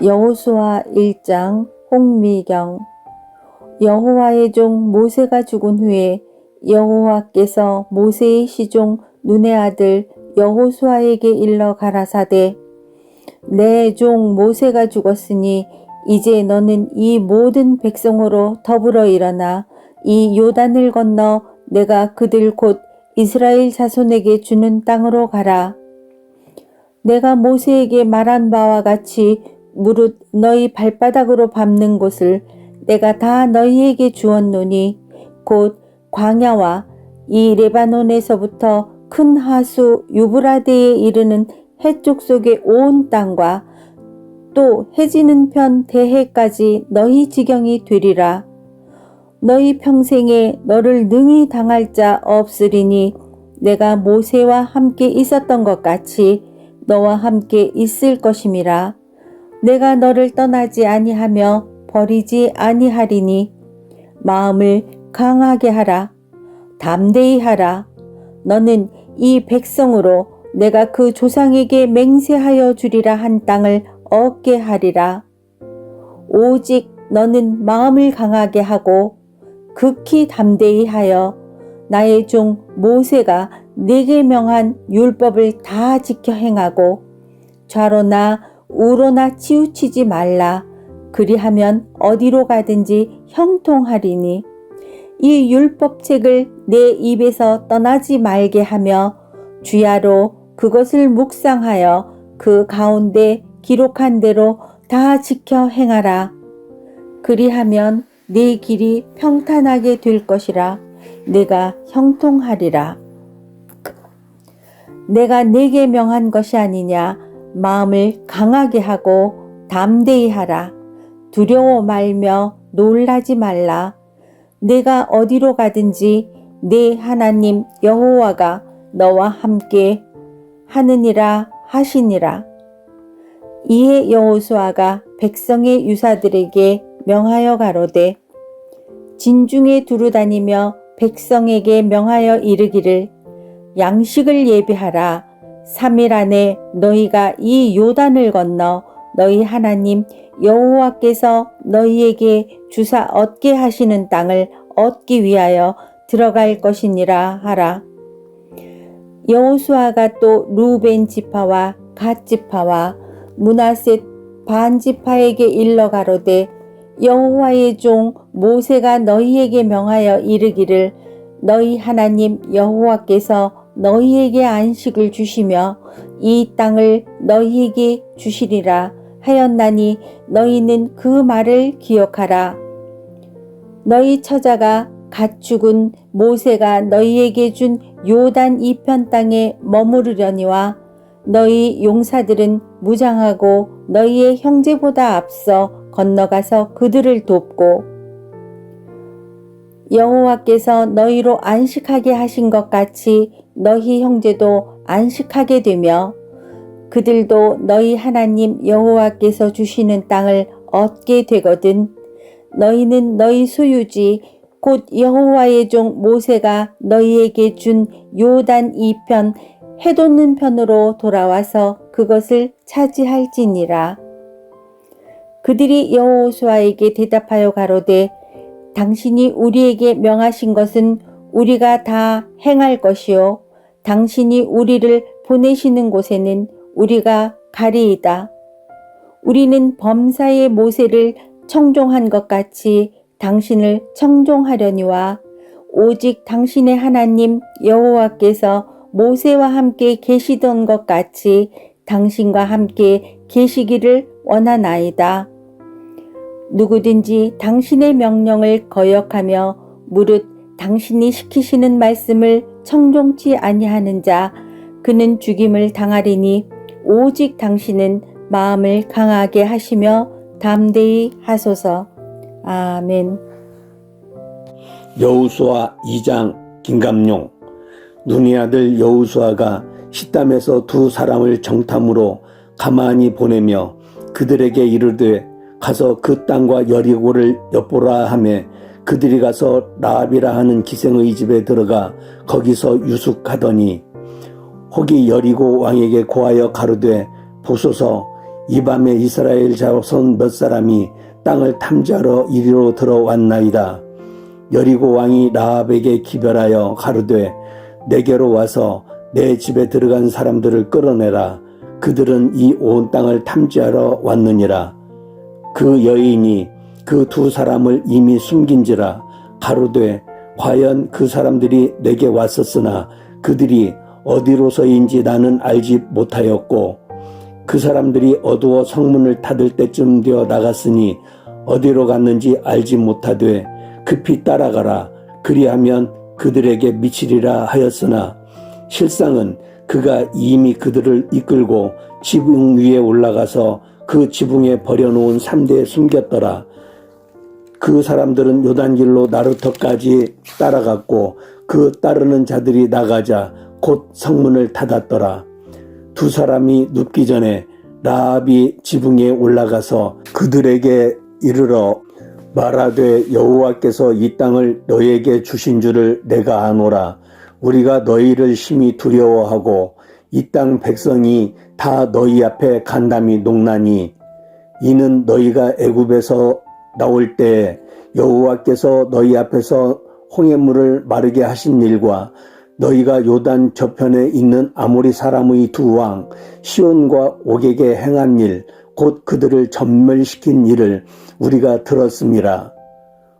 여호수아 1장 홍미경. 여호와의 종 모세가 죽은 후에 여호와께서 모세의 시종 눈의 아들 여호수아에게 일러 가라사대, 내 종 모세가 죽었으니 이제 너는 이 모든 백성으로 더불어 일어나 이 요단을 건너 내가 그들 곧 이스라엘 자손에게 주는 땅으로 가라. 내가 모세에게 말한 바와 같이 무릇 너희 발바닥으로 밟는 곳을 내가 다 너희에게 주었노니 곧 광야와 이 레바논에서부터 큰 하수 유브라데에 이르는 해쪽 속의 온 땅과 또 해지는 편 대해까지 너희 지경이 되리라. 너희 평생에 너를 능히 당할 자 없으리니 내가 모세와 함께 있었던 것 같이 너와 함께 있을 것임이라. 내가 너를 떠나지 아니하며 버리지 아니하리니 마음을 강하게 하라. 담대히 하라. 너는 이 백성으로 내가 그 조상에게 맹세하여 주리라 한 땅을 얻게 하리라. 오직 너는 마음을 강하게 하고 극히 담대히 하여 나의 종 모세가 네게 명한 율법을 다 지켜 행하고 좌로나 우로나 치우치지 말라. 그리하면 어디로 가든지 형통하리니 이 율법책을 내 입에서 떠나지 말게 하며 주야로 그것을 묵상하여 그 가운데 기록한 대로 다 지켜 행하라. 그리하면 네 길이 평탄하게 될 것이라. 내가 형통하리라. 내가 네게 명한 것이 아니냐. 마음을 강하게 하고 담대히 하라. 두려워 말며 놀라지 말라. 내가 어디로 가든지 네 하나님 여호와가 너와 함께 하느니라 하시니라. 이에 여호수아가 백성의 유사들에게 명하여 가로되, 진중에 두루 다니며 백성에게 명하여 이르기를, 양식을 예비하라. 3일 안에 너희가 이 요단을 건너 너희 하나님 여호와께서 너희에게 주사 얻게 하시는 땅을 얻기 위하여 들어갈 것이니라 하라. 여호수아가 또 루벤 지파와 갓 지파와 므낫셋 반 지파에게 일러 가로되, 여호와의 종 모세가 너희에게 명하여 이르기를, 너희 하나님 여호와께서 너희에게 안식을 주시며 이 땅을 너희에게 주시리라 하였나니 너희는 그 말을 기억하라. 너희 처자가 갓 죽은 모세가 너희에게 준 요단 이편 땅에 머무르려니와 너희 용사들은 무장하고 너희의 형제보다 앞서 건너가서 그들을 돕고 여호와께서 너희로 안식하게 하신 것 같이 너희 형제도 안식하게 되며 그들도 너희 하나님 여호와께서 주시는 땅을 얻게 되거든. 너희는 너희 소유지 곧 여호와의 종 모세가 너희에게 준 요단 이편 해돋는 편으로 돌아와서 그것을 차지할지니라. 그들이 여호수아에게 대답하여 가로되, 당신이 우리에게 명하신 것은 우리가 다 행할 것이요 당신이 우리를 보내시는 곳에는 우리가 가리이다. 우리는 범사의 모세를 청종한 것 같이 당신을 청종하려니와 오직 당신의 하나님 여호와께서 모세와 함께 계시던 것 같이 당신과 함께 계시기를 원하나이다. 누구든지 당신의 명령을 거역하며 무릇 당신이 시키시는 말씀을 청종치 아니하는 자 그는 죽임을 당하리니 오직 당신은 마음을 강하게 하시며 담대히 하소서. 아멘. 여호수아 2장 긴감용. 눈의 아들 여호수아가 시담에서 두 사람을 정탐으로 가만히 보내며 그들에게 이르되, 가서 그 땅과 여리고를 엿보라 하매 그들이 가서 라합이라 하는 기생의 집에 들어가 거기서 유숙하더니 혹이 여리고 왕에게 고하여 가로되, 보소서, 이 밤에 이스라엘 자손 몇 사람이 땅을 탐지하러 이리로 들어왔나이다. 여리고 왕이 라합에게 기별하여 가로되 내게로 와서 내 집에 들어간 사람들을 끌어내라. 그들은 이 온 땅을 탐지하러 왔느니라. 그 여인이 그 두 사람을 이미 숨긴지라. 가로되 과연 그 사람들이 내게 왔었으나 그들이 어디로서인지 나는 알지 못하였고 그 사람들이 어두워 성문을 닫을 때쯤 되어 나갔으니 어디로 갔는지 알지 못하되 급히 따라가라. 그리하면 그들에게 미치리라 하였으나 실상은 그가 이미 그들을 이끌고 지붕 위에 올라가서 그 지붕에 버려놓은 삼대에 숨겼더라. 그 사람들은 요단길로 나루터까지 따라갔고 그 따르는 자들이 나가자 곧 성문을 닫았더라. 두 사람이 눕기 전에 라합이 지붕에 올라가서 그들에게 이르러 말하되 여호와께서 이 땅을 너희에게 주신 줄을 내가 아노라. 우리가 너희를 심히 두려워하고 이 땅 백성이 다 너희 앞에 간담이 녹나니 이는 너희가 애굽에서 나올 때 여호와께서 너희 앞에서 홍해물을 마르게 하신 일과 너희가 요단 저편에 있는 아모리 사람의 두 왕 시온과 옥에게 행한 일 곧 그들을 전멸시킨 일을 우리가 들었음이라.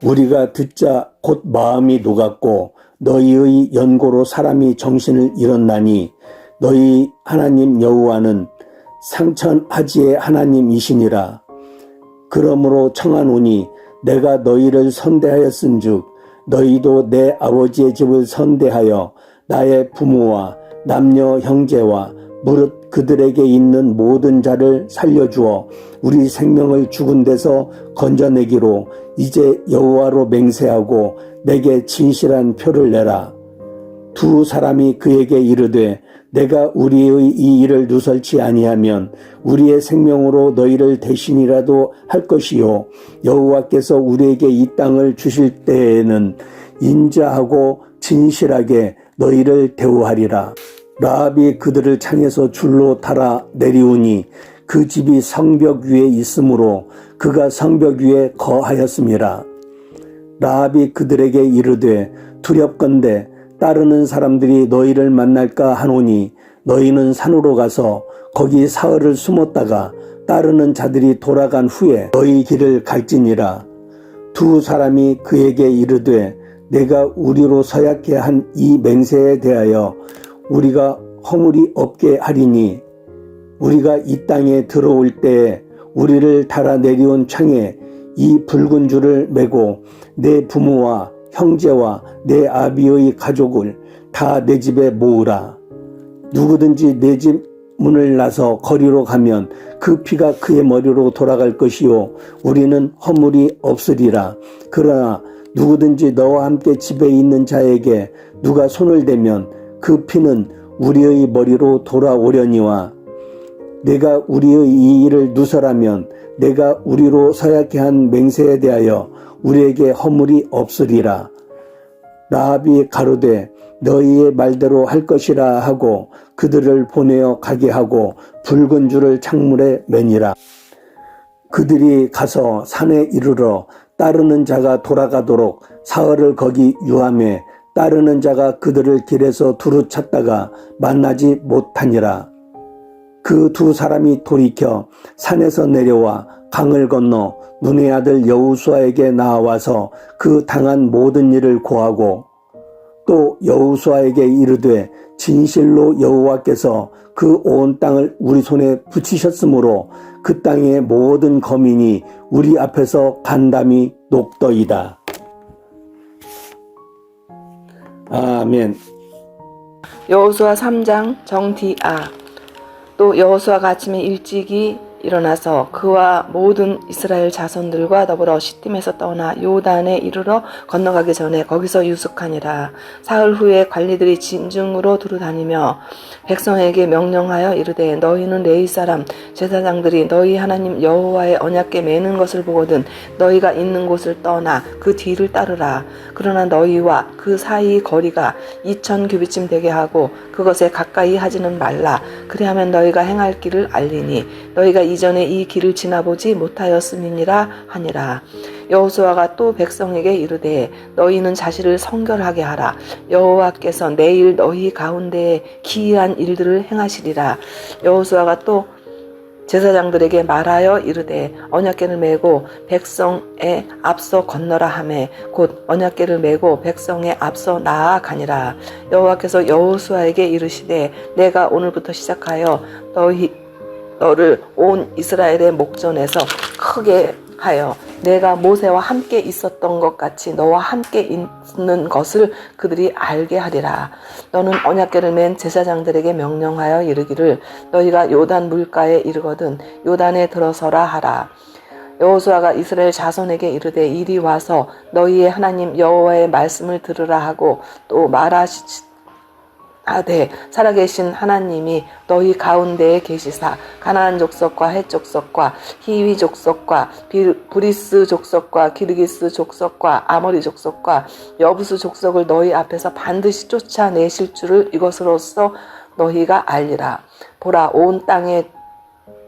우리가 듣자 곧 마음이 녹았고 너희의 연고로 사람이 정신을 잃었나니 너희 하나님 여호와는 상천하지의 하나님이시니라. 그러므로 청하노니 내가 너희를 선대하였은즉 너희도 내 아버지의 집을 선대하여 나의 부모와 남녀 형제와 무릇 그들에게 있는 모든 자를 살려주어 우리 생명을 죽은 데서 건져내기로 이제 여호와로 맹세하고 내게 진실한 표를 내라. 두 사람이 그에게 이르되 내가 우리의 이 일을 누설치 아니하면 우리의 생명으로 너희를 대신이라도 할 것이요 여호와께서 우리에게 이 땅을 주실 때에는 인자하고 진실하게 너희를 대우하리라. 라합이 그들을 창에서 줄로 달아 내리우니 그 집이 성벽 위에 있으므로 그가 성벽 위에 거하였음이라. 라합이 그들에게 이르되 두렵건대 따르는 사람들이 너희를 만날까 하노니 너희는 산으로 가서 거기 사흘을 숨었다가 따르는 자들이 돌아간 후에 너희 길을 갈지니라. 두 사람이 그에게 이르되 내가 우리로 서약해 한 이 맹세에 대하여 우리가 허물이 없게 하리니 우리가 이 땅에 들어올 때에 우리를 달아 내려온 창에 이 붉은 줄을 메고 내 부모와 형제와 내 아비의 가족을 다 내 집에 모으라. 누구든지 내 집 문을 나서 거리로 가면 그 피가 그의 머리로 돌아갈 것이요 우리는 허물이 없으리라. 그러나 누구든지 너와 함께 집에 있는 자에게 누가 손을 대면 그 피는 우리의 머리로 돌아오려니와 내가 우리의 이 일을 누설하면 내가 우리로 서약해 한 맹세에 대하여 우리에게 허물이 없으리라. 라합이 가로되 너희의 말대로 할 것이라 하고 그들을 보내어 가게 하고 붉은 줄을 창문에 매니라. 그들이 가서 산에 이르러 따르는 자가 돌아가도록 사흘을 거기 유함에 따르는 자가 그들을 길에서 두루 찾다가 만나지 못하니라. 그 두 사람이 돌이켜 산에서 내려와 강을 건너 눈의 아들 여호수아에게 나와서 그 당한 모든 일을 고하고 또 여호수아에게 이르되 진실로 여호와께서 그 온 땅을 우리 손에 붙이셨으므로 그 땅의 모든 거민이 우리 앞에서 간담이 녹더이다. 아멘. 여호수아 3장 정디아. 또 여호수아가 아침에 일찍이 일어나서 그와 모든 이스라엘 자손들과 더불어 시딤에서 떠나 요단에 이르러 건너가기 전에 거기서 유숙하니라. 사흘 후에 관리들이 진중으로 두루 다니며 백성에게 명령하여 이르되 너희는 레위 사람 제사장들이 너희 하나님 여호와의 언약궤 매는 것을 보거든 너희가 있는 곳을 떠나 그 뒤를 따르라. 그러나 너희와 그 사이 거리가 2000규빗쯤 되게 하고 그것에 가까이 하지는 말라. 그리하면 너희가 행할 길을 알리니 너희가 이전에 이 길을 지나보지 못하였음이니라 하니라. 여호수아가 또 백성에게 이르되 너희는 자신을 성결하게 하라. 여호와께서 내일 너희 가운데에 기이한 일들을 행하시리라. 여호수아가 또 제사장들에게 말하여 이르되 언약궤를 메고 백성에 앞서 건너라 하매 곧 언약궤를 메고 백성에 앞서 나아가니라. 여호와께서 여호수아에게 이르시되 내가 오늘부터 시작하여 너를 온 이스라엘의 목전에서 크게 하여 내가 모세와 함께 있었던 것 같이 너와 함께 있는 것을 그들이 알게 하리라. 너는 언약궤를 맨 제사장들에게 명령하여 이르기를 너희가 요단 물가에 이르거든 요단에 들어서라 하라. 여호수아가 이스라엘 자손에게 이르되 이리 와서 너희의 하나님 여호와의 말씀을 들으라 하고 또 말하시되 살아계신 하나님이 너희 가운데에 계시사 가나안 족속과 헷 족속과 히위 족속과 브리스 족속과 기르기스 족속과 아모리 족속과 여부스 족속을 너희 앞에서 반드시 쫓아내실 줄을 이것으로써 너희가 알리라. 보라, 온 땅에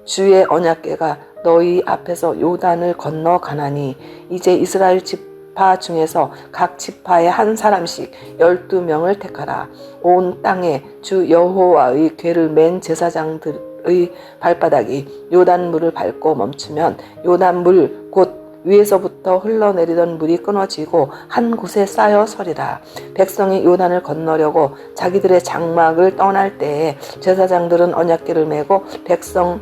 주의 언약궤가 너희 앞에서 요단을 건너 가나니 이제 이스라엘 지파 중에서 각 지파에 한 사람씩 12명을 택하라. 온 땅에 주 여호와의 궤를 맨 제사장들의 발바닥이 요단물을 밟고 멈추면 요단물 곧 위에서부터 흘러내리던 물이 끊어지고 한 곳에 쌓여 서리라. 백성이 요단을 건너려고 자기들의 장막을 떠날 때에 제사장들은 언약궤를 메고 백성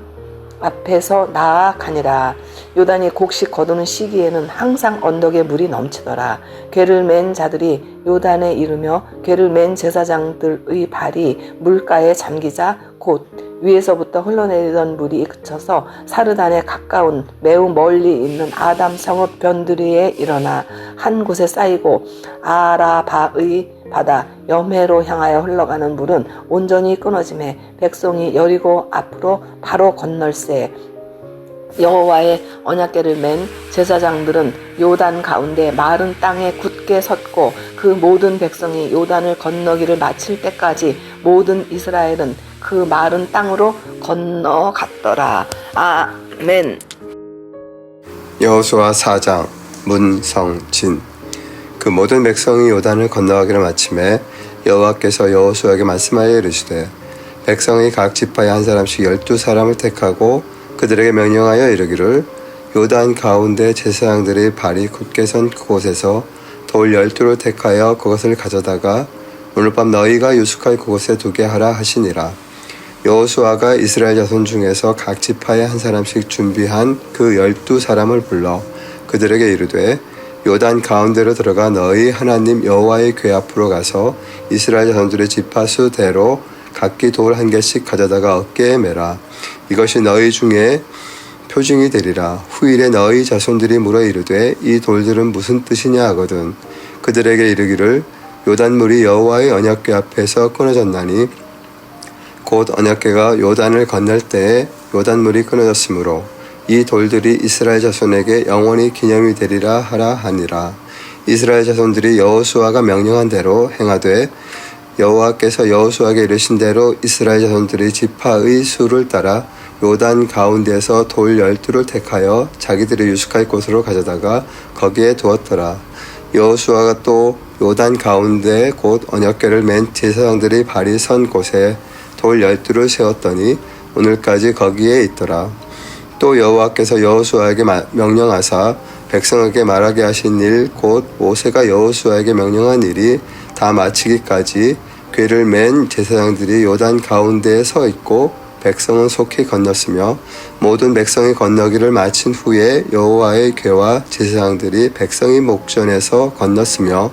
앞에서 나아가니라. 요단이 곡식 거두는 시기에는 항상 언덕에 물이 넘치더라. 궤를 맨 자들이 요단에 이르며 궤를 맨 제사장들의 발이 물가에 잠기자 곧 위에서부터 흘러내리던 물이 그쳐서 사르단에 가까운 매우 멀리 있는 아담 성읍 변두리에 일어나 한 곳에 쌓이고 아라바의 바다 염해로 향하여 흘러가는 물은 온전히 끊어지매 백성이 여리고 앞으로 바로 건널세. 여호와의 언약궤를 맨 제사장들은 요단 가운데 마른 땅에 굳게 섰고 그 모든 백성이 요단을 건너기를 마칠 때까지 모든 이스라엘은 그 마른 땅으로 건너갔더라. 아멘. 여호수아 4장 문성진. 그 모든 백성이 요단을 건너가기를 마침에 여호와께서 여호수아에게 말씀하여 이르시되 백성이 각 지파에 한 사람씩 12사람을 택하고 그들에게 명령하여 이르기를 요단 가운데 제사장들의 발이 굳게 선 그곳에서 돌 12를 택하여 그것을 가져다가 오늘 밤 너희가 유숙할 그곳에 두게 하라 하시니라. 여호수아가 이스라엘 자손 중에서 각 지파에 한 사람씩 준비한 그 12사람을 불러 그들에게 이르되 요단 가운데로 들어가 너희 하나님 여호와의 궤 앞으로 가서 이스라엘 자손들의 지파수대로 각기 돌 한 개씩 가져다가 어깨에 매라. 이것이 너희 중에 표징이 되리라. 후일에 너희 자손들이 물어 이르되 이 돌들은 무슨 뜻이냐 하거든 그들에게 이르기를 요단물이 여호와의 언약궤 앞에서 끊어졌나니 곧 언약궤가 요단을 건널 때에 요단물이 끊어졌으므로 이 돌들이 이스라엘 자손에게 영원히 기념이 되리라 하라 하니라. 이스라엘 자손들이 여호수아가 명령한 대로 행하되 여호와께서 여호수아에게 이르신 대로 이스라엘 자손들이 지파의 수를 따라 요단 가운데에서 돌 12를 택하여 자기들의 유숙할 곳으로 가져다가 거기에 두었더라. 여호수아가 또 요단 가운데 곧 언약궤를 맨 제사장들의 발이 선 곳에 돌 12를 세웠더니 오늘까지 거기에 있더라. 또 여호와께서 여호수아에게 명령하사 백성에게 말하게 하신 일 곧 모세가 여호수아에게 명령한 일이 다 마치기까지 궤를 맨 제사장들이 요단 가운데에 서 있고 백성은 속히 건넜으며 모든 백성이 건너기를 마친 후에 여호와의 궤와 제사장들이 백성의 목전에서 건넜으며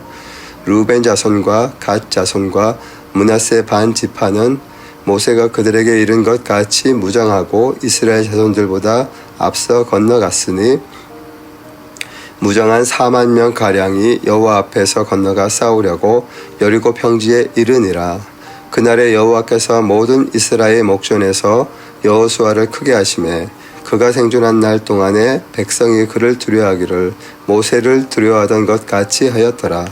루벤 자손과 갓 자손과 므낫세 반 지파는 모세가 그들에게 이른 것 같이 무장하고 이스라엘 자손들보다 앞서 건너갔으니 무장한 4만 명 가량이 여호와 앞에서 건너가 싸우려고 여리고 평지에 이르니라. 그날에 여호와께서 모든 이스라엘 목전에서 여호수아를 크게 하시매 그가 생존한 날 동안에 백성이 그를 두려워하기를 모세를 두려워하던 것 같이 하였더라.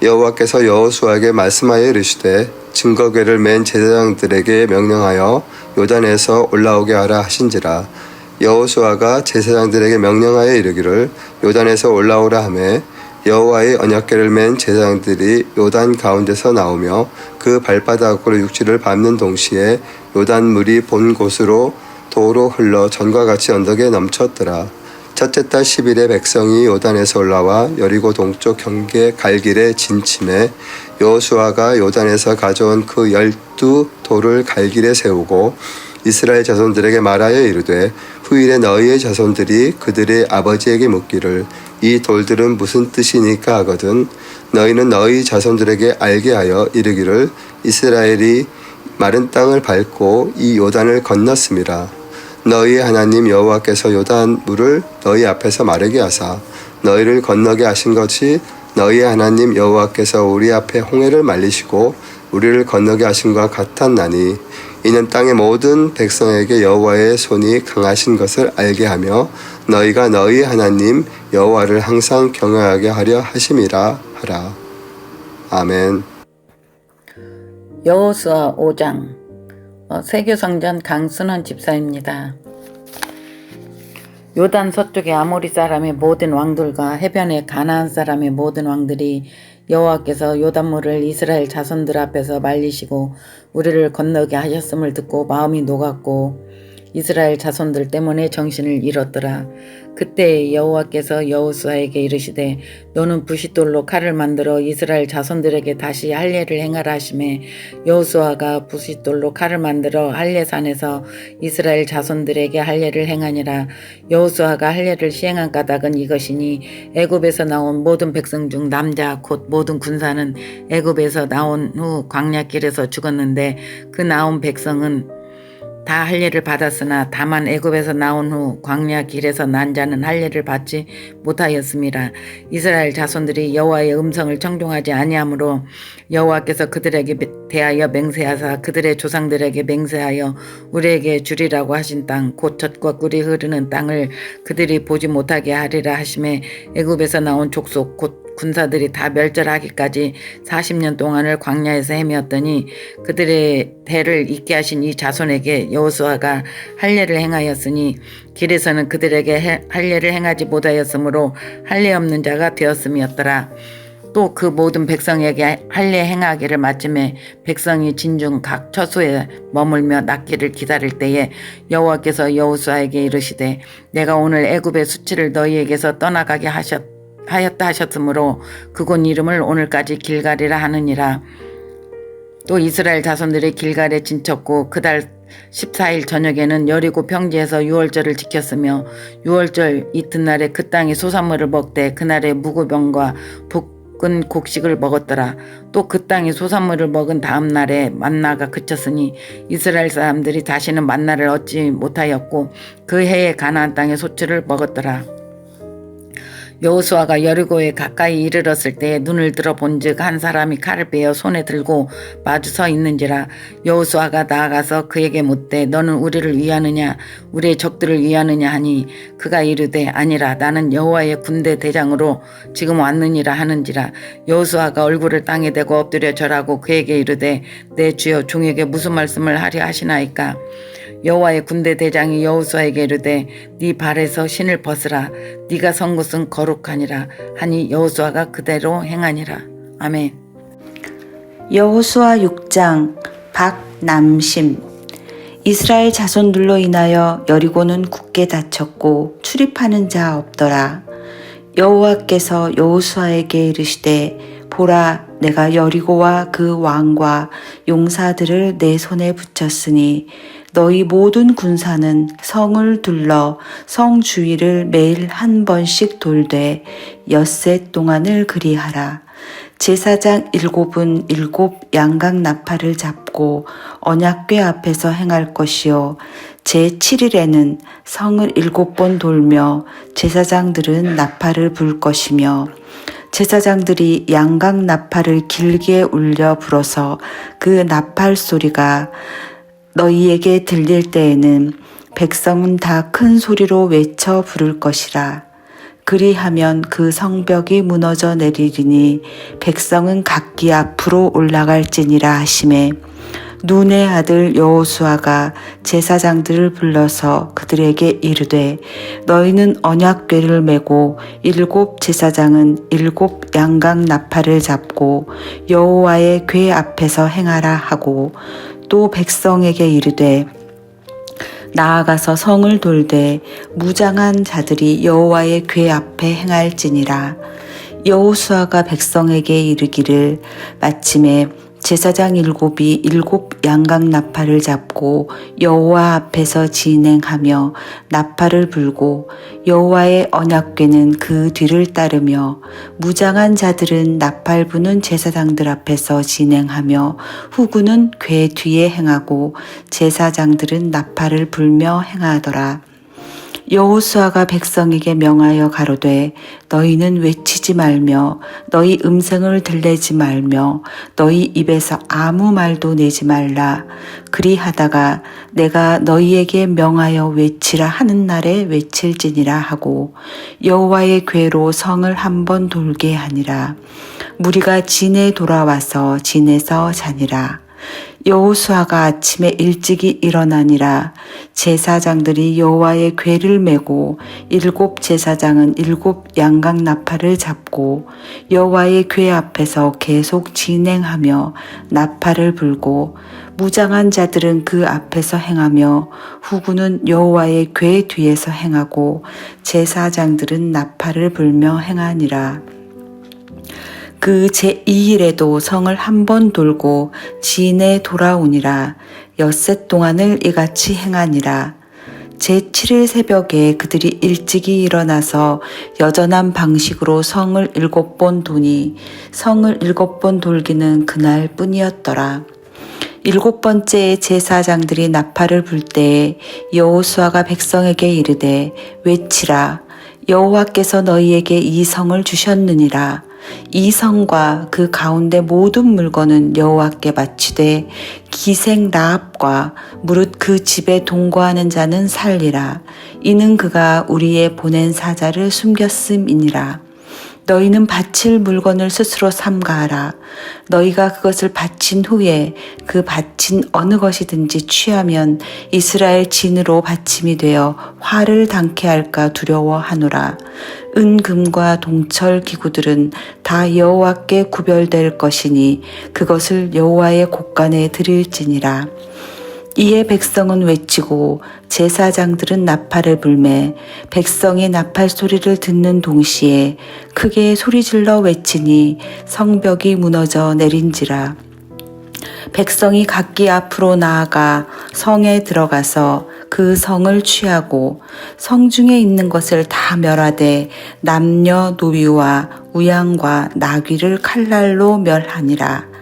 여호와께서 여호수아에게 말씀하여 이르시되 증거궤를 맨 제사장들에게 명령하여 요단에서 올라오게 하라 하신지라. 여호수아가 제사장들에게 명령하여 이르기를 요단에서 올라오라 하매 여호와의 언약궤를 맨 제사장들이 요단 가운데서 나오며 그 발바닥으로 육지를 밟는 동시에 요단 물이 본 곳으로 도로 흘러 전과 같이 언덕에 넘쳤더라. 첫째 달 10일에 백성이 요단에서 올라와 여리고 동쪽 경계 갈길에 진침해 여호수아가 요단에서 가져온 그 12돌을 갈길에 세우고 이스라엘 자손들에게 말하여 이르되 후일에 너희의 자손들이 그들의 아버지에게 묻기를 이 돌들은 무슨 뜻이니까 하거든 너희는 너희 자손들에게 알게 하여 이르기를 이스라엘이 마른 땅을 밟고 이 요단을 건넜음이라. 너희의 하나님 여호와께서 요단 물을 너희 앞에서 마르게 하사 너희를 건너게 하신 것이 너희의 하나님 여호와께서 우리 앞에 홍해를 말리시고 우리를 건너게 하신 것과 같았나니 이는 땅의 모든 백성에게 여호와의 손이 강하신 것을 알게 하며 너희가 너희 하나님 여호와를 항상 경외하게 하려 하심이라 하라. 아멘. 여호수아 5장 세교성전 강순원 집사입니다. 요단 서쪽의 아모리 사람의 모든 왕들과 해변의 가나안 사람의 모든 왕들이 여호와께서 요단물을 이스라엘 자손들 앞에서 말리시고 우리를 건너게 하셨음을 듣고 마음이 녹았고 이스라엘 자손들 때문에 정신을 잃었더라. 그때 여호와께서 여호수아에게 이르시되 너는 부싯돌로 칼을 만들어 이스라엘 자손들에게 다시 할례를 행하라 하시매 여호수아가 부싯돌로 칼을 만들어 할례산에서 이스라엘 자손들에게 할례를 행하니라. 여호수아가 할례를 시행한 까닭은 이것이니 애굽에서 나온 모든 백성 중 남자 곧 모든 군사는 애굽에서 나온 후 광야길에서 죽었는데 그 나온 백성은 다 할례를 받았으나 다만 애굽에서 나온 후 광야 길에서 난 자는 할례를 받지 못하였음이라. 이스라엘 자손들이 여호와의 음성을 청종하지 아니하므로 여호와께서 그들에게 대하여 맹세하사 그들의 조상들에게 맹세하여 우리에게 주리라고 하신 땅 곧 젖과 꿀이 흐르는 땅을 그들이 보지 못하게 하리라 하심에 애굽에서 나온 족속 곧 군사들이 다 멸절하기까지 40년 동안을 광야에서 헤매었더니 그들의 대를 잇게 하신 이 자손에게 여호수아가 할례를 행하였으니 길에서는 그들에게 할례를 행하지 못하였으므로 할례 없는 자가 되었음이었더라. 또 그 모든 백성에게 할례 행하기를 마침에 백성이 진중 각 처소에 머물며 낫기를 기다릴 때에 여호와께서 여호수아에게 이르시되 내가 오늘 애굽의 수치를 너희에게서 떠나가게 하였다 하셨으므로 그곳 이름을 오늘까지 길갈이라 하느니라. 또 이스라엘 자손들이 길갈에 진쳤고 그달 14일 저녁에는 여리고 평지에서 유월절을 지켰으며 유월절 이튿날에 그 땅이 소산물을 먹되 그날에 무구병과 볶은 곡식을 먹었더라. 또 그 땅이 소산물을 먹은 다음 날에 만나가 그쳤으니 이스라엘 사람들이 다시는 만나를 얻지 못하였고 그 해에 가나안 땅의 소출을 먹었더라. 여호수아가 여리고에 가까이 이르렀을 때 눈을 들어 본즉 한 사람이 칼을 베어 손에 들고 마주 서 있는지라. 여호수아가 나아가서 그에게 묻되 너는 우리를 위하느냐 우리의 적들을 위하느냐 하니 그가 이르되 아니라 나는 여호와의 군대 대장으로 지금 왔느니라 하는지라. 여호수아가 얼굴을 땅에 대고 엎드려 절하고 그에게 이르되 내 주여 종에게 무슨 말씀을 하려 하시나이까. 여호와의 군대 대장이 여호수아에게 이르되 네 발에서 신을 벗으라 네가 선 곳은 거룩하니라 하니 여호수아가 그대로 행하니라. 아멘. 여호수아 6장 박남심. 이스라엘 자손들로 인하여 여리고는 굳게 닫혔고 출입하는 자 없더라. 여호와께서 여호수아에게 이르시되 보라 내가 여리고와 그 왕과 용사들을 내 손에 붙였으니 너희 모든 군사는 성을 둘러 성 주위를 매일 한 번씩 돌되 엿새 동안을 그리하라. 제사장 7은 7 양각 나팔을 잡고 언약궤 앞에서 행할 것이요 제7일에는 성을 7번 돌며 제사장들은 나팔을 불 것이며 제사장들이 양각 나팔을 길게 울려 불어서 그 나팔 소리가 너희에게 들릴 때에는 백성은 다 큰 소리로 외쳐 부를 것이라. 그리하면 그 성벽이 무너져 내리리니 백성은 각기 앞으로 올라갈지니라 하시매 눈의 아들 여호수아가 제사장들을 불러서 그들에게 이르되 너희는 언약궤를 메고 7 제사장은 7 양각 나팔을 잡고 여호와의 궤 앞에서 행하라 하고 또 백성에게 이르되 나아가서 성을 돌되 무장한 자들이 여호와의 궤 앞에 행할지니라. 여호수아가 백성에게 이르기를 마침에 제사장 7이 7 양각 나팔을 잡고 여호와 앞에서 진행하며 나팔을 불고 여호와의 언약궤는 그 뒤를 따르며 무장한 자들은 나팔 부는 제사장들 앞에서 진행하며 후군은 궤 뒤에 행하고 제사장들은 나팔을 불며 행하더라. 여호수아가 백성에게 명하여 가로되 너희는 외치지 말며 너희 음성을 들내지 말며 너희 입에서 아무 말도 내지 말라. 그리하다가 내가 너희에게 명하여 외치라 하는 날에 외칠지니라 하고 여호와의 궤로 성을 한번 돌게 하니라. 무리가 진에 돌아와서 진에서 자니라. 여호수아가 아침에 일찍이 일어나니라. 제사장들이 여호와의 궤를 메고 7 제사장은 7 양각 나팔을 잡고 여호와의 궤 앞에서 계속 진행하며 나팔을 불고 무장한 자들은 그 앞에서 행하며 후군은 여호와의 궤 뒤에서 행하고 제사장들은 나팔을 불며 행하니라. 그 제2일에도 성을 한 번 돌고 진에 돌아오니라. 엿새 동안을 이같이 행하니라. 제7일 새벽에 그들이 일찍이 일어나서 여전한 방식으로 성을 7번 도니 성을 7번 돌기는 그날 뿐이었더라. 7번째에 제사장들이 나팔을 불 때에 여호수아가 백성에게 이르되 외치라. 여호와께서 너희에게 이 성을 주셨느니라. 이 성과 그 가운데 모든 물건은 여호와께 바치되 기생 라합과 무릇 그 집에 동거하는 자는 살리라. 이는 그가 우리의 보낸 사자를 숨겼음이니라. 너희는 바칠 물건을 스스로 삼가하라. 너희가 그것을 바친 후에 그 바친 어느 것이든지 취하면 이스라엘 진으로 바침이 되어 화를 당케 할까 두려워하노라. 은금과 동철 기구들은 다 여호와께 구별될 것이니 그것을 여호와의 곳간에 드릴지니라. 이에 백성은 외치고 제사장들은 나팔을 불매 백성이 나팔 소리를 듣는 동시에 크게 소리질러 외치니 성벽이 무너져 내린지라. 백성이 각기 앞으로 나아가 성에 들어가서 그 성을 취하고 성중에 있는 것을 다 멸하되 남녀 노비와 우양과 나귀를 칼날로 멸하니라.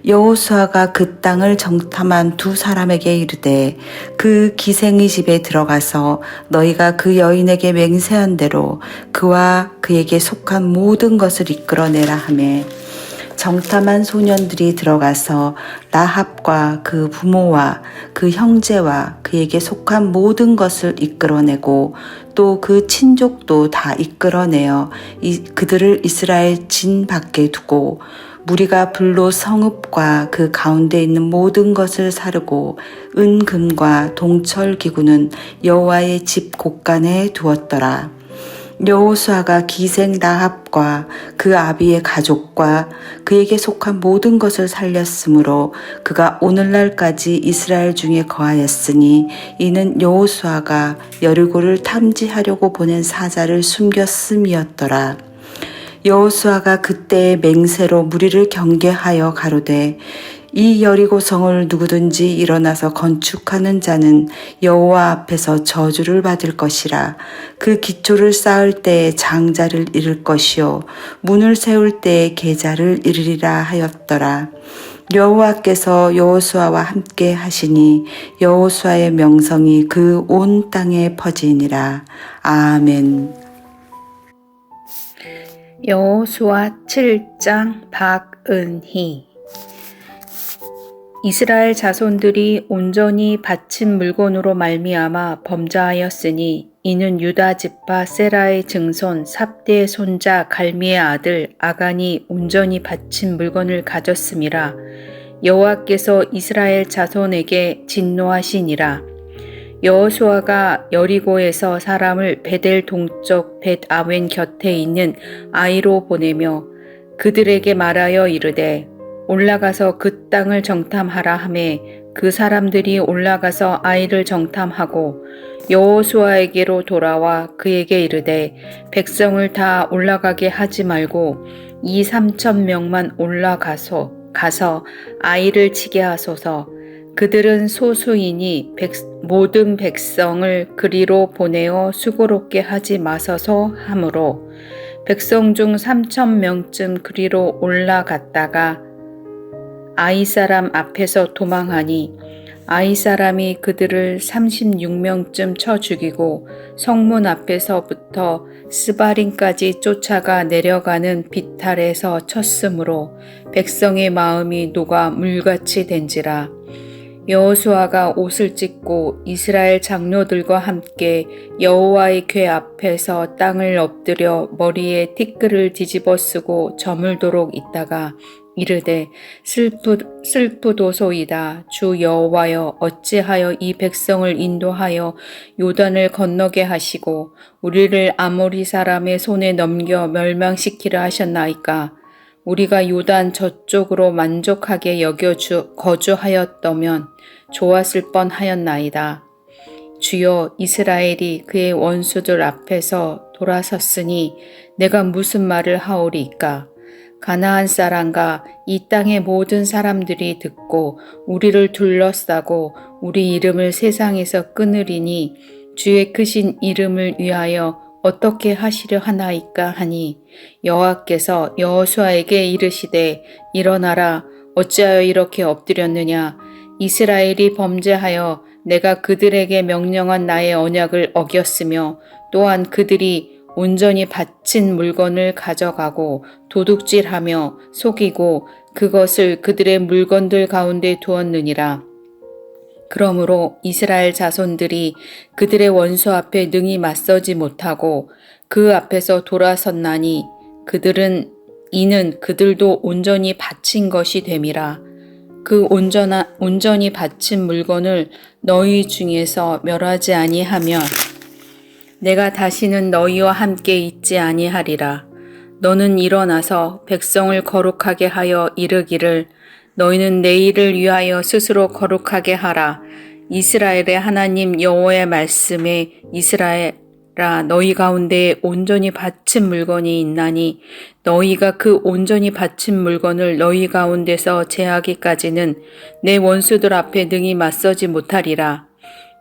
여호수아가 그 땅을 정탐한 2 사람에게 이르되 그 기생의 집에 들어가서 너희가 그 여인에게 맹세한 대로 그와 그에게 속한 모든 것을 이끌어내라 하매 정탐한 소년들이 들어가서 라합과 그 부모와 그 형제와 그에게 속한 모든 것을 이끌어내고 또 그 친족도 다 이끌어내어 그들을 이스라엘 진 밖에 두고 무리가 불로 성읍과 그 가운데 있는 모든 것을 사르고 은금과 동철 기구는 여호와의 집 곳간에 두었더라. 여호수아가 기생 라합과 그 아비의 가족과 그에게 속한 모든 것을 살렸으므로 그가 오늘날까지 이스라엘 중에 거하였으니 이는 여호수아가 여리고를 탐지하려고 보낸 사자를 숨겼음이었더라. 여호수아가 그때의 맹세로 무리를 경계하여 가로되 이 여리고 성을 누구든지 일어나서 건축하는 자는 여호와 앞에서 저주를 받을 것이라. 그 기초를 쌓을 때에 장자를 잃을 것이요 문을 세울 때에 계자를 잃으리라 하였더라. 여호와께서 여호수아와 함께 하시니 여호수아의 명성이 그 온 땅에 퍼지니라. 아멘. 여호수아 7장 박은희 이스라엘 자손들이 온전히 바친 물건으로 말미암아 범죄하였으니 이는 유다 지파 세라의 증손 삽대의 손자 갈미의 아들 아간이 온전히 바친 물건을 가졌음이라. 여호와께서 이스라엘 자손에게 진노하시니라. 여호수아가 여리고에서 사람을 베델 동쪽 벳 아웬 곁에 있는 아이로 보내며 그들에게 말하여 이르되 올라가서 그 땅을 정탐하라 하매 그 사람들이 올라가서 아이를 정탐하고 여호수아에게로 돌아와 그에게 이르되 백성을 다 올라가게 하지 말고 이 3,000명만 올라가서 아이를 치게 하소서. 그들은 소수이니 모든 백성을 그리로 보내어 수고롭게 하지 마소서 하므로 백성 중 3,000명쯤 그리로 올라갔다가 아이 사람 앞에서 도망하니 아이 사람이 그들을 36명쯤 쳐 죽이고 성문 앞에서부터 스바림까지 쫓아가 내려가는 비탈에서 쳤으므로 백성의 마음이 녹아 물같이 된지라. 여호수아가 옷을 찢고 이스라엘 장로들과 함께 여호와의 궤 앞에서 땅을 엎드려 머리에 티끌을 뒤집어 쓰고 저물도록 있다가 이르되 슬프도소이다. 주 여호와여 어찌하여 이 백성을 인도하여 요단을 건너게 하시고 우리를 아모리 사람의 손에 넘겨 멸망시키려 하셨나이까. 우리가 요단 저쪽으로 만족하게 여겨 거주하였다면 좋았을 뻔하였나이다. 주여 이스라엘이 그의 원수들 앞에서 돌아섰으니 내가 무슨 말을 하오리이까. 가나안 사람과 이 땅의 모든 사람들이 듣고 우리를 둘러싸고 우리 이름을 세상에서 끊으리니 주의 크신 이름을 위하여 어떻게 하시려 하나이까 하니 여호와께서 여호수아에게 이르시되 일어나라. 어찌하여 이렇게 엎드렸느냐. 이스라엘이 범죄하여 내가 그들에게 명령한 나의 언약을 어겼으며 또한 그들이 온전히 바친 물건을 가져가고 도둑질하며 속이고 그것을 그들의 물건들 가운데 두었느니라. 그러므로 이스라엘 자손들이 그들의 원수 앞에 능히 맞서지 못하고 그 앞에서 돌아섰나니 이는 그들도 온전히 바친 것이 됨이라. 그 온전히 바친 물건을 너희 중에서 멸하지 아니하면 내가 다시는 너희와 함께 있지 아니하리라. 너는 일어나서 백성을 거룩하게 하여 이르기를 너희는 내일을 위하여 스스로 거룩하게 하라. 이스라엘의 하나님 여호와의 말씀에 이스라엘아 너희 가운데에 온전히 바친 물건이 있나니 너희가 그 온전히 바친 물건을 너희 가운데서 제하기까지는 내 원수들 앞에 능히 맞서지 못하리라.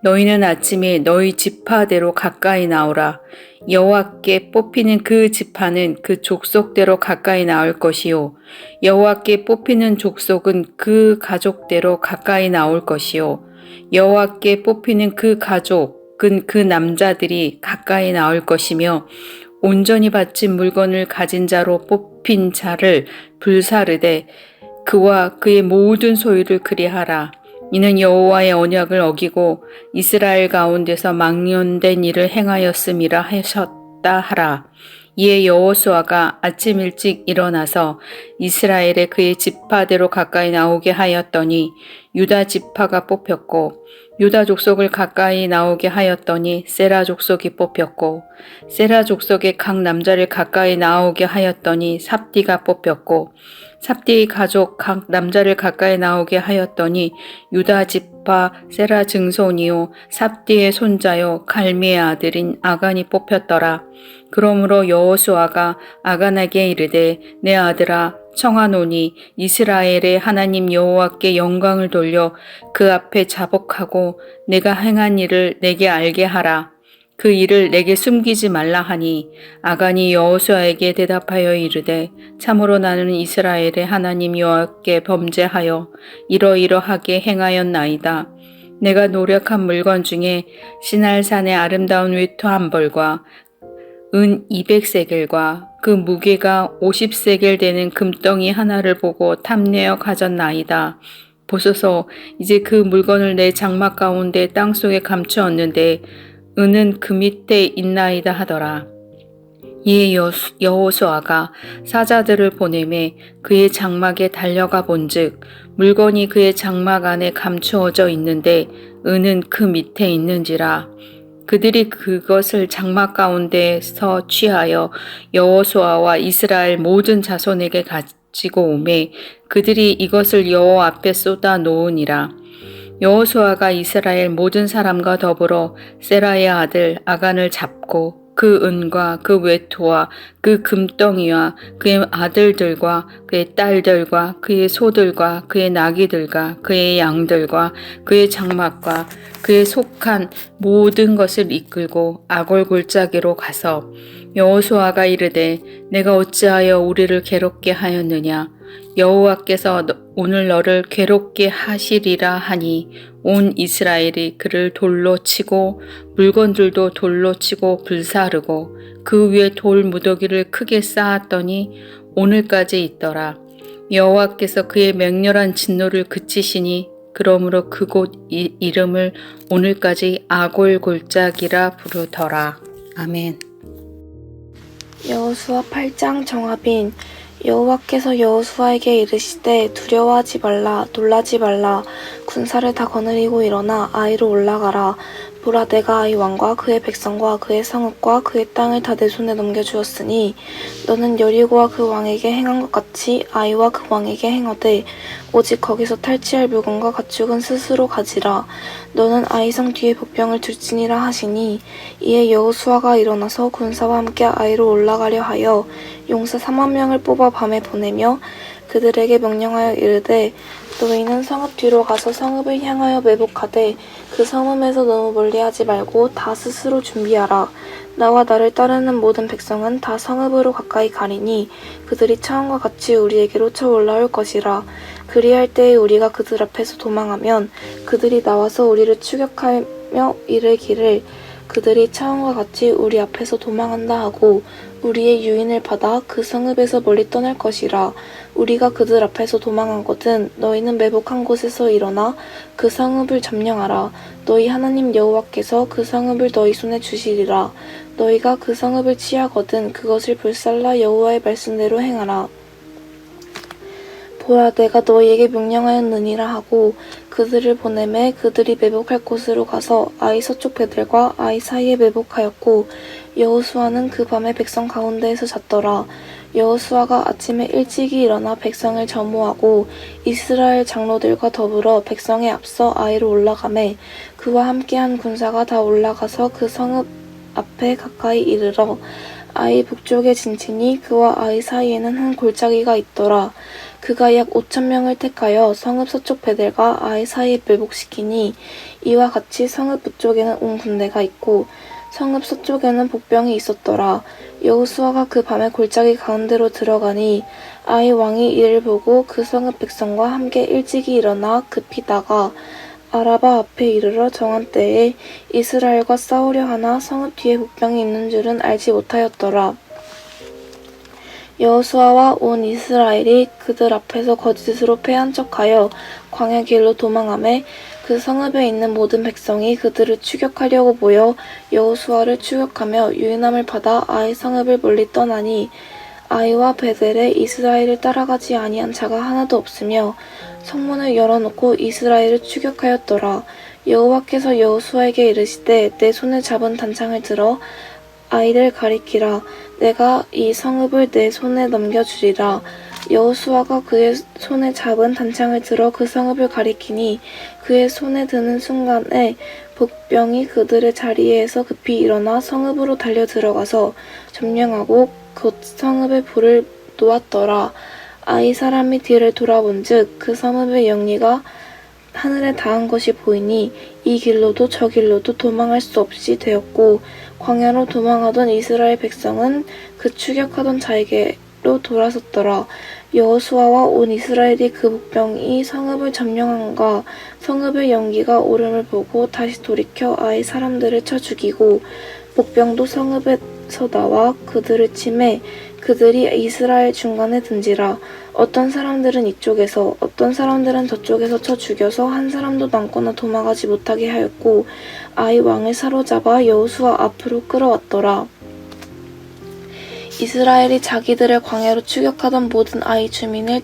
너희는 아침에 너희 지파대로 가까이 나오라. 여호와께 뽑히는 그 지파는 그 족속대로 가까이 나올 것이요 여호와께 뽑히는 족속은 그 가족대로 가까이 나올 것이요 여호와께 뽑히는 그 가족은 그 남자들이 가까이 나올 것이며 온전히 바친 물건을 가진 자로 뽑힌 자를 불사르되 그와 그의 모든 소유를 그리하라. 이는 여호와의 언약을 어기고 이스라엘 가운데서 망령된 일을 행하였음이라 하셨다 하라. 이에 여호수아가 아침 일찍 일어나서 이스라엘의 그의 지파대로 가까이 나오게 하였더니 유다 지파가 뽑혔고 유다 족속을 가까이 나오게 하였더니 세라 족속이 뽑혔고 세라 족속의 각 남자를 가까이 나오게 하였더니 삽디가 뽑혔고 삽디의 가족 각 남자를 가까이 나오게 하였더니 유다 지파 세라 증손이요 삽디의 손자요 갈미의 아들인 아간이 뽑혔더라. 그러므로 여호수아가 아간에게 이르되 내 아들아 청하노니 이스라엘의 하나님 여호와께 영광을 돌려 그 앞에 자복하고 내가 행한 일을 내게 알게 하라. 그 일을 내게 숨기지 말라 하니 아간이 여호수아에게 대답하여 이르되 참으로 나는 이스라엘의 하나님 여호와께 범죄하여 이러이러하게 행하였나이다. 내가 노력한 물건 중에 시날산의 아름다운 외투 한 벌과 은 200세겔과 그 무게가 50세겔 되는 금덩이 하나를 보고 탐내어 가졌나이다. 보소서, 이제 그 물건을 내 장막 가운데 땅속에 감추었는데 은은 그 밑에 있나이다 하더라. 이에 여호수아가 사자들을 보내매 그의 장막에 달려가 본즉 물건이 그의 장막 안에 감추어져 있는데 은은 그 밑에 있는지라. 그들이 그것을 장막 가운데서 취하여 여호수아와 이스라엘 모든 자손에게 가지고 오매 그들이 이것을 여호와 앞에 쏟아 놓으니라. 여호수아가 이스라엘 모든 사람과 더불어 세라의 아들 아간을 잡고 그 은과 그 외투와 그 금덩이와 그의 아들들과 그의 딸들과 그의 소들과 그의 나귀들과 그의 양들과 그의 장막과 그의 속한 모든 것을 이끌고 아골 골짜기로 가서 여호수아가 이르되 내가 어찌하여 우리를 괴롭게 하였느냐. 여호와께서 오늘 너를 괴롭게 하시리라 하니 온 이스라엘이 그를 돌로 치고 물건들도 돌로 치고 불사르고 그 위에 돌 무더기를 크게 쌓았더니 오늘까지 있더라. 여호와께서 그의 맹렬한 진노를 그치시니 그러므로 그곳 이름을 오늘까지 아골 골짜기라 부르더라. 아멘. 여호수아 8장 정합인. 여호와께서 여호수아에게 이르시되 두려워하지 말라, 놀라지 말라. 군사를 다 거느리고 일어나 아이로 올라가라. 보라, 내가 아이 왕과 그의 백성과 그의 성읍과 그의 땅을 다 내 손에 넘겨주었으니 너는 여리고와 그 왕에게 행한 것 같이 아이와 그 왕에게 행하되 오직 거기서 탈취할 물건과 가축은 스스로 가지라. 너는 아이 성 뒤에 복병을 둘지니라 하시니 이에 여호수아가 일어나서 군사와 함께 아이로 올라가려 하여 용사 4만 명을 뽑아 밤에 보내며 그들에게 명령하여 이르되 너희는 성읍 뒤로 가서 성읍을 향하여 매복하되 그 성읍에서 너무 멀리하지 말고 다 스스로 준비하라. 나와 나를 따르는 모든 백성은 다 성읍으로 가까이 가리니 그들이 처음과 같이 우리에게로 쳐 올라올 것이라. 그리할 때에 우리가 그들 앞에서 도망하면 그들이 나와서 우리를 추격하며 이르기를 그들이 처음과 같이 우리 앞에서 도망한다 하고 우리의 유인을 받아 그 성읍에서 멀리 떠날 것이라. 우리가 그들 앞에서 도망하거든 너희는 매복한 곳에서 일어나 그 성읍을 점령하라. 너희 하나님 여호와께서 그 성읍을 너희 손에 주시리라. 너희가 그 성읍을 취하거든 그것을 불살라 여호와의 말씀대로 행하라. 보라, 내가 너희에게 명령하였느니라 하고 그들을 보내매 그들이 매복할 곳으로 가서 아이 서쪽 배들과 아이 사이에 매복하였고 여호수아는 그 밤에 백성 가운데에서 잤더라. 여호수아가 아침에 일찍이 일어나 백성을 점호하고 이스라엘 장로들과 더불어 백성에 앞서 아이로 올라가매 그와 함께한 군사가 다 올라가서 그 성읍 앞에 가까이 이르러 아이 북쪽에 진치니 그와 아이 사이에는 한 골짜기가 있더라. 그가 약 5,000명을 택하여 성읍 서쪽 배들과 아이 사이에 매복시키니 이와 같이 성읍 북쪽에는 온 군대가 있고 성읍 서쪽에는 복병이 있었더라. 여호수아가 그 밤에 골짜기 가운데로 들어가니 아이 왕이 이를 보고 그 성읍 백성과 함께 일찍이 일어나 급히 나가 아라바 앞에 이르러 정한 때에 이스라엘과 싸우려 하나 성읍 뒤에 복병이 있는 줄은 알지 못하였더라. 여호수아와 온 이스라엘이 그들 앞에서 거짓으로 패한 척하여 광야 길로 도망하매 그 성읍에 있는 모든 백성이 그들을 추격하려고 모여 여호수아를 추격하며 유인함을 받아 아이 성읍을 멀리 떠나니 아이와 베델에 이스라엘을 따라가지 아니한 자가 하나도 없으며 성문을 열어놓고 이스라엘을 추격하였더라. 여호와께서 여호수아에게 이르시되 내 손에 잡은 단창을 들어 아이를 가리키라. 내가 이 성읍을 내 손에 넘겨주리라. 여호수아가 그의 손에 잡은 단창을 들어 그 성읍을 가리키니 그의 손에 드는 순간에 복병이 그들의 자리에서 급히 일어나 성읍으로 달려 들어가서 점령하고 곧 성읍에 불을 놓았더라. 아이 사람이 뒤를 돌아본즉 그 성읍의 영리가 하늘에 닿은 것이 보이니 이 길로도 저 길로도 도망할 수 없이 되었고 광야로 도망하던 이스라엘 백성은 그 추격하던 자에게로 돌아섰더라. 여호수아와 온 이스라엘이 그 복병이 성읍을 점령함과 성읍의 연기가 오름을 보고 다시 돌이켜 아이 사람들을 쳐 죽이고 복병도 성읍에서 나와 그들을 치매 그들이 이스라엘 중간에 든지라. 어떤 사람들은 이쪽에서 어떤 사람들은 저쪽에서 쳐 죽여서 한 사람도 남거나 도망가지 못하게 하였고 아이 왕을 사로잡아 여호수아 앞으로 끌어왔더라. 이스라엘이 자기들을 광야로 추격하던 모든 아이 주민을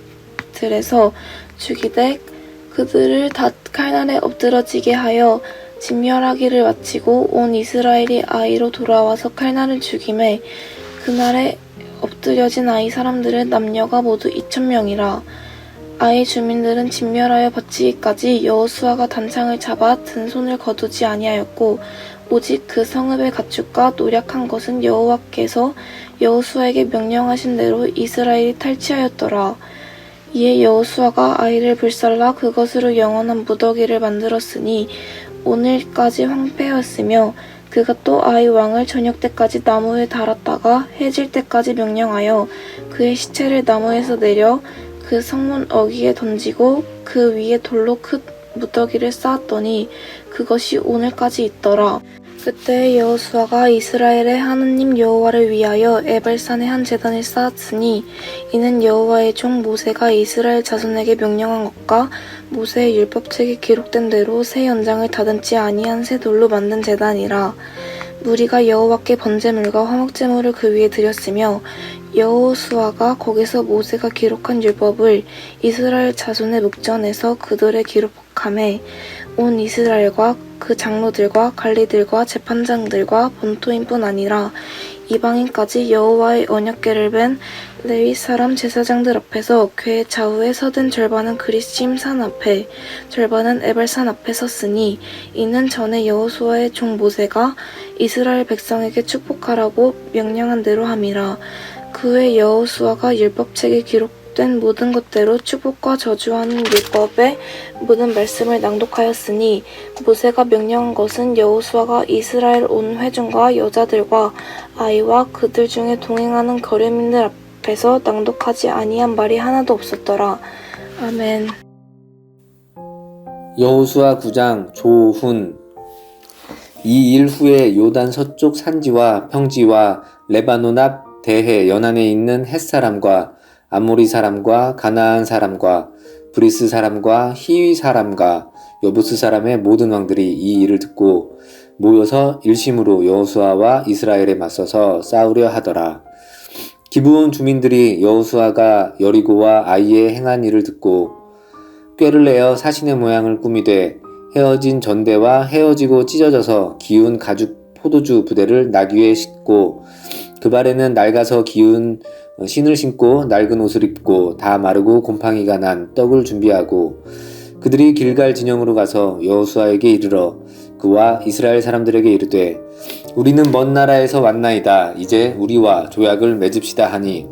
들에서 죽이되 그들을 다 칼날에 엎드러지게 하여 진멸하기를 마치고 온 이스라엘이 아이로 돌아와서 칼날을 죽임에 그날에 엎드려진 아이 사람들은 남녀가 모두 2,000명이라. 아이 주민들은 진멸하여 바치기까지 여호수아가 단창을 잡아 든 손을 거두지 아니하였고 오직 그 성읍의 가축과 노략한 것은 여호와께서 여호수아에게 명령하신 대로 이스라엘이 탈취하였더라. 이에 여호수아가 아이를 불살라 그것으로 영원한 무더기를 만들었으니 오늘까지 황폐하였으며 그가 또 아이 왕을 저녁 때까지 나무에 달았다가 해질 때까지 명령하여 그의 시체를 나무에서 내려 그 성문 어귀에 던지고 그 위에 돌로 큰 무더기를 쌓았더니 그것이 오늘까지 있더라. 그때 여호수아가 이스라엘의 하나님 여호와를 위하여 에발산에 한 제단을 쌓았으니 이는 여호와의 종 모세가 이스라엘 자손에게 명령한 것과 모세의 율법책에 기록된 대로 새 연장을 다듬지 아니한 새 돌로 만든 제단이라. 무리가 여호와께 번제물과 화목제물을 그 위에 드렸으며 여호수아가 거기서 모세가 기록한 율법을 이스라엘 자손의 묵전에서 그들의 기록함에 온 이스라엘과 그 장로들과 관리들과 재판장들과 본토인뿐 아니라 이방인까지 여호와의 언약궤를 벤 레위 사람 제사장들 앞에서 궤 좌우에 서든 절반은 그리심 산 앞에 절반은 에발산 앞에 섰으니 이는 전에 여호수아의 종 모세가 이스라엘 백성에게 축복하라고 명령한 대로 함이라. 그 후에 여호수아가 율법책에 기록된 모든 것대로 축복과 저주하는 율법의 모든 말씀을 낭독하였으니 모세가 명령한 것은 여호수아가 이스라엘 온 회중과 여자들과 아이와 그들 중에 동행하는 거류민들 앞에서 낭독하지 아니한 말이 하나도 없었더라. 아멘. 여호수아 9장 조훈. 이 일 후에 요단 서쪽 산지와 평지와 레바논 앞 대해 연안에 있는 헷사람과 아모리 사람과 가나안 사람과 브리스 사람과 히위 사람과 여부스 사람의 모든 왕들이 이 일을 듣고 모여서 일심으로 여호수아와 이스라엘에 맞서서 싸우려 하더라. 기브온 주민들이 여호수아가 여리고와 아이에 행한 일을 듣고 꾀를 내어 사신의 모양을 꾸미되 헤어진 전대와 헤어지고 찢어져서 기운 가죽 포도주 부대를 나귀에 싣고 그 발에는 낡아서 기운 신을 신고 낡은 옷을 입고 다 마르고 곰팡이가 난 떡을 준비하고 그들이 길갈 진영으로 가서 여호수아에게 이르러 그와 이스라엘 사람들에게 이르되 우리는 먼 나라에서 왔나이다. 이제 우리와 조약을 맺읍시다 하니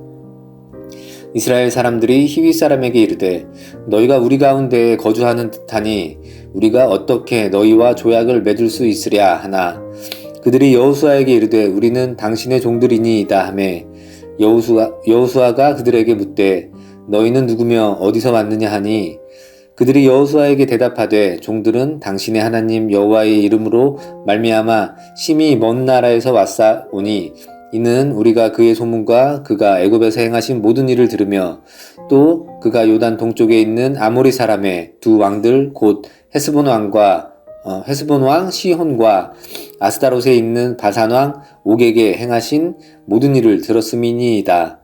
이스라엘 사람들이 히위 사람에게 이르되 너희가 우리 가운데에 거주하는 듯하니 우리가 어떻게 너희와 조약을 맺을 수 있으랴 하나 그들이 여호수아에게 이르되 우리는 당신의 종들이니이다 하매 여호수아가 그들에게 묻되 너희는 누구며 어디서 왔느냐 하니 그들이 여호수아에게 대답하되 종들은 당신의 하나님 여호와의 이름으로 말미암아 심히 먼 나라에서 왔사오니 이는 우리가 그의 소문과 그가 애굽에서 행하신 모든 일을 들으며 또 그가 요단 동쪽에 있는 아모리 사람의 두 왕들 곧 헤스본 왕 시혼과 아스타롯에 있는 바산 왕 옥에게 행하신 모든 일을 들었음이니이다.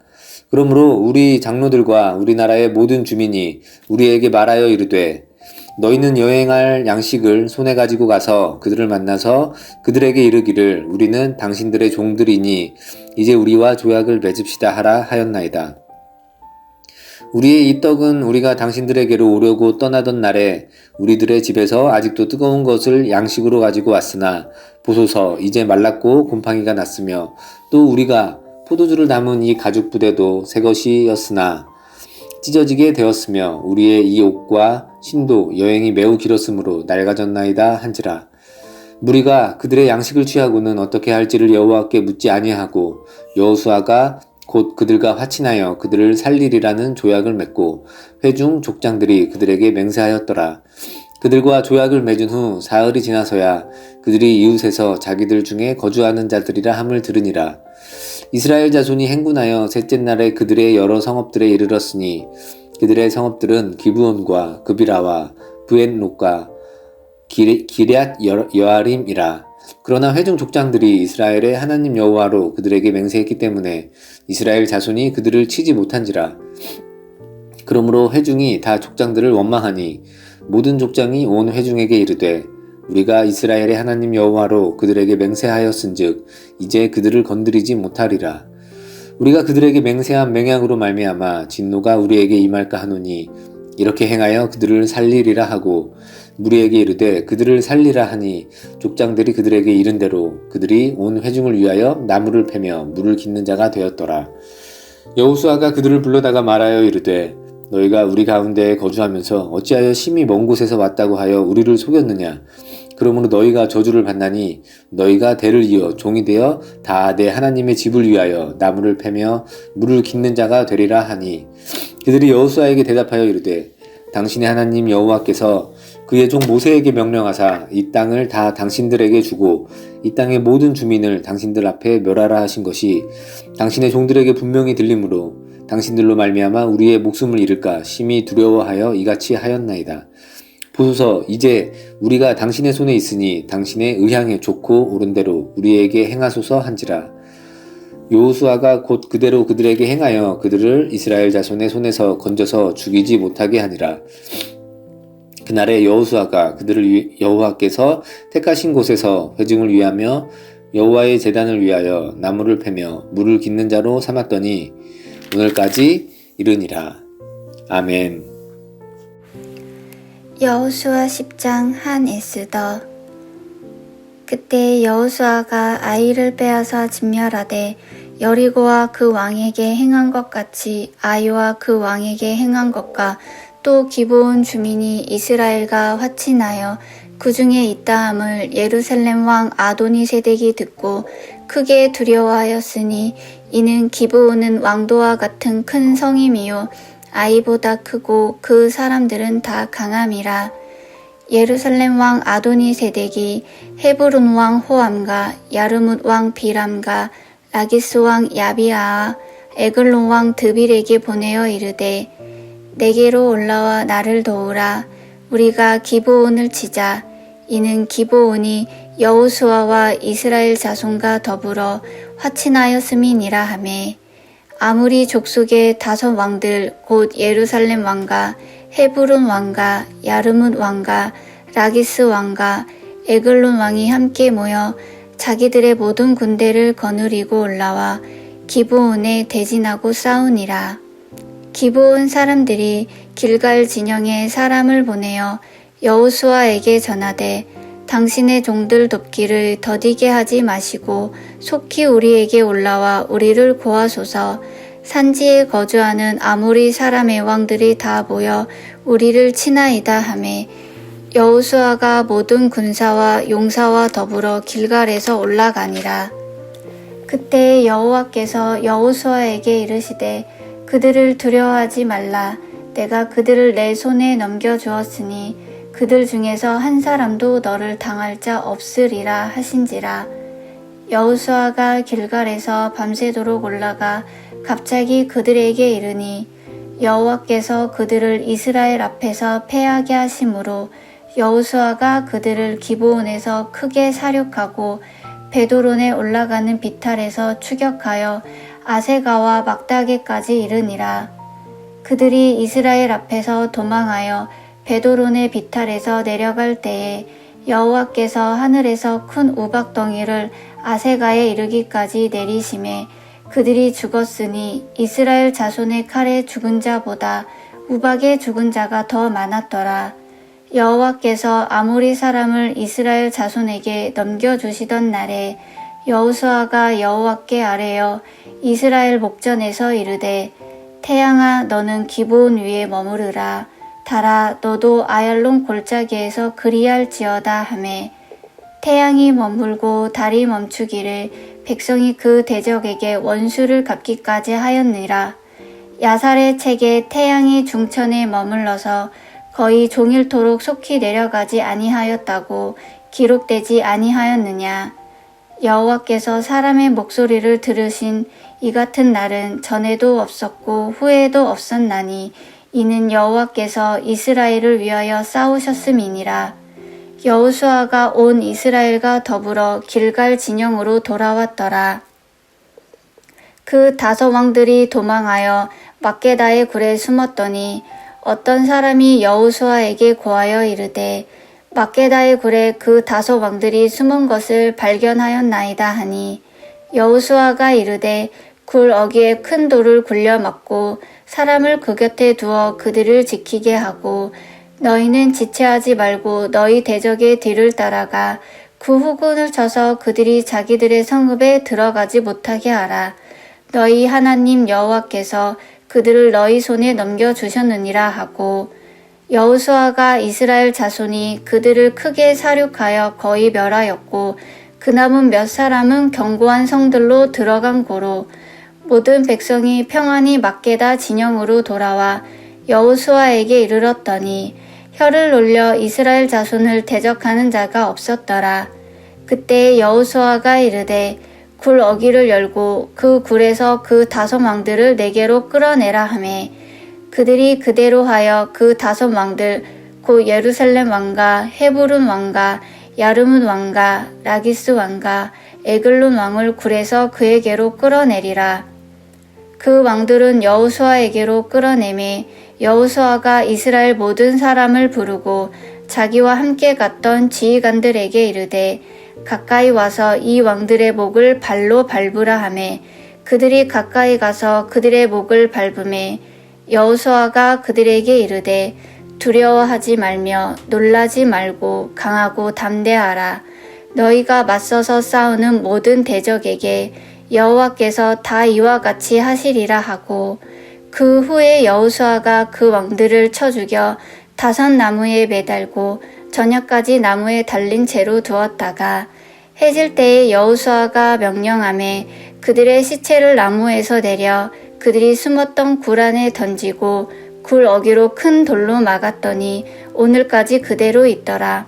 그러므로 우리 장로들과 우리나라의 모든 주민이 우리에게 말하여 이르되 너희는 여행할 양식을 손에 가지고 가서 그들을 만나서 그들에게 이르기를 우리는 당신들의 종들이니 이제 우리와 조약을 맺읍시다 하라 하였나이다. 우리의 이 떡은 우리가 당신들에게로 오려고 떠나던 날에 우리들의 집에서 아직도 뜨거운 것을 양식으로 가지고 왔으나 보소서 이제 말랐고 곰팡이가 났으며 또 우리가 포도주를 담은 이 가죽 부대도 새 것이었으나 찢어지게 되었으며 우리의 이 옷과 신도 여행이 매우 길었으므로 낡아졌나이다 한지라. 무리가 그들의 양식을 취하고는 어떻게 할지를 여호와께 묻지 아니하고 여호수아가 곧 그들과 화친하여 그들을 살리리라는 조약을 맺고 회중 족장들이 그들에게 맹세하였더라. 그들과 조약을 맺은 후 사흘이 지나서야 그들이 이웃에서 자기들 중에 거주하는 자들이라 함을 들으니라. 이스라엘 자손이 행군하여 셋째 날에 그들의 여러 성읍들에 이르렀으니 그들의 성읍들은 기브온과 그비라와 브엣롯과 기럇 여아림이라. 그러나 회중 족장들이 이스라엘의 하나님 여호와로 그들에게 맹세했기 때문에 이스라엘 자손이 그들을 치지 못한지라. 그러므로 회중이 다 족장들을 원망하니 모든 족장이 온 회중에게 이르되 우리가 이스라엘의 하나님 여호와로 그들에게 맹세하였은즉 이제 그들을 건드리지 못하리라. 우리가 그들에게 맹세한 맹약으로 말미암아 진노가 우리에게 임할까 하노니 이렇게 행하여 그들을 살리리라 하고 무리에게 이르되 그들을 살리라 하니 족장들이 그들에게 이른 대로 그들이 온 회중을 위하여 나무를 패며 물을 깃는 자가 되었더라. 여호수아가 그들을 불러다가 말하여 이르되 너희가 우리 가운데에 거주하면서 어찌하여 심히 먼 곳에서 왔다고 하여 우리를 속였느냐. 그러므로 너희가 저주를 받나니 너희가 대를 이어 종이 되어 다 내 하나님의 집을 위하여 나무를 패며 물을 깃는 자가 되리라 하니 그들이 여호수아에게 대답하여 이르되 당신의 하나님 여호와께서 그의 종 모세에게 명령하사 이 땅을 다 당신들에게 주고 이 땅의 모든 주민을 당신들 앞에 멸하라 하신 것이 당신의 종들에게 분명히 들리므로 당신들로 말미암아 우리의 목숨을 잃을까 심히 두려워하여 이같이 하였나이다. 보소서 이제 우리가 당신의 손에 있으니 당신의 의향에 좋고 옳은 대로 우리에게 행하소서 한지라. 여호수아가 곧 그대로 그들에게 행하여 그들을 이스라엘 자손의 손에서 건져서 죽이지 못하게 하니라. 그날에 여호수아가 그들을 여호와께서 택하신 곳에서 회중을 위하며 여호와의 제단을 위하여 나무를 패며 물을 깃는 자로 삼았더니 오늘까지 이르니라. 아멘. 여호수아 10장 한 에스더. 그때 여호수아가 아이를 빼앗아 진멸하되 여리고와 그 왕에게 행한 것 같이 아이와 그 왕에게 행한 것과 또 기브온 주민이 이스라엘과 화친하여 그 중에 있다함을 예루살렘 왕 아도니세덱이 듣고 크게 두려워하였으니 이는 기브온은 왕도와 같은 큰 성임이요 아이보다 크고 그 사람들은 다 강함이라. 예루살렘 왕 아도니세덱이 헤브론 왕 호암과 야르뭇 왕 비람과 라기스 왕 야비아와 에글론 왕 드빌에게 보내어 이르되 내게로 올라와 나를 도우라. 우리가 기브온을 치자. 이는 기브온이 여호수아와 이스라엘 자손과 더불어 화친하였음이니라 하매 아무리 족속의 5 왕들 곧 예루살렘 왕과 헤브론 왕과 야르뭇 왕과 라기스 왕과 에글론 왕이 함께 모여 자기들의 모든 군대를 거느리고 올라와 기브온에 대진하고 싸우니라. 기브온 사람들이 길갈 진영에 사람을 보내어 여호수아에게 전하되 당신의 종들 돕기를 더디게 하지 마시고 속히 우리에게 올라와 우리를 구하소서. 산지에 거주하는 아모리 사람의 왕들이 다 모여 우리를 치나이다 하매 여호수아가 모든 군사와 용사와 더불어 길갈에서 올라가니라. 그때 여호와께서 여호수아에게 이르시되 그들을 두려워하지 말라. 내가 그들을 내 손에 넘겨주었으니 그들 중에서 한 사람도 너를 당할 자 없으리라 하신지라. 여호수아가 길갈에서 밤새도록 올라가 갑자기 그들에게 이르니 여호와께서 그들을 이스라엘 앞에서 패하게 하심으로 여호수아가 그들을 기브온에서 크게 사륙하고 베도론에 올라가는 비탈에서 추격하여 아세가와 막다게까지 이르니라. 그들이 이스라엘 앞에서 도망하여 베도론의 비탈에서 내려갈 때에 여호와께서 하늘에서 큰 우박덩이를 아세가에 이르기까지 내리심에 그들이 죽었으니 이스라엘 자손의 칼에 죽은 자보다 우박에 죽은 자가 더 많았더라. 여호와께서 아모리 사람을 이스라엘 자손에게 넘겨주시던 날에 여호수아가 여호와께 아뢰어 이스라엘 목전에서 이르되 태양아 너는 기브온 위에 머무르라. 달아 너도 아얄론 골짜기에서 그리할지어다 하매 태양이 머물고 달이 멈추기를 백성이 그 대적에게 원수를 갚기까지 하였느니라. 야살의 책에 태양이 중천에 머물러서 거의 종일토록 속히 내려가지 아니하였다고 기록되지 아니하였느냐. 여호와께서 사람의 목소리를 들으신 이 같은 날은 전에도 없었고 후에도 없었나니 이는 여호와께서 이스라엘을 위하여 싸우셨음이니라. 여호수아가 온 이스라엘과 더불어 길갈 진영으로 돌아왔더라. 그 5 왕들이 도망하여 막게다의 굴에 숨었더니 어떤 사람이 여호수아에게 고하여 이르되 막게다의 굴에 그 5 왕들이 숨은 것을 발견하였나이다 하니 여호수아가 이르되 굴 어귀에 큰 돌을 굴려 막고 사람을 그 곁에 두어 그들을 지키게 하고 너희는 지체하지 말고 너희 대적의 뒤를 따라가 그 후군을 쳐서 그들이 자기들의 성읍에 들어가지 못하게 하라. 너희 하나님 여호와께서 그들을 너희 손에 넘겨주셨느니라 하고 여호수아가 이스라엘 자손이 그들을 크게 사륙하여 거의 멸하였고 그 남은 몇 사람은 견고한 성들로 들어간 고로 모든 백성이 평안히 막게다 진영으로 돌아와 여호수아에게 이르렀더니 혀를 놀려 이스라엘 자손을 대적하는 자가 없었더라. 그때 여호수아가 이르되 굴 어귀를 열고 그 굴에서 그 5 왕들을 내게로 끌어내라 하매 그들이 그대로 하여 그 5 왕들 곧 예루살렘 왕과 헤브론 왕과 야르문 왕과 라기스 왕과 에글론 왕을 굴에서 그에게로 끌어내리라. 그 왕들은 여호수아에게로 끌어내매 여호수아가 이스라엘 모든 사람을 부르고 자기와 함께 갔던 지휘관들에게 이르되 가까이 와서 이 왕들의 목을 발로 밟으라 하매 그들이 가까이 가서 그들의 목을 밟음에 여호수아가 그들에게 이르되 두려워하지 말며 놀라지 말고 강하고 담대하라. 너희가 맞서서 싸우는 모든 대적에게 여호와께서 다 이와 같이 하시리라 하고 그 후에 여호수아가 그 왕들을 쳐 죽여 다선 나무에 매달고 저녁까지 나무에 달린 채로 두었다가 해질 때에 여호수아가 명령하매 그들의 시체를 나무에서 내려 그들이 숨었던 굴 안에 던지고 굴 어귀로 큰 돌로 막았더니 오늘까지 그대로 있더라.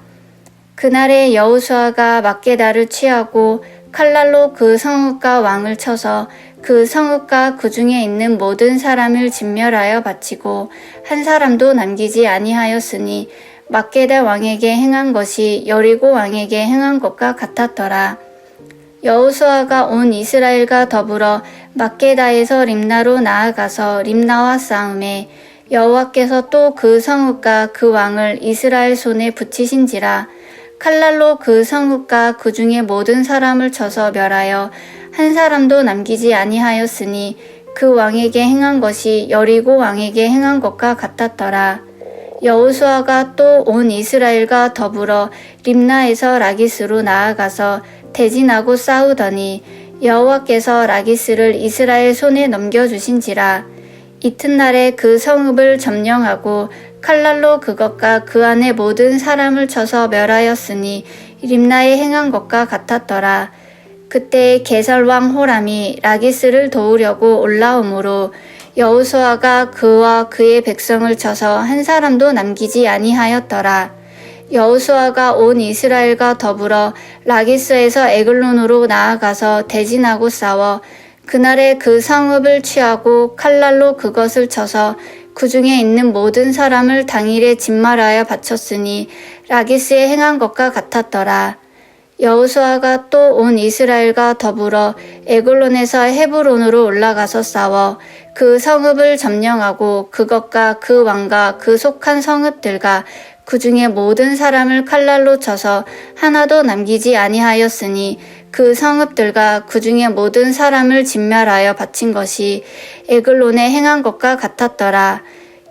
그날에 여호수아가 막게다를 취하고 칼날로 그 성읍과 왕을 쳐서 그 성읍과 그 중에 있는 모든 사람을 진멸하여 바치고 한 사람도 남기지 아니하였으니 막게다 왕에게 행한 것이 여리고 왕에게 행한 것과 같았더라. 여호수아가 온 이스라엘과 더불어 막게다에서 림나로 나아가서 림나와 싸움에 여호와께서 또 그 성읍과 그 왕을 이스라엘 손에 붙이신지라. 칼날로 그 성읍과 그 중에 모든 사람을 쳐서 멸하여 한 사람도 남기지 아니하였으니 그 왕에게 행한 것이 여리고 왕에게 행한 것과 같았더라. 여호수아가 또 온 이스라엘과 더불어 림나에서 라기스로 나아가서 대진하고 싸우더니 여호와께서 라기스를 이스라엘 손에 넘겨주신지라. 이튿날에 그 성읍을 점령하고 칼날로 그것과 그 안에 모든 사람을 쳐서 멸하였으니 림나에 행한 것과 같았더라. 그때 게살왕 호람이 라기스를 도우려고 올라오므로 여호수아가 그와 그의 백성을 쳐서 한 사람도 남기지 아니하였더라. 여호수아가 온 이스라엘과 더불어 라기스에서 에글론으로 나아가서 대진하고 싸워 그날에 그 성읍을 취하고 칼날로 그것을 쳐서 그 중에 있는 모든 사람을 당일에 진말하여 바쳤으니 라기스에 행한 것과 같았더라. 여호수아가 또 온 이스라엘과 더불어 에글론에서 헤브론으로 올라가서 싸워 그 성읍을 점령하고 그것과 그 왕과 그 속한 성읍들과 그 중에 모든 사람을 칼날로 쳐서 하나도 남기지 아니하였으니 그 성읍들과 그 중에 모든 사람을 진멸하여 바친 것이 에글론에 행한 것과 같았더라.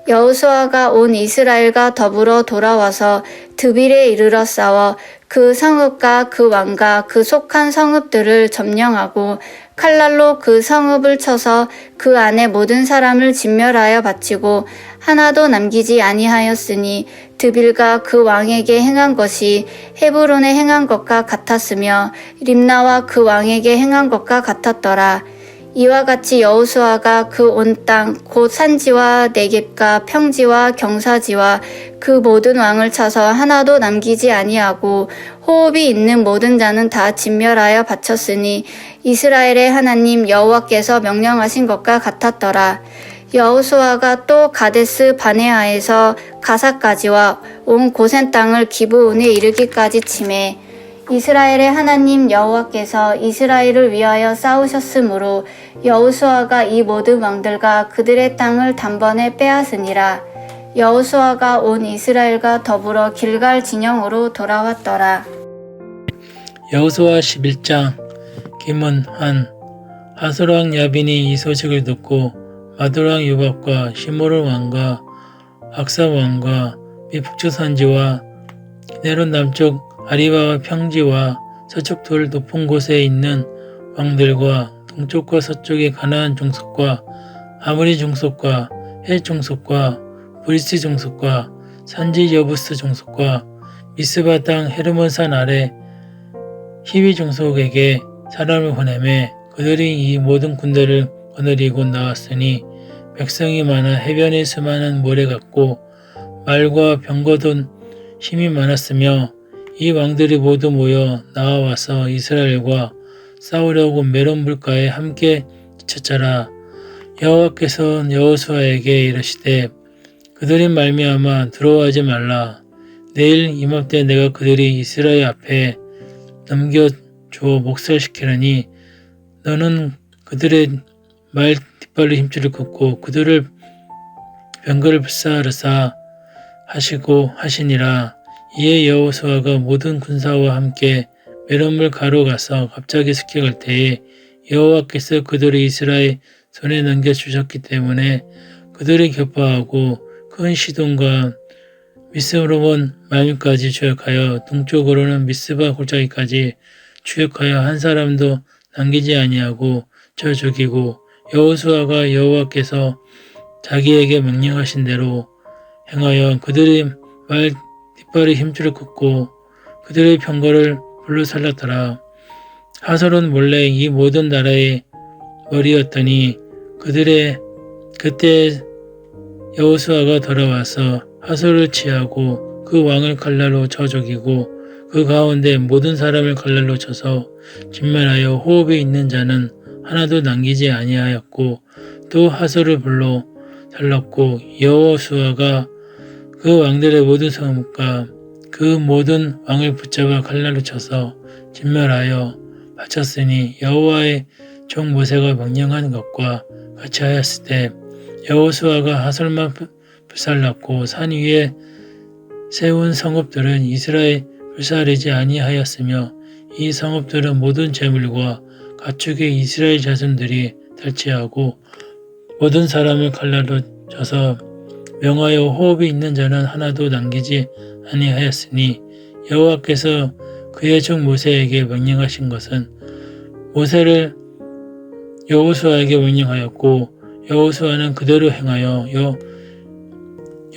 여호수아가 온 이스라엘과 더불어 돌아와서 드빌에 이르러 싸워 그 성읍과 그 왕과 그 속한 성읍들을 점령하고 칼날로 그 성읍을 쳐서 그 안에 모든 사람을 진멸하여 바치고 하나도 남기지 아니하였으니 드빌과 그 왕에게 행한 것이 헤브론에 행한 것과 같았으며 림나와 그 왕에게 행한 것과 같았더라. 이와 같이 여호수아가 그 온 땅 곧 산지와 네겝과 평지와 경사지와 그 모든 왕을 쳐서 하나도 남기지 아니하고 호흡이 있는 모든 자는 다 진멸하여 바쳤으니 이스라엘의 하나님 여호와께서 명령하신 것과 같았더라. 여호수아가 또 가데스 바네아에서 가사까지와 온 고센 땅을 기브온에 이르기까지 치매 이스라엘의 하나님 여호와께서 이스라엘을 위하여 싸우셨으므로 여호수아가 이 모든 왕들과 그들의 땅을 단번에 빼앗으니라. 여호수아가 온 이스라엘과 더불어 길갈 진영으로 돌아왔더라. 여호수아 11장. 김은한. 하솔 왕 야빈이 이 소식을 듣고 마돌 왕 요밥과 시므론 왕과 악삽 왕과 미북주 산지와 네론 남쪽 아리바와 평지와 서쪽 돌 높은 곳에 있는 왕들과 동쪽과 서쪽의 가나안 종속과 아모리 종속과 헷 종속과 브리스 종속과 산지 여부스 종속과 미스바 땅 헤르몬 산 아래 히위 종속에게 사람을 보내매 그들이 이 모든 군대를 거느리고 나왔으니 백성이 많아 해변의 수많은 모래 같고 말과 병거든 힘이 많았으며 이 왕들이 모두 모여 나와와서 이스라엘과 싸우려고 메론 물가에 함께 지쳤더라. 여호와께서 여호수아에게 이르시되 그들이 말미암아 들어오지 말라. 내일 이맘때 내가 그들이 이스라엘 앞에 넘겨주어 목살시키려니 너는 그들의 말 뒷발로 힘줄을 긋고 그들을 병거를 불사르사 하시고 하시니라. 이에 여호수아가 모든 군사와 함께 메론물 가로 가서 갑자기 습격할 때에 여호와께서 그들을 이스라엘 손에 넘겨주셨기 때문에 그들을 격파하고 큰 시돈과 미스로본 말미까지 추격하여 동쪽으로는 미스바 골짜기까지 추격하여 한 사람도 남기지 아니하고 저 죽이고 여호수아가 여호와께서 자기에게 명령하신 대로 행하여 그들의 말 뒷발에 힘줄을 긋고 그들의 병거를 불로 살랐더라. 하솔은 몰래 이 모든 나라의 머리였더니 그때 여호수아가 돌아와서 하솔을 치하고 그 왕을 칼날로 쳐 죽이고 그 가운데 모든 사람을 칼날로 쳐서 진멸하여 호흡이 있는 자는 하나도 남기지 아니하였고 또 하솔을 불로 살랐고 여호수아가 그 왕들의 모든 성읍과 그 모든 왕을 붙잡아 칼날로 쳐서 진멸하여 바쳤으니 여호와의 종 모세가 명령한 것과 같이 하였을 때 여호수아가 하솔만 불살랐고 산 위에 세운 성읍들은 이스라엘 불사르지 아니하였으며 이 성읍들은 모든 재물과 가축의 이스라엘 자손들이 탈취하고 모든 사람을 칼날로 쳐서 명하여 호흡이 있는 자는 하나도 남기지 아니하였으니 여호와께서 그의 종 모세에게 명령하신 것은 모세를 여호수아에게 명령하였고 여호수아는 그대로 행하여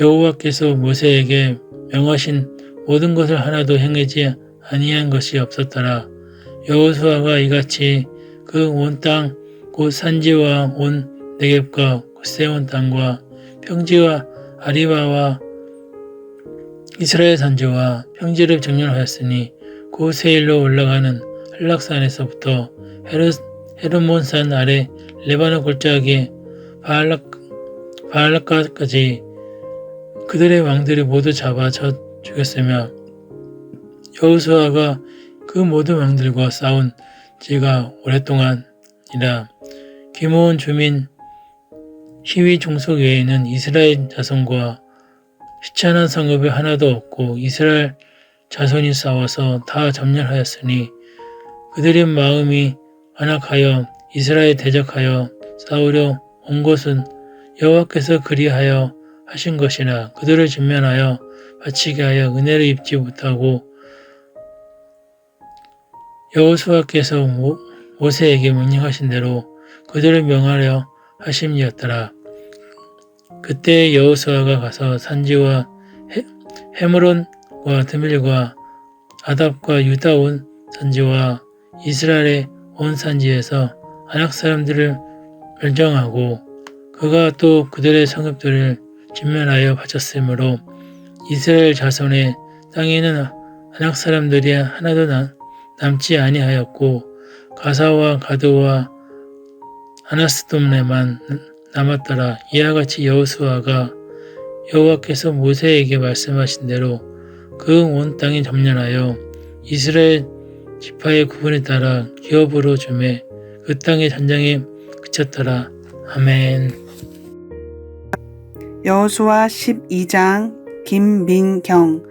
여호와께서 모세에게 명하신 모든 것을 하나도 행하지 아니한 것이 없었더라. 여호수아가 이같이 그 온 땅 곧 산지와 온 네겝과 곧세 온 땅과 평지와 아리바와 이스라엘 산지와 평지를 정렬하였으니 그 세일로 올라가는 한락산에서부터 헤르몬산 아래 레바논 골짜기 바알락까지 그들의 왕들이 모두 잡아 죽였으며 여호수아가 그 모든 왕들과 싸운 지가 오랫동안이라. 기므온 주민 히위 종속 외에는 이스라엘 자손과 희찬한 성읍이 하나도 없고 이스라엘 자손이 싸워서 다 점령하였으니 그들의 마음이 완악하여 이스라엘 대적하여 싸우려 온 것은 여호와께서 그리하여 하신 것이라. 그들을 진면하여 바치게 하여 은혜를 입지 못하고 여호수아께서 모세에게 명령하신 대로 그들을 명하려 하심이었더라. 그때 여호수아가 가서 산지와 헤므론과 드밀과 아답과 유다 온 산지와 이스라엘의 온 산지에서 아낙 사람들을 멸정하고 그가 또 그들의 성읍들을 진멸하여 바쳤으므로 이스라엘 자손의 땅에는 아낙 사람들이 하나도 남지 아니하였고 가사와 가드와 아나스돔에만 남았더라. 이와 같이 여호수아가 여호와께서 모세에게 말씀하신 대로 그 온 땅에 점령하여 이스라엘 지파의 구분에 따라 기업으로 주매 그 땅의 전쟁에 그쳤더라. 아멘. 여호수아 12장 김민경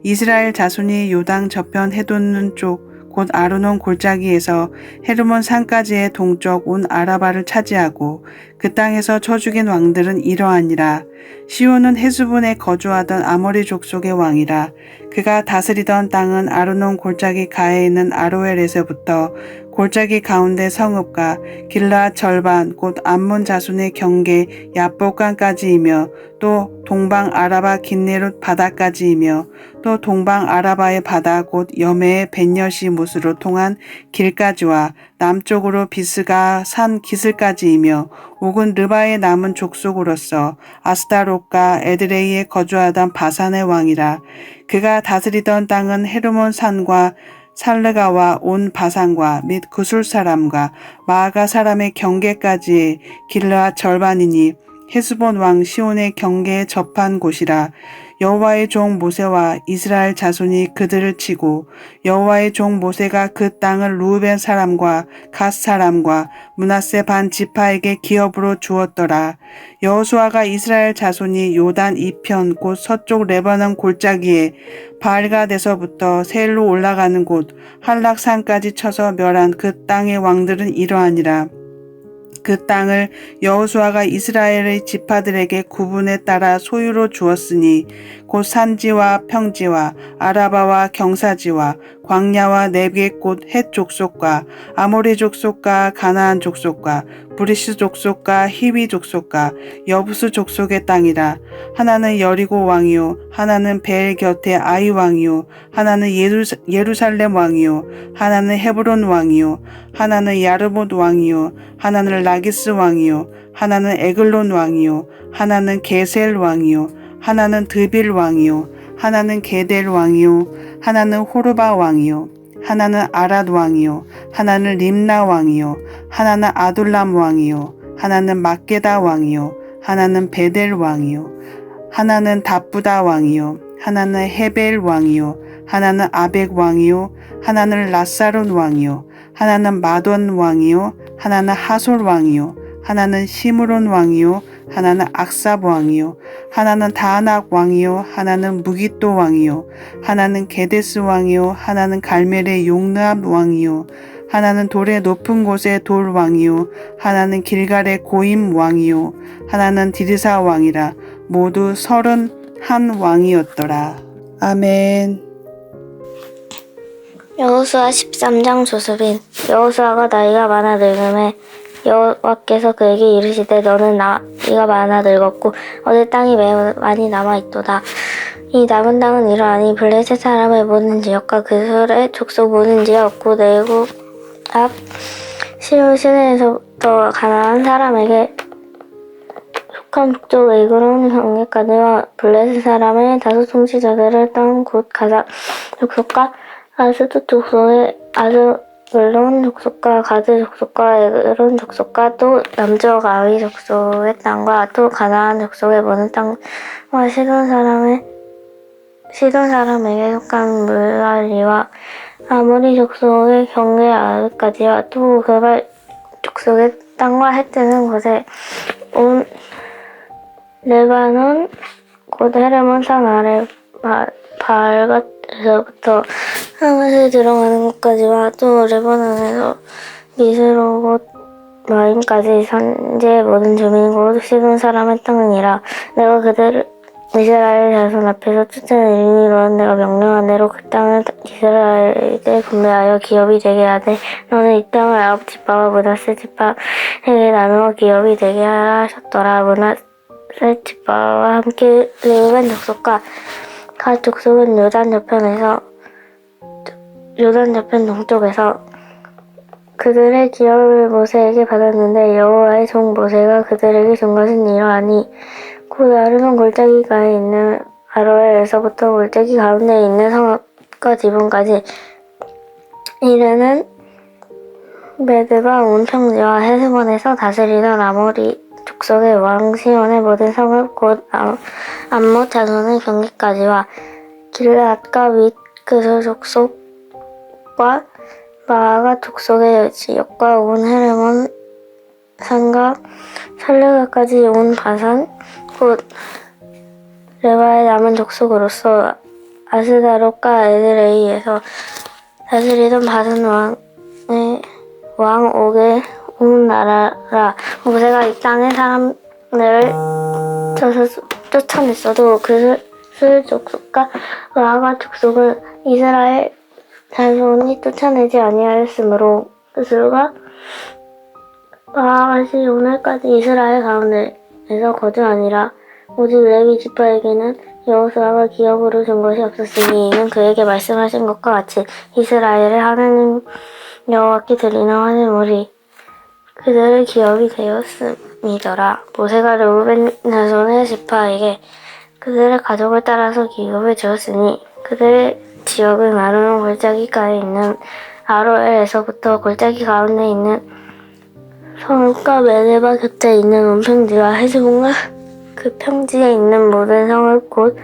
이스라엘 자손이 요당 저편 해돋는 쪽 곧 아르논 골짜기에서 헤르몬 산까지의 동쪽 온 아라바를 차지하고 그 땅에서 쳐 죽인 왕들은 이러하니라. 시온은 헤스본에 거주하던 아모리 족속의 왕이라. 그가 다스리던 땅은 아르논 골짜기 가에 있는 아로엘에서부터 골짜기 가운데 성읍과 길라앗 절반 곧 암몬 자손의 경계 야복강까지이며 또 동방 아라바 긴네룻 바다까지이며 또 동방 아라바의 바다 곧 여매의 벤여시 못으로 통한 길까지와 남쪽으로 비스가 산 기슬까지이며 옥은 르바의 남은 족속으로서 아스타롯과 에드레이에 거주하던 바산의 왕이라. 그가 다스리던 땅은 헤르몬 산과 살르가와 온 바산과 및 구술 사람과 마아가 사람의 경계까지의 길르앗 절반이니 헤스본 왕 시온의 경계에 접한 곳이라. 여호와의 종 모세와 이스라엘 자손이 그들을 치고 여호와의 종 모세가 그 땅을 루벤 사람과 갓 사람과 므낫세 반 지파에게 기업으로 주었더라. 여호수아가 이스라엘 자손이 요단 이편 곧 서쪽 레바논 골짜기에 바알갓에서부터 세일로 올라가는 곳 한락산까지 쳐서 멸한 그 땅의 왕들은 이러하니라. 그 땅을 여호수아가 이스라엘의 지파들에게 구분에 따라 소유로 주었으니 곧 산지와 평지와 아라바와 경사지와 광야와 내게 곧 헷 족속과 아모리 족속과 가나안 족속과 브리스 족속과 히위 족속과 여부스 족속의 땅이라. 하나는 여리고 왕이요 하나는 벨 곁에 아이 왕이요 하나는 예루살렘 왕이요 하나는 헤브론 왕이요 하나는 야르못 왕이요 하나는 라기스 왕이요 하나는 에글론 왕이요 하나는 게셀 왕이요 하나는 드빌 왕이요 하나는 게델 왕이요 하나는 호르바 왕이요 하나는 아랏 왕이요 하나는 림나 왕이요 하나는 아둘람 왕이요 하나는 막게다 왕이요 하나는 베델 왕이요 하나는 답부다 왕이요 하나는 헤벨 왕이요 하나는 아벡 왕이요 하나는 라사론 왕이요 하나는 마돈 왕이요 하나는 하솔 왕이요 하나는 시므론 왕이요 하나는 악삽 왕이요 하나는 다아낙 왕이요 하나는 무깃도 왕이요 하나는 게데스 왕이요 하나는 갈멜의 용르압 왕이요 하나는 돌의 높은 곳의 돌 왕이요 하나는 길갈의 고임 왕이요 하나는 디르사 왕이라. 모두 31 왕이었더라. 아멘. 여호수아 13장 조수빈 여호수아가 나이가 많아 늙음에 여호와께서 그에게 이르시되 너는 나이가 많아 늙었고 얻을 땅이 매우 많이 남아있도다. 이 남은 땅은 이러하니 블레셋 사람의 모든 지역과 그술의 족속 모든 지역 곧 내국 앞 시온 시내에서부터 가나안 사람에게 속한 북쪽 에그론 경계까지와 블레셋 사람의 다섯 통치자들을 땅 곧 가사 족속과 아스도 족속의 아스글론 족속과 가드 족속과 에그론 족속과 또 남쪽 아위 족속의 땅과 또 가나안 족속의 모든 땅과 시돈 사람에게 속한 물갈리와 아모리 족속의 경계 아래까지와 또 그발 족속의 땅과 해 뜨는 곳에 온 레바논 곧 헤르몬 산 아래 바알갓에서부터 하맛에 들어가는 곳까지와 또 레바논에서 미스로봇 마임까지 산지의 모든 주민 곧 시돈 사람의 땅이라. 내가 그들을 이스라엘 자손 앞에서 쫓아내리니 너는 내가 명령한 대로 그 땅을 이스라엘에 분배하여 기업이 되게 하되 너는 이 땅을 아홉 지파와 므낫세 지파에게 나누어 기업이 되게 하셨더라. 므낫세 지파와 함께 르벤 족속과 갓 족속은 요단 저편 동쪽에서 그들의 기업을 모세에게 받았는데 여호와의 종 모세가 그들에게 준 것은 이러하니 곧 아르논 골짜기가에 있는 아로엘에서부터 골짜기 가운데 있는 성읍과 지붕까지 이르는 메드바 온 평지와 헤스본에서 다스리던 아모리 족속의 왕 시온의 모든 성읍 곧 암못 자손의 경계까지와 길앗과 윗 그스 족속과 마아가 족속의 지역과 온 헤르몬 산과 살르가까지 온 바산 곧 레바의 남은 족속으로서 아스다롯과 에드레이에서 다스리던 바산 왕의 왕 옥의 온 나라라. 모세가 이 땅의 사람들을 쫓아냈어도 그스 족속과 마아가 족속은 이스라엘 자손이 쫓아내지 아니하였으므로 그스가 마아가 오늘까지 이스라엘 가운데에서 거주하니라. 오직 레위 지파에게는 여호수아가 기업으로 준 것이 없었으니 이는 그에게 말씀하신 것과 같이 이스라엘의 하나님 여호와께 드리는 화제물이 그들의 기업이 되었음이더라. 모세가 르우벤 자손의 지파에게 그들의 가족을 따라서 기업을 주었으니 그들의 지역은 아르논 골짜기가에 있는 아로엘에서부터 골짜기 가운데 있는 성읍과 메데바 곁에 있는 온평지와 헤스본과 그 평지에 있는 모든 성읍 곧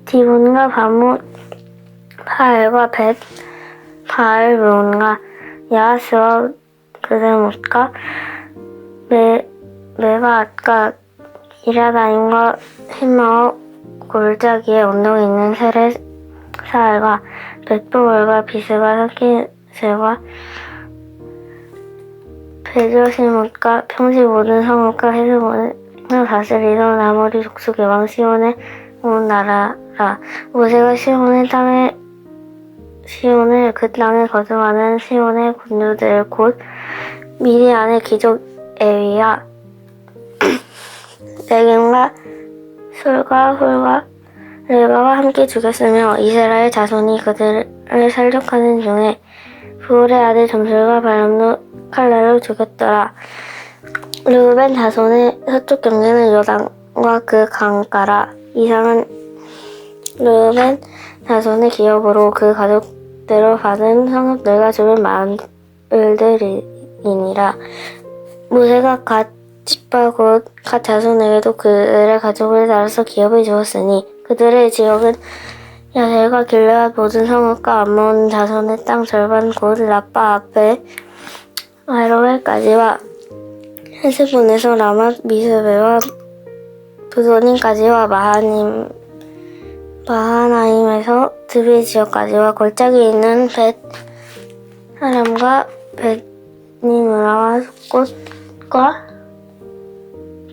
디본과 바못 바알과 벳 바알론과 야하스와 그세못과 메바앗과 기라다임과 흰마와 골짜기에 언덕에 있는 세레사알과 벳보월과 비스가 섞인 셀과 베저시못과 평지 모든 성읍과 헤스본을 다스리던 아모리 족속의 왕 시온의 온 나라라. 모세가 시온을 그 땅에 거주하는 시온의 군주들 곧 미디안의 귀족 에위야 레겜과 술과 훌과 레바와 함께 죽였으며 이스라엘 자손이 그들을 살려하는 중에 부울의 아들 점술과 발람도 칼날로 죽였더라. 르우벤 자손의 서쪽 경계는 요단과 그 강가라. 이상은 르우벤 자손의 기업으로 그 가족대로 받은 성읍들과 주변 마을들이니라. 모세가 갓 지파 곧 갓 자손에게도 그들의 가족을 따라서 기업을 주었으니 그들의 지역은 야셀과 길르앗 모든 성읍과 암몬 자손의 땅 절반 곧 라빠 앞에 아로엘까지와 헤스본에서 라맛 미스베와 부도님까지와 마하나임에서 드빌 지역까지와 골짜기에 있는 벳 사람과 벳니누라와 숫곳과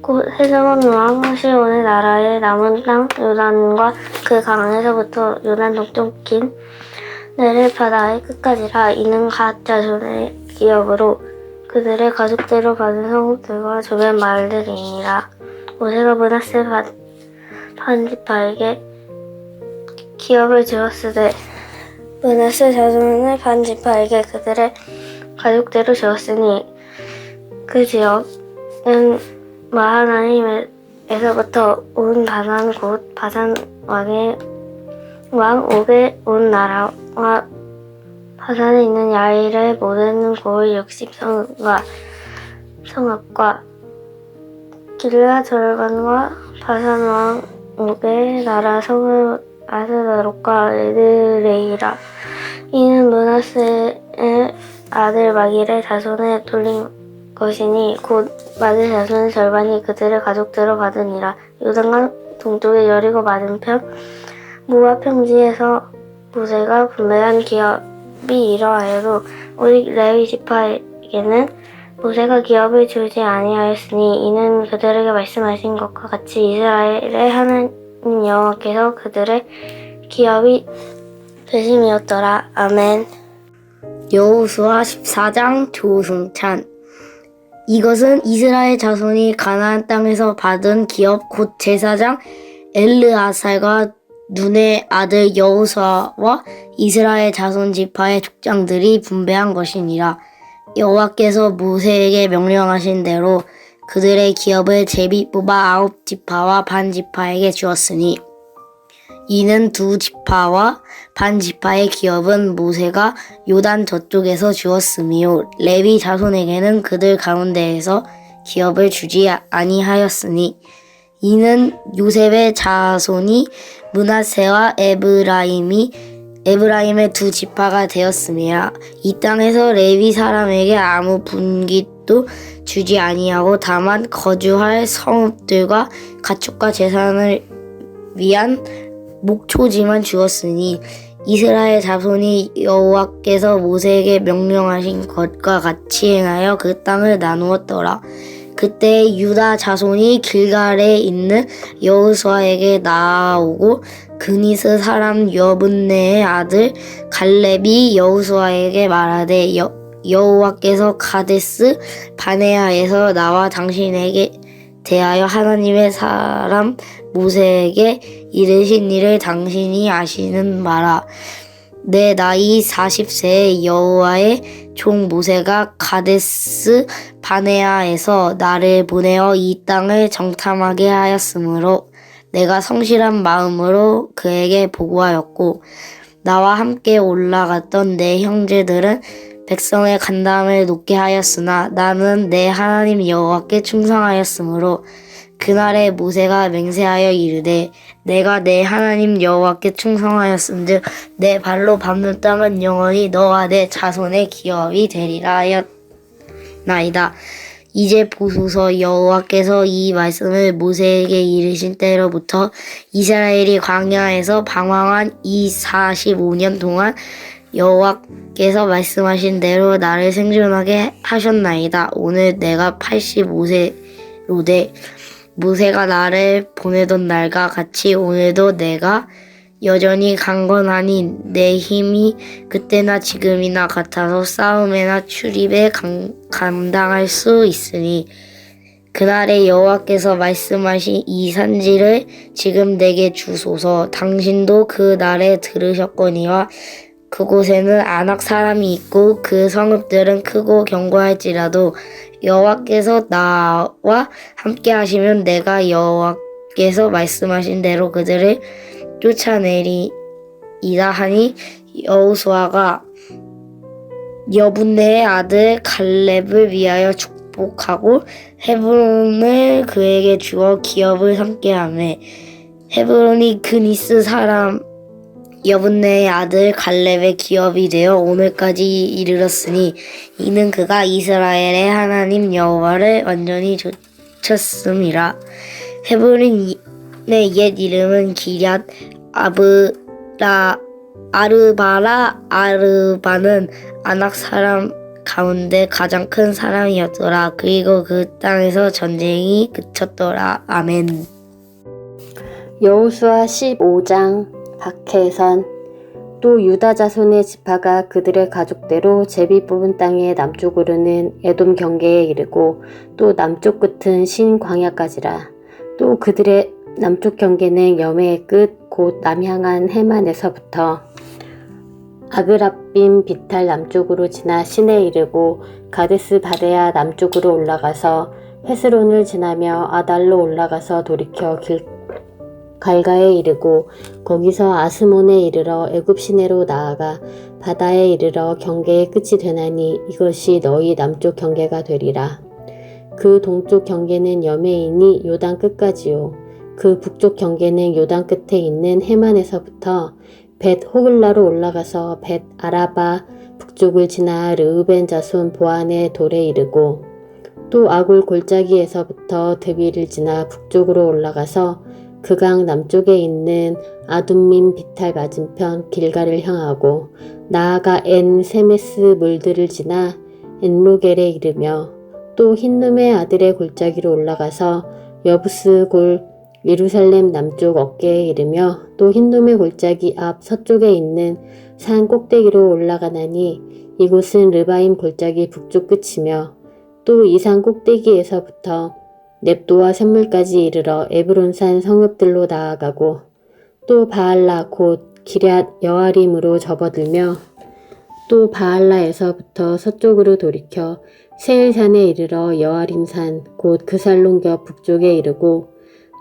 곧 헤스본 왕 시온의 나라의 남은 땅 요단과 그 강에서부터 요단 동쪽 긴 네릴 바다의 끝까지라. 이는 갓 자손의 기업으로 그들의 가족대로 받은 성읍들과 주변 마을들이니라. 모세가 므낫세 반지파에게 기업을 주었으되 므낫세 자손의 반지파에게 그들의 가족대로 주었으니 그 지역은 마하나임에서부터 온 바산 곧 바산 왕의 왕 옥의 온 나라와 바산에 있는 야일의 모든 고을 60성읍과 성읍과 길르앗 절반과 바산 왕 옥의 나라 성읍 아스다롯과 에드레이라. 이는 므낫세의 아들 마길의 자손에 돌린 것이니 곧 마들 자손의 절반이 그들의 가족대로 받으니라. 요단강 동쪽의 여리고 맞은편 모압 평지에서 모세가 분배한 기업이 이러하여도 오직 레위 지파에게는 모세가 기업을 주지 아니하였으니 이는 그들에게 말씀하신 것과 같이 이스라엘의 하나님 여호와께서 그들의 기업이 되심이었더라. 아멘. 여호수아 14장 조승찬. 이것은 이스라엘 자손이 가나안 땅에서 받은 기업 곧 제사장 엘르아살과 눈의 아들 여호수아와 이스라엘 자손 지파의 족장들이 분배한 것이니라. 여호와께서 모세에게 명령하신 대로 그들의 기업을 제비 뽑아 9지파와 반 지파에게 주었으니 이는 2지파와 반 지파의 기업은 모세가 요단 저쪽에서 주었으며 레위 자손에게는 그들 가운데에서 기업을 주지 아니하였으니 이는 요셉의 자손이 므낫세와 에브라임의 2지파가 되었음이라. 이 땅에서 레위 사람에게 아무 분깃도 주지 아니하고 다만 거주할 성읍들과 가축과 재산을 위한 목초지만 주었으니 이스라엘 자손이 여호와께서 모세에게 명령하신 것과 같이 행하여 그 땅을 나누었더라. 그때 유다 자손이 길갈에 있는 여호수아에게 나아오고 그니스 사람 여분네의 아들 갈렙이 여호수아에게 말하되 여호와께서 가데스 바네아에서 나와 당신에게 대하여 하나님의 사람 모세에게 이르신 일을 당신이 아시는 바라. 내 나이 40세에 여호와의 종 모세가 가데스 바네아에서 나를 보내어 이 땅을 정탐하게 하였으므로 내가 성실한 마음으로 그에게 보고하였고 나와 함께 올라갔던 내 형제들은 백성의 간담을 높게 하였으나 나는 내 하나님 여호와께 충성하였으므로 그날에 모세가 맹세하여 이르되 내가 내 하나님 여호와께 충성하였은즉 내 발로 밟는 땅은 영원히 너와 내 자손의 기업이 되리라 하였나이다. 이제 보소서 여호와께서 이 말씀을 모세에게 이르신 때로부터 이스라엘이 광야에서 방황한 이 45년 동안 여호와께서 말씀하신 대로 나를 생존하게 하셨나이다. 오늘 내가 85세로되 모세가 나를 보내던 날과 같이 오늘도 내가 여전히 강건하니 내 힘이 그때나 지금이나 같아서 싸움에나 출입에 감당할 수 있으니 그날에 여호와께서 말씀하신 이 산지를 지금 내게 주소서. 당신도 그 날에 들으셨거니와 그곳에는 아낙 사람이 있고 그 성읍들은 크고 견고할지라도 여호와께서 나와 함께 하시면 내가 여호와께서 말씀하신 대로 그들을 쫓아내리이다 하니 여호수아가 여분네의 아들 갈렙을 위하여 축복하고 헤브론을 그에게 주어 기업을 삼게 하매 헤브론이 그니스 사람 여분네의 아들 갈렙의 기업이 되어 오늘까지 이르렀으니 이는 그가 이스라엘의 하나님 여호와를 완전히 좇음이라. 헤브론의 옛 이름은 기럇 아르바라. 아르바는 아낙 사람 가운데 가장 큰 사람이었더라. 그리고 그 땅에서 전쟁이 그쳤더라. 아멘. 여호수아 15장 박해선. 또 유다 자손의 지파가 그들의 가족대로 제비 뽑은 땅의 남쪽으로는 에돔 경계에 이르고 또 남쪽 끝은 신 광야까지라. 또 그들의 남쪽 경계는 여매의 끝 곧 남향한 해만에서부터 아그라빔 비탈 남쪽으로 지나 신에 이르고 가데스 바데아 남쪽으로 올라가서 헤스론을 지나며 아달로 올라가서 돌이켜 갈가에 이르고 거기서 아스몬에 이르러 애굽 시내로 나아가 바다에 이르러 경계의 끝이 되나니 이것이 너희 남쪽 경계가 되리라. 그 동쪽 경계는 여매이니 요단 끝까지요. 그 북쪽 경계는 요단 끝에 있는 해만에서부터 벳 호글라로 올라가서 벳 아라바 북쪽을 지나 르우벤 자손 보안의 돌에 이르고 또 아굴 골짜기에서부터 드비를 지나 북쪽으로 올라가서 그 강 남쪽에 있는 아둠민 비탈 맞은편 길가를 향하고 나아가 엔 세메스 물들을 지나 엔로겔에 이르며 또 흰눈의 아들의 골짜기로 올라가서 여부스 골 예루살렘 남쪽 어깨에 이르며 또 흰돔의 골짜기 앞 서쪽에 있는 산 꼭대기로 올라가나니 이곳은 르바임 골짜기 북쪽 끝이며 또 이 산 꼭대기에서부터 넵도와 샘물까지 이르러 에브론산 성읍들로 나아가고 또 바알라 곧 기럇 여아림으로 접어들며 또 바알라에서부터 서쪽으로 돌이켜 세일산에 이르러 여아림산 곧 그살론겨 북쪽에 이르고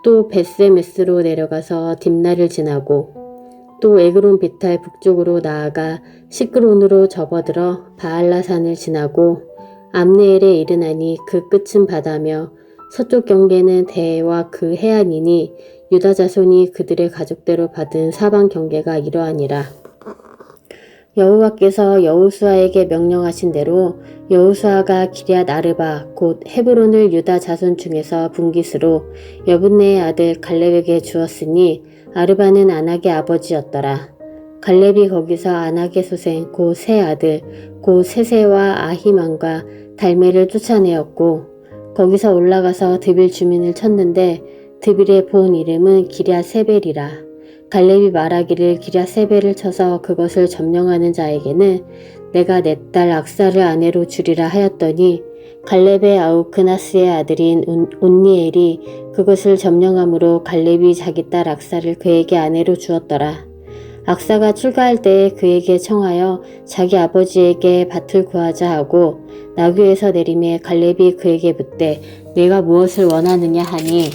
또 벳세메스로 내려가서 딥나를 지나고 또 에그론 비탈 북쪽으로 나아가 시크론으로 접어들어 바알라산을 지나고 암네엘에 이르나니 그 끝은 바다며 서쪽 경계는 대해와 그 해안이니 유다 자손이 그들의 가족대로 받은 사방 경계가 이러하니라. 여호와께서 여호수아에게 명령하신 대로 여호수아가 기럇 아르바 곧 헤브론을 유다 자손 중에서 분깃으로 여분네의 아들 갈렙에게 주었으니 아르바는 아낙의 아버지였더라. 갈렙이 거기서 아낙의 소생 곧 세 아들 곧 세세와 아히만과 달메를 쫓아내었고 거기서 올라가서 드빌 주민을 쳤는데 드빌의 본 이름은 기럇 세벨이라. 갈렙이 말하기를 기럇 세벨을 쳐서 그것을 점령하는 자에게는 내가 내 딸 악사를 아내로 주리라 하였더니 갈렙의 아우 그나스의 아들인 온니엘이 그것을 점령함으로 갈렙이 자기 딸 악사를 그에게 아내로 주었더라. 악사가 출가할 때에 그에게 청하여 자기 아버지에게 밭을 구하자 하고 나귀에서 내림에 갈렙이 그에게 묻되 내가 무엇을 원하느냐 하니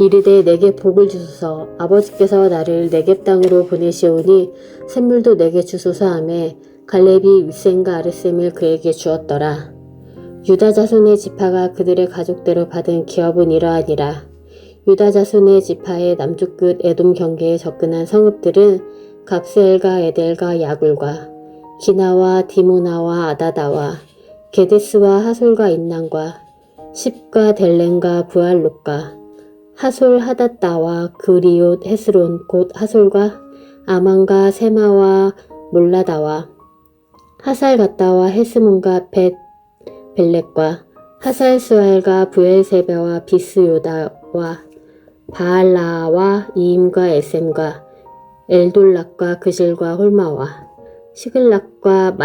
이르되 내게 복을 주소서. 아버지께서 나를 네겝 땅으로 보내시오니 샘물도 내게 주소서 하매 갈렙이 윗셈과 아랫셈을 그에게 주었더라. 유다 자손의 지파가 그들의 가족대로 받은 기업은 이러하니라. 유다 자손의 지파의 남쪽 끝 에돔 경계에 접근한 성읍들은 갑스엘과 에델과 야굴과 기나와 디모나와 아다다와 게데스와 하솔과 인난과 십과 델렌과 부알롯과 하솔 하닷다와 그리옷 헤스론 곧 하솔과 아만과 세마와 몰라다와 하살갓다와 헤스몬과 벳 벨렉과 하살스알과 부엘세베와 비스요다와 바알라와 이임과 에셈과 엘돌락과 그실과 홀마와 시글락과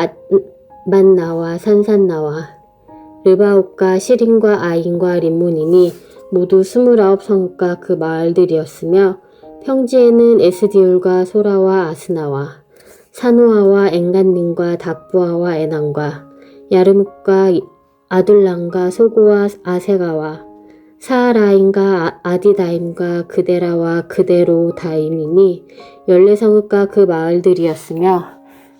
만나와 산산나와 르바옥과 시린과 아인과 림몬이니 모두 29성읍과 그 마을들이었으며 평지에는 에스디올과 소라와 아스나와 사노아와 엔간nim과 답부아와 에난과 야르묵과 아둘람과 소고와 아세가와 사하라임과 아디다임과 그데라와 그데로다임이니 14성읍과 그 마을들이었으며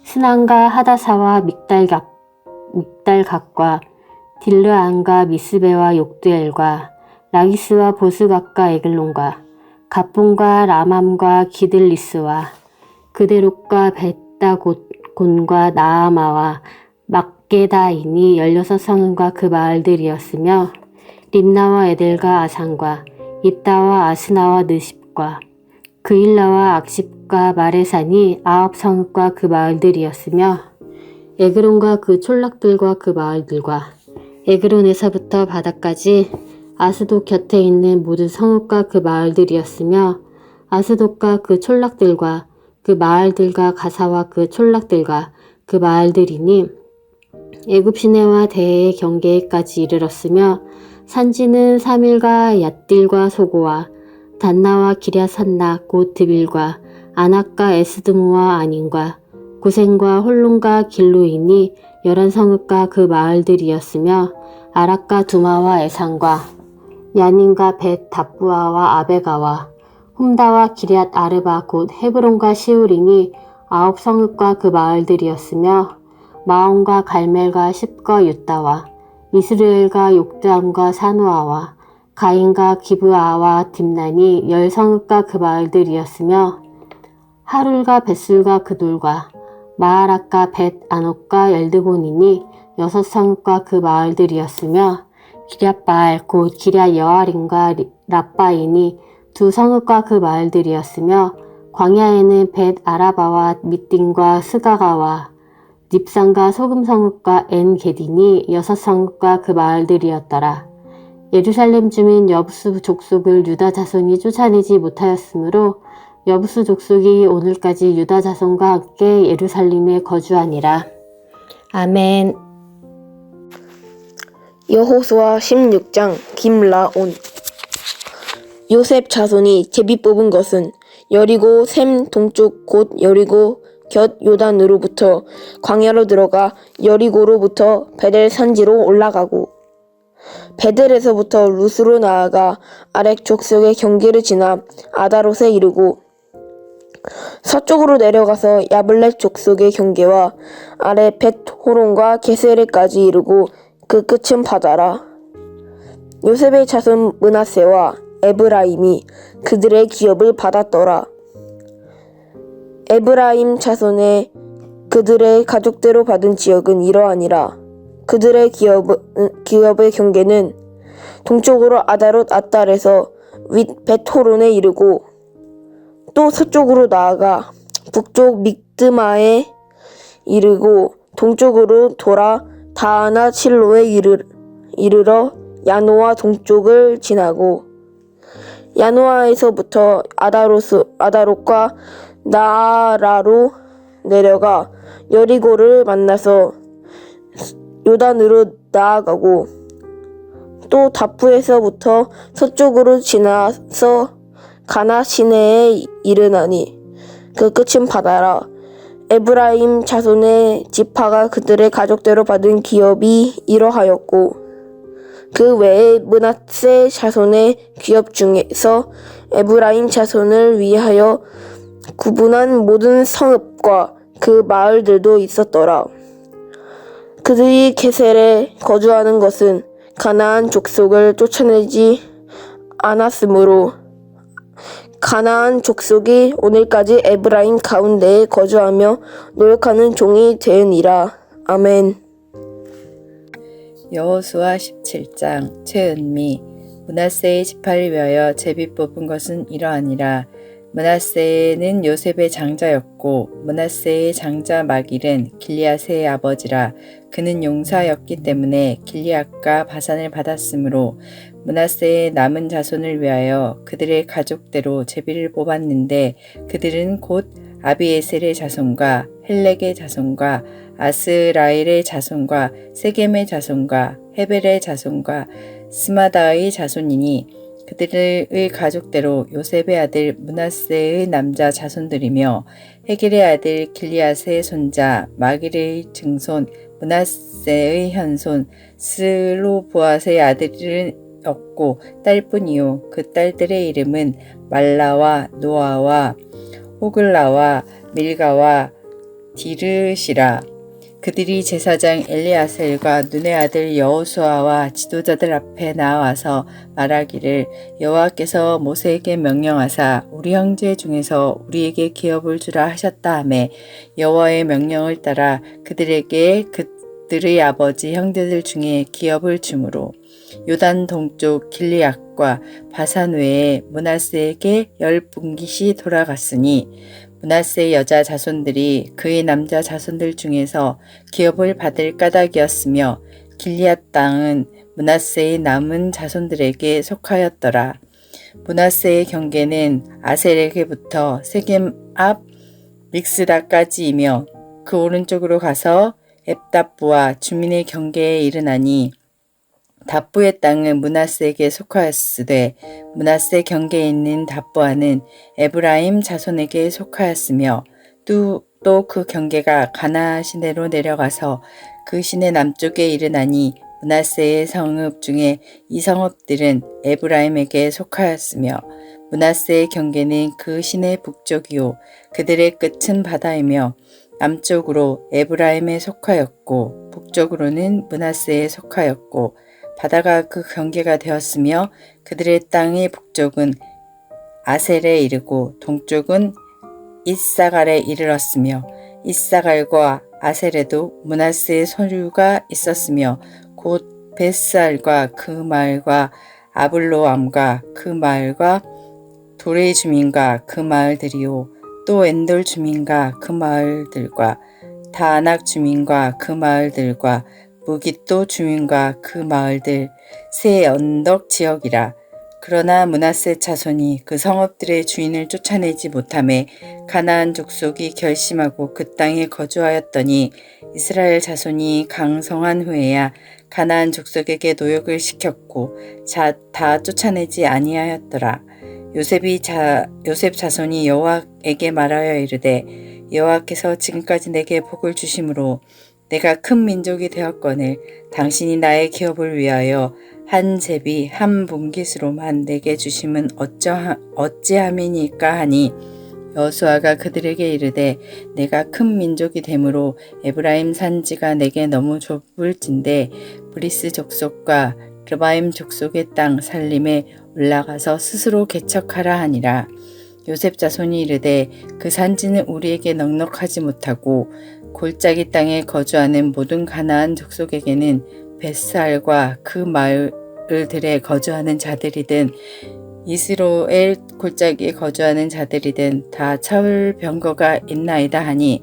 스난과 하다사와 믹달갓과 딜르안과 미스베와 욕두엘과 라기스와 보스갓과 에글론과 갑본과 라맘과 기들리스와 그데롯과 벳다곤과 나아마와 막게다이니 16성읍과 그 마을들이었으며 림나와 에델과 아산과 입다와 아스나와 느십과 그일라와 악십과 마레산이 9성읍과 그 마을들이었으며 에그론과 그 촌락들과 그 마을들과 에그론에서부터 바다까지 아스돗 곁에 있는 모든 성읍과 그 마을들이었으며 아스돗과 그 촌락들과 그 마을들과 가사와 그 촌락들과 그 마을들이니 애굽 시내와 대해의 경계까지 이르렀으며 산지는 사밀과 얏딜과 소고와 단나와 기랴산나 곧 드빌과 아낙과 에스드모와 아닌과 고센과 홀론과 길로이니 11성읍과 그 마을들이었으며 아락과 두마와 에산과 야닌과 벳 답부아와 아베가와 홈다와 기럇 아르바 곧 헤브론과 시울이니 9성읍과 그 마을들이었으며 마온과 갈멜과 십과 유다와 이스르엘과 욕드암과 사누아와 가인과 기브아와 딥난이 10성읍과 그 마을들이었으며 하룰과 벳술과 그 돌과 마하락과 벳 아녹과 엘드본이니 6성읍과 그 마을들이었으며 기럇바알 곧 기럇 여아림과 랍바이니 2성읍과 그 마을들이었으며 광야에는 벳 아라바와 밑딘과 스가가와 닙산과 소금성읍과 엔게디니 6성읍과 그 마을들이었더라. 예루살렘 주민 여부수 족속을 유다 자손이 쫓아내지 못하였으므로 여부수 족속이 오늘까지 유다 자손과 함께 예루살렘에 거주하니라. 아멘. 여호수아 16장 김라온. 요셉 자손이 제비 뽑은 것은 여리고 샘 동쪽 곧 여리고 곁 요단으로부터 광야로 들어가 여리고로부터 베델 산지로 올라가고 베델에서부터 루스로 나아가 아렉 족속의 경계를 지나 아다롯에 이르고 서쪽으로 내려가서 야블렛 족속의 경계와 아래 벳호론과 게세레까지 이르고 그 끝은 바다라. 요셉의 자손 므낫세와 에브라임이 그들의 기업을 받았더라. 에브라임 자손의 그들의 가족대로 받은 지역은 이러하니라. 그들의 기업의 경계는 동쪽으로 아다롯 아달에서 윗 벳호론에 이르고 또 서쪽으로 나아가 북쪽 믹드마에 이르고 동쪽으로 돌아 다하나 실로에 이르러 야노아 동쪽을 지나고 야노아에서부터 아다롯과 나아라로 내려가 여리고를 만나서 요단으로 나아가고 또 다프에서부터 서쪽으로 지나서 가나 시내에 이르나니 그 끝은 바다라. 에브라임 자손의 지파가 그들의 가족대로 받은 기업이 이러하였고 그 외에 므낫세 자손의 기업 중에서 에브라임 자손을 위하여 구분한 모든 성읍과 그 마을들도 있었더라. 그들이 게셀에 거주하는 것은 가나안 족속을 쫓아내지 않았으므로 가나안 족속이 오늘까지 에브라임 가운데에 거주하며 노력하는 종이 되으니라. 아멘. 여호수아 17장 최은미 므낫세의 지파를 위하여 제비 뽑은 것은 이러하니라. 므낫세는 요셉의 장자였고 므낫세의 장자 마길은 길리앗의 아버지라. 그는 용사였기 때문에 길리앗과 바산을 받았으므로 므낫세의 남은 자손을 위하여 그들의 가족대로 제비를 뽑았는데 그들은 곧 아비에셀의 자손과 헬렉의 자손과 아스라엘의 자손과 세겜의 자손과 헤벨의 자손과 스마다의 자손이니 그들의 가족대로 요셉의 아들 므낫세의 남자 자손들이며 헤겔의 아들 길리앗의 손자 마길의 증손 므낫세의 현손 슬로보앗의 아들은 없고 딸뿐이요 그 딸들의 이름은 말라와 노아와 호글라와 밀가와 디르시라. 그들이 제사장 엘리아셀과 눈의 아들 여호수아와 지도자들 앞에 나와서 말하기를 여호와께서 모세에게 명령하사 우리 형제 중에서 우리에게 기업을 주라 하셨다 하매 여호와의 명령을 따라 그들에게 그들의 아버지 형제들 중에 기업을 주므로 요단 동쪽 길리앗과 바산 외에 므낫세에게 10분깃이 돌아갔으니 므낫세의 여자 자손들이 그의 남자 자손들 중에서 기업을 받을 까닭이었으며 길리앗 땅은 므낫세의 남은 자손들에게 속하였더라. 므낫세의 경계는 아셀에게부터 세겜 앞 믹스다까지이며 그 오른쪽으로 가서 앱답부와 주민의 경계에 이르나니 답부의 땅은 므낫세에게 속하였으되 므낫세 경계에 있는 답부아는 에브라임 자손에게 속하였으며 또 그 경계가 가나안 시내로 내려가서 그 시내 남쪽에 이르나니 므낫세의 성읍 중에 이 성읍들은 에브라임에게 속하였으며 므낫세의 경계는 그 시내 북쪽이요 그들의 끝은 바다이며 남쪽으로 에브라임에 속하였고 북쪽으로는 므낫세에 속하였고 바다가 그 경계가 되었으며 그들의 땅의 북쪽은 아셀에 이르고 동쪽은 이사갈에 이르렀으며 이사갈과 아셀에도 므낫세의 소유가 있었으며 곧 베스알과 그 마을과 아블로암과 그 마을과 도레 주민과 그 마을들이요 또 엔돌 주민과 그 마을들과 다아낙 주민과 그 마을들과 무깃도 주민과 그 마을들 세 언덕 지역이라. 그러나 므낫세 자손이 그 성읍들의 주인을 쫓아내지 못하매 가나안 족속이 결심하고 그 땅에 거주하였더니 이스라엘 자손이 강성한 후에야 가나안 족속에게 노역을 시켰고 다 쫓아내지 아니하였더라. 요셉 자손이 여호와에게 말하여 이르되 여호와께서 지금까지 내게 복을 주심으로 내가 큰 민족이 되었거늘 당신이 나의 기업을 위하여 한 제비 한 분깃으로만 내게 주심은 어찌함이니까 하니 여호수아가 그들에게 이르되 내가 큰 민족이 되므로 에브라임 산지가 내게 너무 좁을진데 브리스 족속과 르바임 족속의 땅 살림에 올라가서 스스로 개척하라 하니라. 요셉 자손이 이르되 그 산지는 우리에게 넉넉하지 못하고 골짜기 땅에 거주하는 모든 가나안 족속에게는 벳살과 그 마을들에 거주하는 자들이든 이스라엘 골짜기에 거주하는 자들이든 다 철병거가 있나이다 하니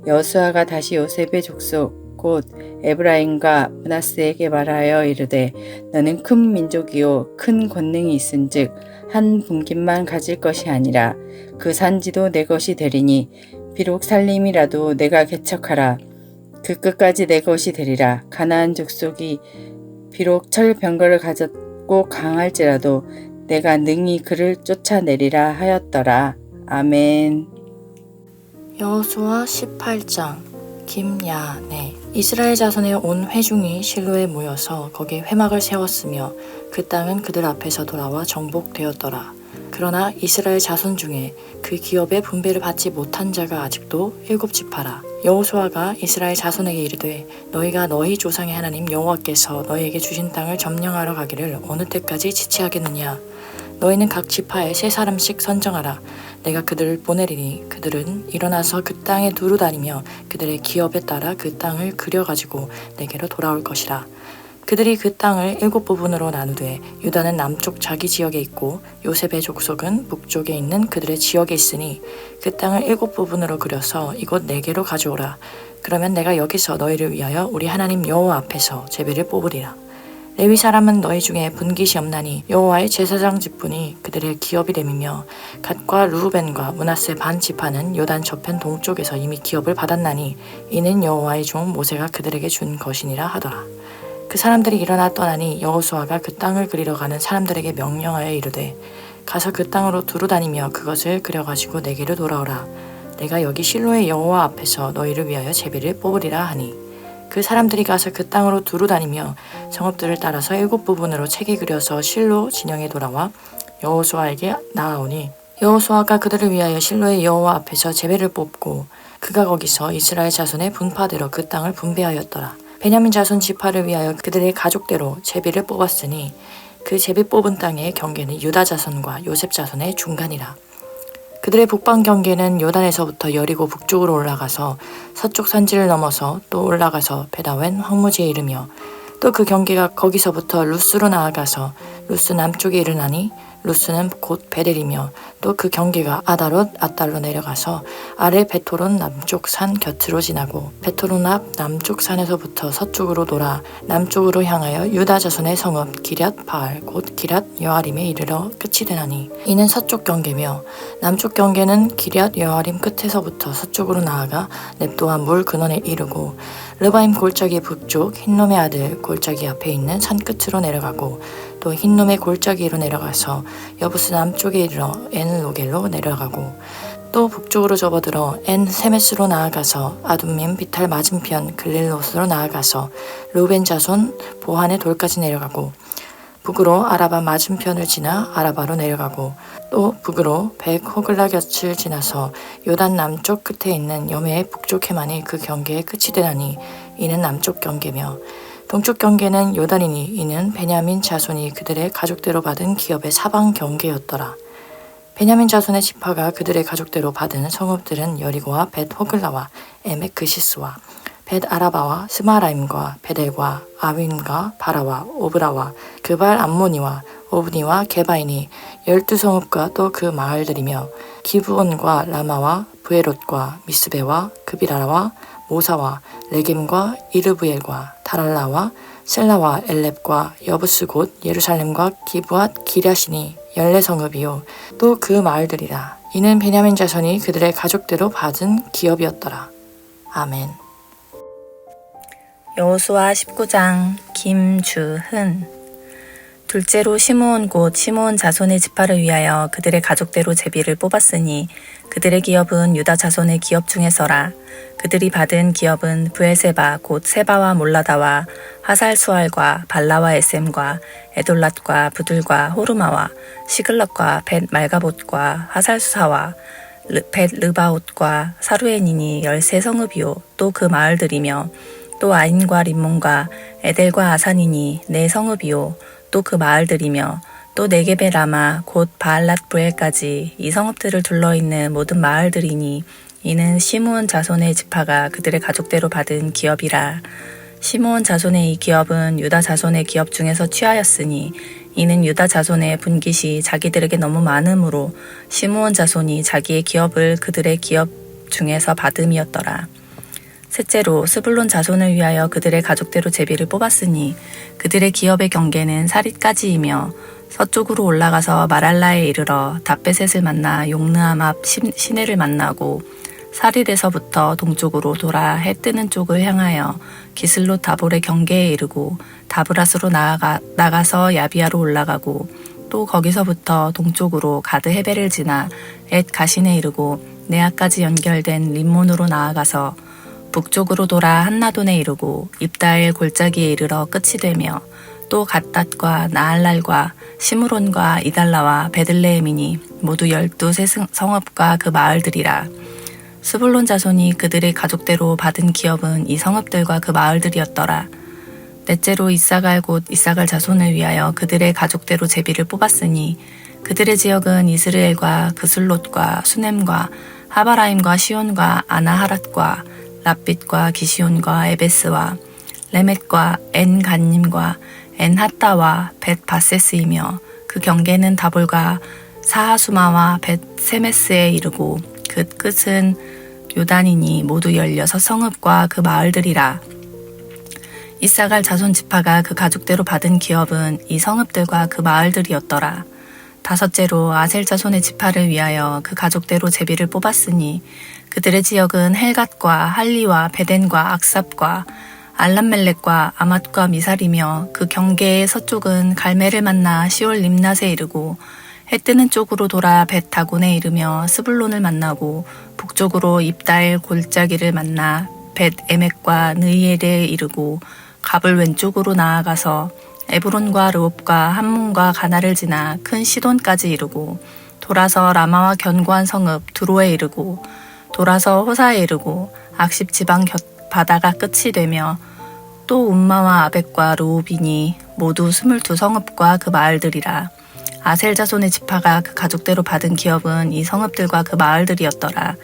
여호수아가 다시 요셉의 족속 곧 에브라임과 므낫세에게 말하여 이르되 너는 큰 민족이요 큰 권능이 있은즉 한 분깃만 가질 것이 아니라 그 산지도 내 것이 되리니 비록 살림이라도 내가 개척하라 그 끝까지 내 것이 되리라. 가나안 족속이 비록 철병거를 가졌고 강할지라도 내가 능히 그를 쫓아내리라 하였더라. 아멘. 여호수아 18장 김야네. 이스라엘 자손의 온 회중이 실로에 모여서 거기에 회막을 세웠으며 그 땅은 그들 앞에서 돌아와 정복되었더라. 그러나 이스라엘 자손 중에 그 기업의 분배를 받지 못한 자가 아직도 7지파라. 여호수아가 이스라엘 자손에게 이르되 너희가 너희 조상의 하나님 여호와께서 너희에게 주신 땅을 점령하러 가기를 어느 때까지 지체하겠느냐. 너희는 각 지파에 3사람씩 선정하라. 내가 그들을 보내리니 그들은 일어나서 그 땅에 두루 다니며 그들의 기업에 따라 그 땅을 그려가지고 내게로 돌아올 것이라. 그들이 그 땅을 7부분으로 나누되 유다는 남쪽 자기 지역에 있고 요셉의 족속은 북쪽에 있는 그들의 지역에 있으니 그 땅을 7부분으로 그려서 이곳 내게로 가져오라. 그러면 내가 여기서 너희를 위하여 우리 하나님 여호와 앞에서 제비를 뽑으리라. 레위 사람은 너희 중에 분깃이 없나니 여호와의 제사장 직분이 그들의 기업이 됨이며 갓과 루벤과 므낫세 반 지파는 요단 저편 동쪽에서 이미 기업을 받았나니 이는 여호와의 종 모세가 그들에게 준 것이니라 하더라. 그 사람들이 일어나 떠나니 여호수아가 그 땅을 그리러 가는 사람들에게 명령하여 이르되 가서 그 땅으로 두루 다니며 그것을 그려가지고 내게로 돌아오라. 내가 여기 실로의 여호와 앞에서 너희를 위하여 제비를 뽑으리라 하니 그 사람들이 가서 그 땅으로 두루 다니며 성읍들을 따라서 7부분으로 책이 그려서 실로 진영에 돌아와 여호수아에게 나아오니 여호수아가 그들을 위하여 실로의 여호와 앞에서 제비를 뽑고 그가 거기서 이스라엘 자손의 분파대로 그 땅을 분배하였더라. 베냐민 자손 지파를 위하여 그들의 가족대로 제비를 뽑았으니 그 제비 뽑은 땅의 경계는 유다 자손과 요셉 자손의 중간이라. 그들의 북방 경계는 요단에서부터 여리고 북쪽으로 올라가서 서쪽 산지를 넘어서 또 올라가서 베다웬 황무지에 이르며 또 그 경계가 거기서부터 루스로 나아가서 루스 남쪽에 이르나니 루스는 곧 베델이며 또 그 경계가 아다롯 아달로 내려가서 아래 베토론 남쪽 산 곁으로 지나고 베토론 앞 남쪽 산에서부터 서쪽으로 돌아 남쪽으로 향하여 유다 자손의 성읍 기럇 바알 곧 기럇 여아림에 이르러 끝이 되나니 이는 서쪽 경계며 남쪽 경계는 기럇 여아림 끝에서부터 서쪽으로 나아가 넵도와 물 근원에 이르고 르바임 골짜기 북쪽 흰놈의 아들 골짜기 앞에 있는 산 끝으로 내려가고 또 흰놈의 골짜기로 내려가서 여부스 남쪽에 이르러 엔 로겔로 내려가고 또 북쪽으로 접어들어 엔 세메스로 나아가서 아둠밈 비탈 맞은편 글릴롯으로 나아가서 루벤 자손 보한의 돌까지 내려가고 북으로 아라바 맞은편을 지나 아라바로 내려가고 또 북으로 백 호글라 곁을 지나서 요단 남쪽 끝에 있는 여매의 북쪽 해만이 그 경계의 끝이 되나니 이는 남쪽 경계며 동쪽 경계는 요단이니 이는 베냐민 자손이 그들의 가족대로 받은 기업의 사방 경계였더라. 베냐민 자손의 지파가 그들의 가족대로 받은 성읍들은 여리고와 벳 호글라와 에멕 그시스와 벳 아라바와 스마라임과 베델과 아윈과 바라와 오브라와 그발 암모니와 오브니와 게바이니 12성읍과 또 그 마을들이며 기브온과 라마와 브에롯과 미스베와 그비라와 모사와 레겜과 이르브엘과 다랄라와 셀라와 엘렙과 여부스 곧 예루살렘과 기브앗 기랴시니 14성읍이요 또 그 마을들이라. 이는 베냐민 자손이 그들의 가족대로 받은 기업이었더라. 아멘. 여호수아 19장 김주흔. 둘째로 시므온 곧 시므온 자손의 지파를 위하여 그들의 가족대로 제비를 뽑았으니 그들의 기업은 유다 자손의 기업 중에서라. 그들이 받은 기업은 브에세바 곧 세바와 몰라다와 하살수알과 발라와 에셈과 에돌랏과 부들과 호르마와 시글럿과 벳 말가봇과 하살수사와 벳 르바옷과 사루엔이니 13성읍이요 또 그 마을들이며 또 아인과 림몬과 에델과 아산이니 4성읍이요 또 그 마을들이며 또 네게베 라마 곧 바알랏 브엘까지 이 성읍들을 둘러있는 모든 마을들이니 이는 시므온 자손의 지파가 그들의 가족대로 받은 기업이라. 시므온 자손의 이 기업은 유다 자손의 기업 중에서 취하였으니 이는 유다 자손의 분깃이 자기들에게 너무 많으므로 시므온 자손이 자기의 기업을 그들의 기업 중에서 받음이었더라. 셋째로 스불론 자손을 위하여 그들의 가족대로 제비를 뽑았으니 그들의 기업의 경계는 사릿까지이며 서쪽으로 올라가서 마랄라에 이르러 답베셋을 만나 용느암 앞 시내를 만나고 사릿에서부터 동쪽으로 돌아 해 뜨는 쪽을 향하여 기슬롯 다볼의 경계에 이르고 다브라스로 나가서 야비아로 올라가고 또 거기서부터 동쪽으로 가드 헤벨을 지나 엣 가신에 이르고 네아까지 연결된 림몬으로 나아가서 북쪽으로 돌아 한나돈에 이르고 입다엘 골짜기에 이르러 끝이 되며 또 갓닷과 나알랄과 시므론과 이달라와 베들레헴이니 모두 12세 성읍과 그 마을들이라. 스불론 자손이 그들의 가족대로 받은 기업은 이 성읍들과 그 마을들이었더라. 넷째로 이사갈 곧 이사갈 자손을 위하여 그들의 가족대로 제비를 뽑았으니 그들의 지역은 이스라엘과 그슬롯과 수넴과 하바라임과 시온과 아나하랏과 랍빗과 기시온과 에베스와 레멧과 엔간님과 엔하따와 벳바세스이며 그 경계는 다볼과 사하수마와 벳세메스에 이르고 그 끝은 요단이니 모두 16성읍과 그 마을들이라. 이사갈 자손 지파가 그 가족대로 받은 기업은 이 성읍들과 그 마을들이었더라. 다섯째로 아셀 자손의 지파를 위하여 그 가족대로 제비를 뽑았으니 그들의 지역은 헬갓과 할리와 베덴과 악삽과 알람멜렉과 아맛과 미살이며 그 경계의 서쪽은 갈멜을 만나 시올 림낫에 이르고 해 뜨는 쪽으로 돌아 벳다곤에 이르며 스불론을 만나고 북쪽으로 입다엘 골짜기를 만나 벳 에멕과 느이엘에 이르고 갑을 왼쪽으로 나아가서 에브론과 르옵과 함몬과 가나를 지나 큰 시돈까지 이르고 돌아서 라마와 견고한 성읍 두로에 이르고 돌아서 호사에 이르고 악십 지방 바다가 끝이 되며 또 움마와 아벡과 르우빈이 모두 22성읍과 그 마을들이라. 아셀 자손의 지파가 그 가족대로 받은 기업은 이 성읍들과 그 마을들이었더라.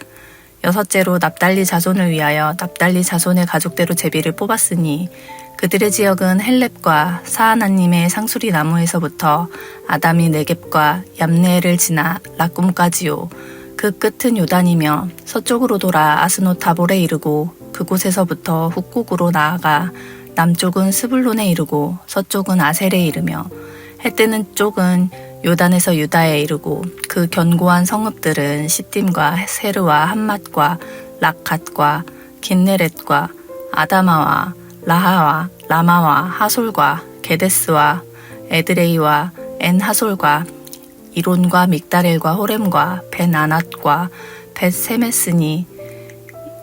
여섯째로 납달리 자손을 위하여 납달리 자손의 가족대로 제비를 뽑았으니 그들의 지역은 헬렙과 사하나님의 상수리 나무에서부터 아담이 네겝과 얌네를 지나 라꿈까지요. 그 끝은 요단이며 서쪽으로 돌아 아스노 타볼에 이르고 그곳에서부터 훅국으로 나아가 남쪽은 스불론에 이르고 서쪽은 아셀에 이르며 해 뜨는 쪽은 요단에서 유다에 이르고 그 견고한 성읍들은 시딤과 세르와 함맛과 락갓과 긴네렛과 아다마와 라하와 라마와 하솔과 게데스와 에드레이와 엔하솔과 이론과 믹다렐과 호렘과 벤아낫과 벳세메스니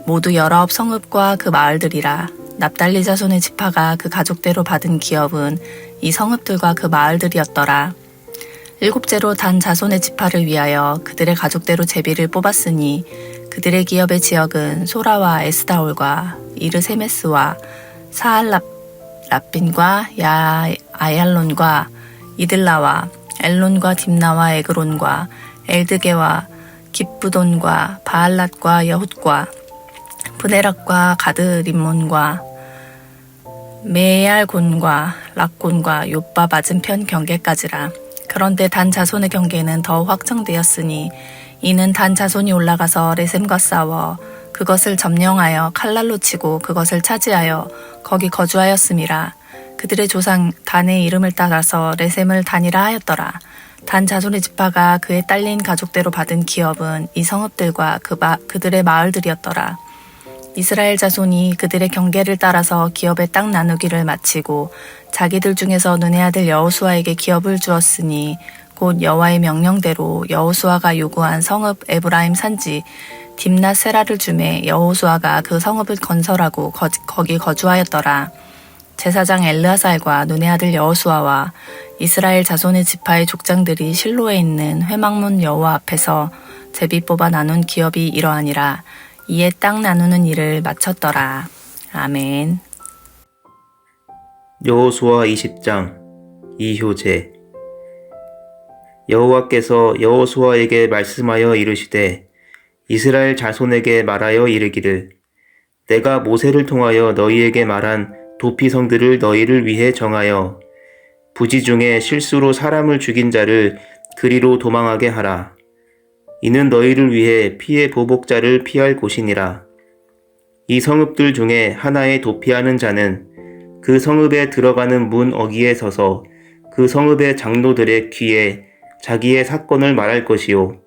모두 19성읍과 그 마을들이라. 납달리 자손의 지파가 그 가족대로 받은 기업은 이 성읍들과 그 마을들이었더라. 일곱째로 단 자손의 지파를 위하여 그들의 가족대로 제비를 뽑았으니 그들의 기업의 지역은 소라와 에스다올과 이르세메스와 사알랍빈과 아얄론과 이들라와 엘론과 딥나와 에그론과 엘드게와 깁부돈과 바알랏과 여훗과 브네락과 가드림몬과 메얄곤과 락곤과 요빠 맞은편 경계까지라. 그런데 단 자손의 경계는 더 확정되었으니 이는 단 자손이 올라가서 레셈과 싸워 그것을 점령하여 칼날로 치고 그것을 차지하여 거기 거주하였음이라. 그들의 조상 단의 이름을 따라서 레셈을 단이라 하였더라. 단 자손의 지파가 그의 딸린 가족대로 받은 기업은 이 성읍들과 그들의 마을들이었더라. 이스라엘 자손이 그들의 경계를 따라서 기업의 땅 나누기를 마치고 자기들 중에서 눈의 아들 여호수아에게 기업을 주었으니 곧 여호와의 명령대로 여호수아가 요구한 성읍 에브라임 산지 딥낫 세라를 주매 여호수아가 그 성읍을 건설하고 거기 거주하였더라. 제사장 엘르아살과 눈의 아들 여호수아와 이스라엘 자손의 지파의 족장들이 실로에 있는 회막문 여호와 앞에서 제비 뽑아 나눈 기업이 이러하니라. 이에 땅 나누는 일을 마쳤더라. 아멘. 여호수아 20장 이효제. 여호와께서 여호수아에게 말씀하여 이르시되 이스라엘 자손에게 말하여 이르기를 내가 모세를 통하여 너희에게 말한 도피성들을 너희를 위해 정하여 부지 중에 실수로 사람을 죽인 자를 그리로 도망하게 하라. 이는 너희를 위해 피의 보복자를 피할 곳이니라. 이 성읍들 중에 하나에 도피하는 자는 그 성읍에 들어가는 문 어귀에 서서 그 성읍의 장로들의 귀에 자기의 사건을 말할 것이요.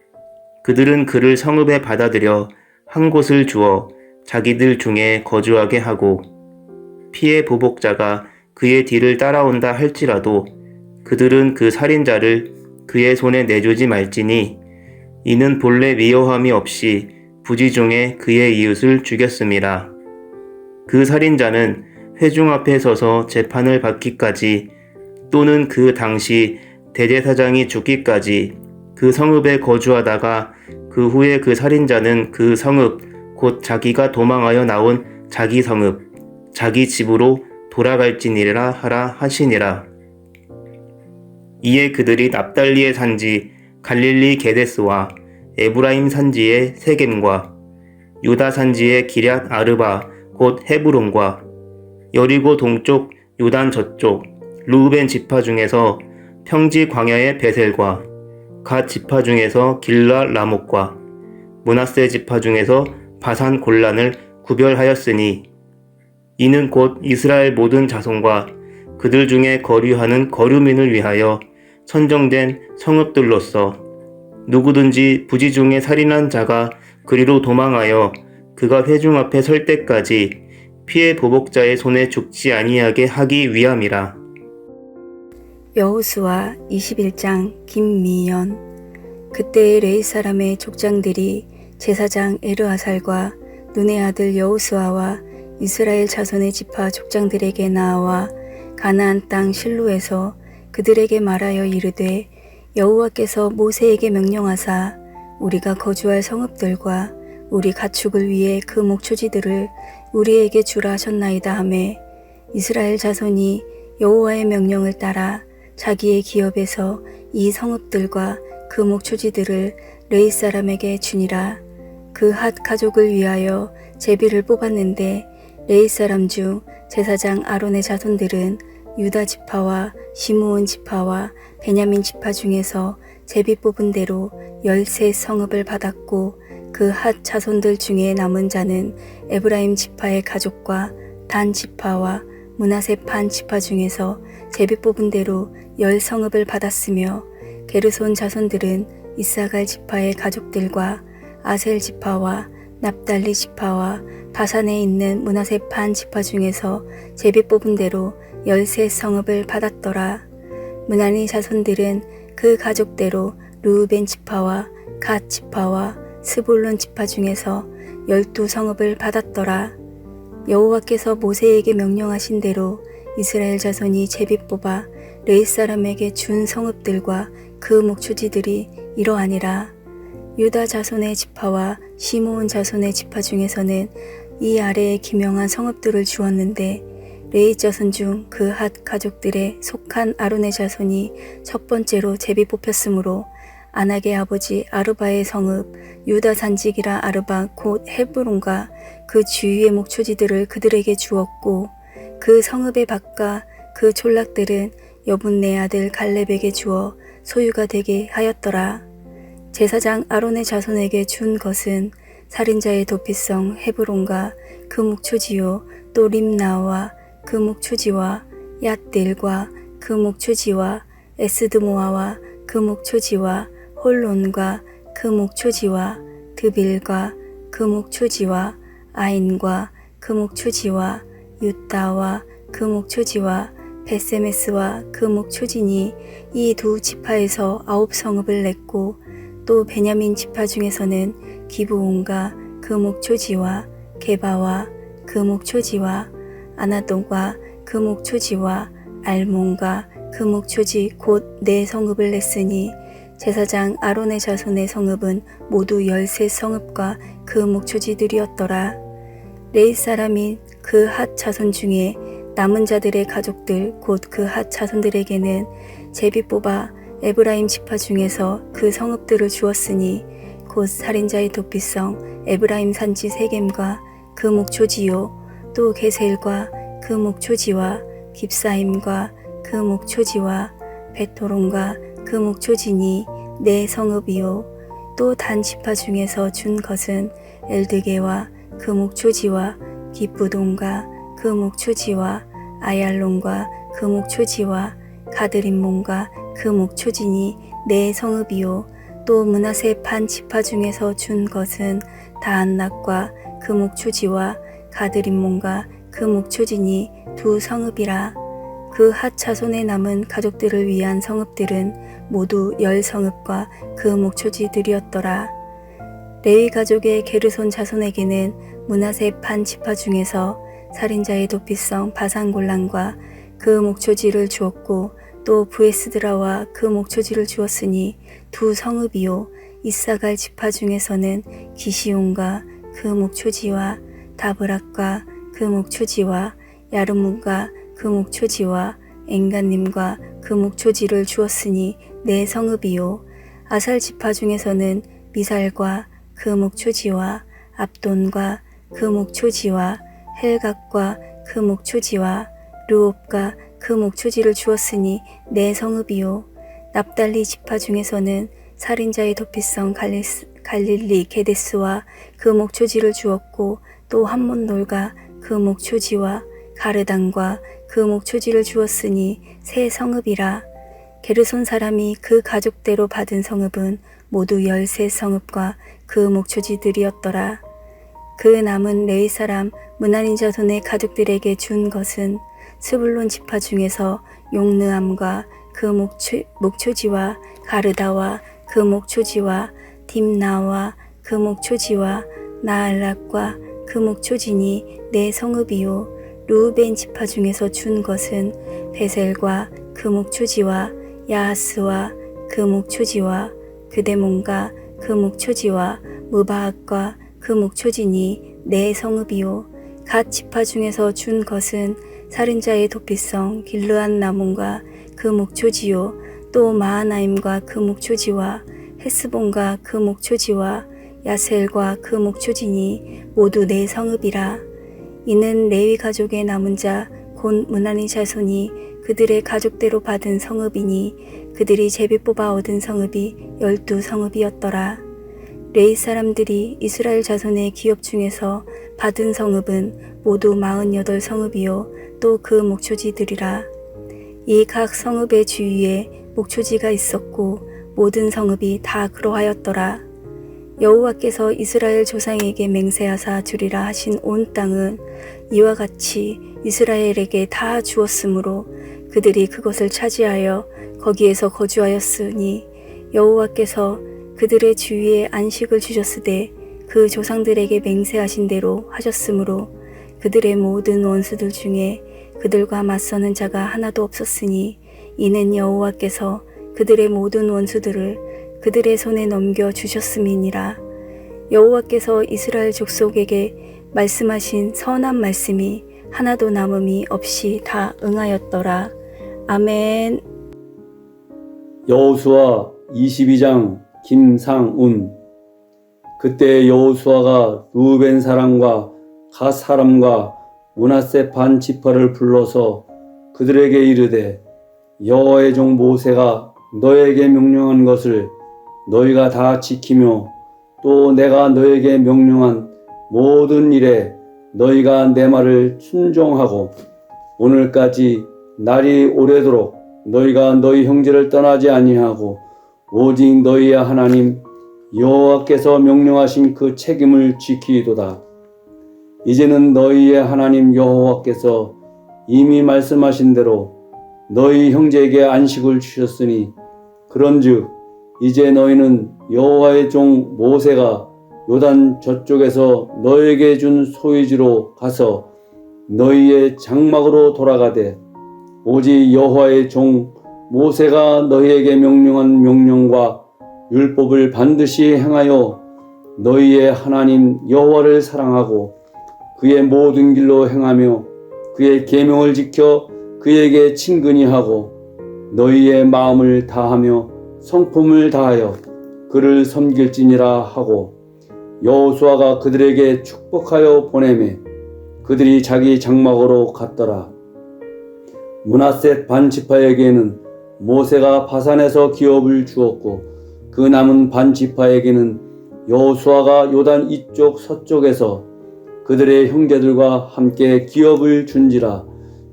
그들은 그를 성읍에 받아들여 한 곳을 주어 자기들 중에 거주하게 하고 피의 보복자가 그의 뒤를 따라온다 할지라도 그들은 그 살인자를 그의 손에 내주지 말지니 이는 본래 미워함이 없이 부지 중에 그의 이웃을 죽였음이라. 그 살인자는 회중 앞에 서서 재판을 받기까지 또는 그 당시 대제사장이 죽기까지 그 성읍에 거주하다가 그 후에 그 살인자는 그 성읍 곧 자기가 도망하여 나온 자기 성읍 자기 집으로 돌아갈지니라 하라 하시니라. 이에 그들이 납달리의 산지 갈릴리 게데스와 에브라임 산지의 세겜과 유다 산지의 기럇 아르바 곧 헤브론과 여리고 동쪽 요단 저쪽 르우벤 지파 중에서 평지 광야의 베셀과 갓 지파 중에서 길라 라못과 므낫세 지파 중에서 바산 골란을 구별하였으니 이는 곧 이스라엘 모든 자손과 그들 중에 거류하는 거류민을 위하여 선정된 성읍들로서 누구든지 부지 중에 살인한 자가 그리로 도망하여 그가 회중 앞에 설 때까지 피의 보복자의 손에 죽지 아니하게 하기 위함이라. 여호수아 21장 김미연. 그때의 레위 사람의 족장들이 제사장 에르아살과 눈의 아들 여호수아와 이스라엘 자손의 지파 족장들에게 나아와 가나안 땅 실로에서 그들에게 말하여 이르되 여호와께서 모세에게 명령하사 우리가 거주할 성읍들과 우리 가축을 위해 그 목초지들을 우리에게 주라 하셨나이다 하매 이스라엘 자손이 여호와의 명령을 따라 자기의 기업에서 이 성읍들과 그 목초지들을 레위 사람에게 주니라. 그 핫 가족을 위하여 제비를 뽑았는데 레위 사람 중 제사장 아론의 자손들은 유다 지파와 시므온 지파와 베냐민 지파 중에서 제비 뽑은 대로 13성읍을 받았고 그 핫 자손들 중에 남은 자는 에브라임 지파의 가족과 단 지파와 므낫세 판 지파 중에서 제비 뽑은 대로 10성읍을 받았으며 게르손 자손들은 이사갈 지파의 가족들과 아셀 지파와 납달리 지파와 바산에 있는 므낫세 판 지파 중에서 제비 뽑은 대로 13성읍을 받았더라. 므나니 자손들은 그 가족대로 르우벤 지파와 갓 지파와 스불론 지파 중에서 12성읍을 받았더라. 여호와께서 모세에게 명령하신 대로 이스라엘 자손이 제비 뽑아 레위 사람에게 준 성읍들과 그 목초지들이 이러하니라. 유다 자손의 지파와 시므온 자손의 지파 중에서는 이 아래에 기명한 성읍들을 주었는데 레위 자손 중 그 핫 가족들에 속한 아론의 자손이 첫 번째로 제비 뽑혔으므로 아낙의 아버지 아르바의 성읍 유다 산지기라 아르바 곧 헤브론과 그 주위의 목초지들을 그들에게 주었고 그 성읍의 밭과 그 촌락들은 여분네 아들 갈렙에게 주어 소유가 되게 하였더라. 제사장 아론의 자손에게 준 것은 살인자의 도피성 헤브론과 그 목초지요 또 림나와 그 목초지와 얏딜과 그 목초지와 에스드모아와 그 목초지와 홀론과 그 목초지와 드빌과 그 목초지와 아인과 그 목초지와 유다와 그 목초지와 베세메스와 그 목초진이 이 두 지파에서 9성읍을 냈고 또 베냐민 지파 중에서는 기브온과 그 목초지와 게바와 그 목초지와 아나돈과 그 목초지와 알몬과 그 목초지 곧 4성읍을 냈으니 제사장 아론의 자손의 성읍은 모두 13성읍과 그 목초지들이었더라. 레위 사람인 그 핫 자손 중에 남은 자들의 가족들 곧 그 핫 자손들에게는 제비 뽑아 에브라임 지파 중에서 그 성읍들을 주었으니 곧 살인자의 도피성 에브라임 산지 세겜과 그 목초지요 또 게셀과 그 목초지와 깁사임과 그 목초지와 베토론과 그 목초지니 4성읍이요 또 단 지파 중에서 준 것은 엘드게와 그 목초지와 기쁘돈과 그 목초지와 아얄론과 그 목초지와 가드림몬과 그 목초지니 4성읍이요 또 므낫세 반 지파 중에서 준 것은 다안락과 그 목초지와 가드림몬과 그 목초지니 2성읍이라. 그 핫 자손에 남은 가족들을 위한 성읍들은 모두 10성읍과 그 목초지들이었더라. 레위 가족의 게르손 자손에게는 므낫세 반 지파 중에서 살인자의 도피성 바산골란과 그 목초지를 주었고 또 브에스드라와 그 목초지를 주었으니 2성읍이요 이사갈 지파 중에서는 기시온과 그 목초지와 다브락과 그 목초지와 야르문과 그 목초지와 엔간님과 그 목초지를 주었으니 4성읍이요 아살 지파 중에서는 미살과 그 목초지와 압돈과 그 목초지와 헬각과 그 목초지와 르옵과 그 목초지를 주었으니 4성읍이요 납달리 지파 중에서는 살인자의 도피성 갈릴리 게데스와 그 목초지를 주었고 또 함몬돌과 그 목초지와 가르단과 그 목초지를 주었으니 3성읍이라. 게르손 사람이 그 가족대로 받은 성읍은 모두 13성읍과 그 목초지들이었더라. 그 남은 레위 사람 므나닌 자손의 가족들에게 준 것은 스불론 지파 중에서 용느암과 그 목초지와 가르다와 그 목초지와 딥나와 그 목초지와 나알락과 그 목초지니 4성읍이요 루벤 지파 중에서 준 것은 베셀과 그 목초지와 야하스와 그 목초지와 그데몬과 그 목초지와 무바악과 그 목초지니 4성읍이요 갓 지파 중에서 준 것은 살인자의 도피성 길르앗 나몬과 그 목초지요 또 마하나임과 그 목초지와 헤스본과 그 목초지와 야셀과 그 목초지니 모두 4성읍이라. 이는 레위 가족의 남은 자 곧 므나닌 자손이 그들의 가족대로 받은 성읍이니 그들이 제비 뽑아 얻은 성읍이 12성읍이었더라. 레위 사람들이 이스라엘 자손의 기업 중에서 받은 성읍은 모두 48성읍이요 또 그 목초지들이라. 이 각 성읍의 주위에 목초지가 있었고 모든 성읍이 다 그러하였더라. 여호와께서 이스라엘 조상에게 맹세하사 주리라 하신 온 땅은 이와 같이 이스라엘에게 다 주었으므로 그들이 그것을 차지하여 거기에서 거주하였으니 여호와께서 그들의 주위에 안식을 주셨으되 그 조상들에게 맹세하신 대로 하셨으므로 그들의 모든 원수들 중에 그들과 맞서는 자가 하나도 없었으니 이는 여호와께서 그들의 모든 원수들을 그들의 손에 넘겨 주셨음이니라. 여호와께서 이스라엘 족속에게 말씀하신 선한 말씀이 하나도 남음이 없이 다 응하였더라. 아멘. 여호수아 22장 김상운. 그때 여호수아가 루벤 사람과 갓 사람과 므낫세 반 지파를 불러서 그들에게 이르되 여호와의 종 모세가 너에게 명령한 것을 너희가 다 지키며 또 내가 너에게 명령한 모든 일에 너희가 내 말을 순종하고 오늘까지 날이 오래도록 너희가 너희 형제를 떠나지 아니하고 오직 너희의 하나님 여호와께서 명령하신 그 책임을 지키도다. 이제는 너희의 하나님 여호와께서 이미 말씀하신 대로 너희 형제에게 안식을 주셨으니 그런즉 이제 너희는 여호와의 종 모세가 요단 저쪽에서 너희에게 준 소유지로 가서 너희의 장막으로 돌아가되 오직 여호와의 종 모세가 너희에게 명령한 명령과 율법을 반드시 행하여 너희의 하나님 여호와를 사랑하고 그의 모든 길로 행하며 그의 계명을 지켜 그에게 친근히 하고 너희의 마음을 다하며 성품을 다하여 그를 섬길지니라 하고 여호수아가 그들에게 축복하여 보내매 그들이 자기 장막으로 갔더라. 므낫셋 반지파에게는 모세가 바산에서 기업을 주었고 그 남은 반지파에게는 여호수아가 요단 이쪽 서쪽에서 그들의 형제들과 함께 기업을 준지라.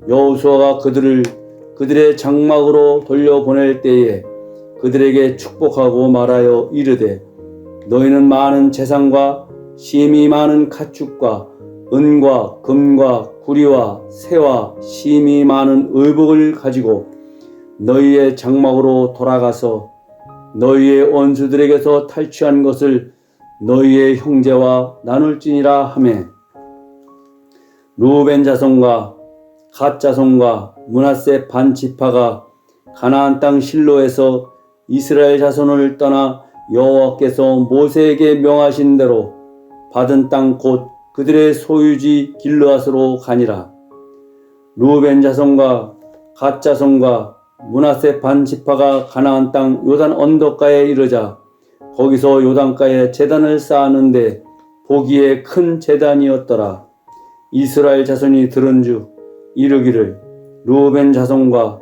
여호수아가 그들을 그들의 장막으로 돌려보낼 때에 그들에게 축복하고 말하여 이르되 너희는 많은 재산과 심이 많은 가축과 은과 금과 구리와 새와 심이 많은 의복을 가지고 너희의 장막으로 돌아가서 너희의 원수들에게서 탈취한 것을 너희의 형제와 나눌지니라 하매 루벤 자손과 갓 자손과 므낫세 반 지파가 가나안 땅 실로에서 이스라엘 자손을 떠나 여호와께서 모세에게 명하신 대로 받은 땅 곧 그들의 소유지 길르앗으로 가니라. 루벤 자손과 갓 자손과 므낫세 반 지파가 가나안 땅 요단 언덕가에 이르자 거기서 요단가에 제단을 쌓았는데 보기에 큰 제단이었더라. 이스라엘 자손이 들은즉 이르기를 루벤 자손과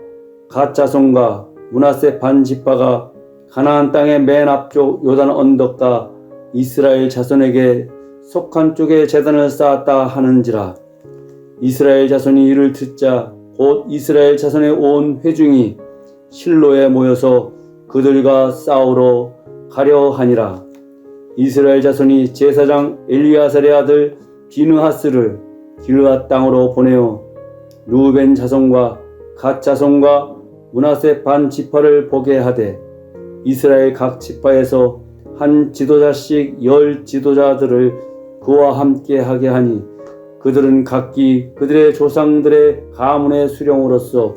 갓 자손과 므낫세 반 지파가 가나안 땅의 맨 앞쪽 요단 언덕가 이스라엘 자손에게 속한 쪽에 제단을 쌓았다 하는지라. 이스라엘 자손이 이를 듣자 곧 이스라엘 자손의 온 회중이 실로에 모여서 그들과 싸우러 가려 하니라. 이스라엘 자손이 제사장 엘리아살의 아들 비느하스를 길르앗 땅으로 보내어 루벤 자손과 갓 자손과 므낫세 반 지파를 보게 하되 이스라엘 각 지파에서 한 지도자씩 10 지도자들을 그와 함께 하게 하니 그들은 각기 그들의 조상들의 가문의 수령으로서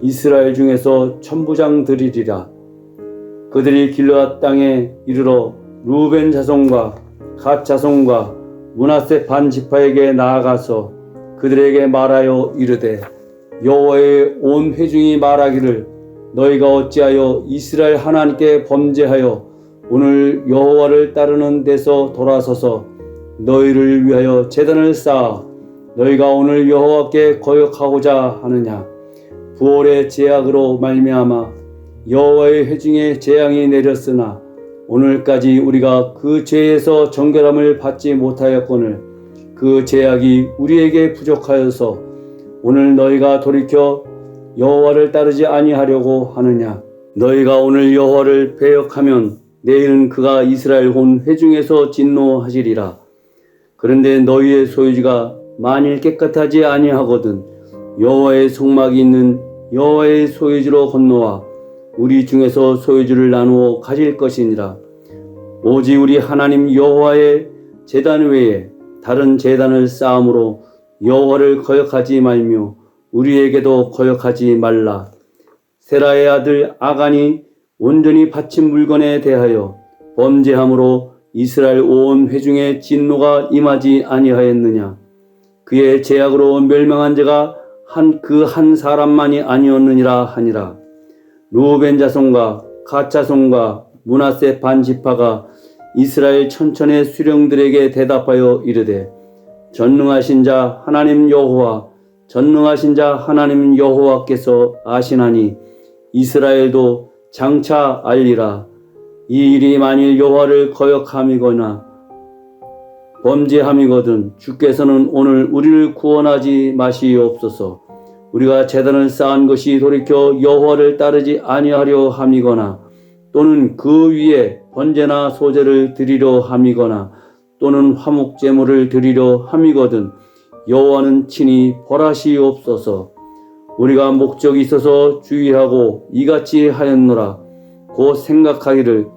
이스라엘 중에서 천부장들이리라. 그들이 길르앗 땅에 이르러 루벤 자손과 갓 자손과 므낫세 반 지파에게 나아가서 그들에게 말하여 이르되 여호와의 온 회중이 말하기를 너희가 어찌하여 이스라엘 하나님께 범죄하여 오늘 여호와를 따르는 데서 돌아서서 너희를 위하여 제단을 쌓아 너희가 오늘 여호와께 거역하고자 하느냐. 부올의 제약으로 말미암아 여호와의 회중에 재앙이 내렸으나 오늘까지 우리가 그 죄에서 정결함을 받지 못하였거늘 그 제약이 우리에게 부족하여서 오늘 너희가 돌이켜 여호와를 따르지 아니하려고 하느냐. 너희가 오늘 여호와를 배역하면 내일은 그가 이스라엘 온 회중에서 진노하시리라. 그런데 너희의 소유지가 만일 깨끗하지 아니하거든 여호와의 성막이 있는 여호와의 소유지로 건너와 우리 중에서 소유지를 나누어 가질 것이니라. 오직 우리 하나님 여호와의 제단 외에 다른 제단을 쌓음으로 여호와를 거역하지 말며 우리에게도 거역하지 말라. 세라의 아들 아간이 온전히 바친 물건에 대하여 범죄함으로 이스라엘 온 회중의 진노가 임하지 아니하였느냐. 그의 제약으로 멸망한 자가 그 한 사람만이 아니었느니라 하니라. 루벤 자손과 갓 자손과 므낫세 반 지파가 이스라엘 천천의 수령들에게 대답하여 이르되 전능하신 자 하나님 여호와 전능하신 자 하나님 여호와께서 아시나니 이스라엘도 장차 알리라. 이 일이 만일 여호와를 거역함이거나 범죄함이거든 주께서는 오늘 우리를 구원하지 마시옵소서. 우리가 제단을 쌓은 것이 돌이켜 여호와를 따르지 아니하려 함이거나 또는 그 위에 번제나 소제를 드리려 함이거나 또는 화목제물을 드리려 함이거든 여호와는 친히 벌하시옵소서. 우리가 목적이 있어서 주의하고 이같이 하였노라. 곧 생각하기를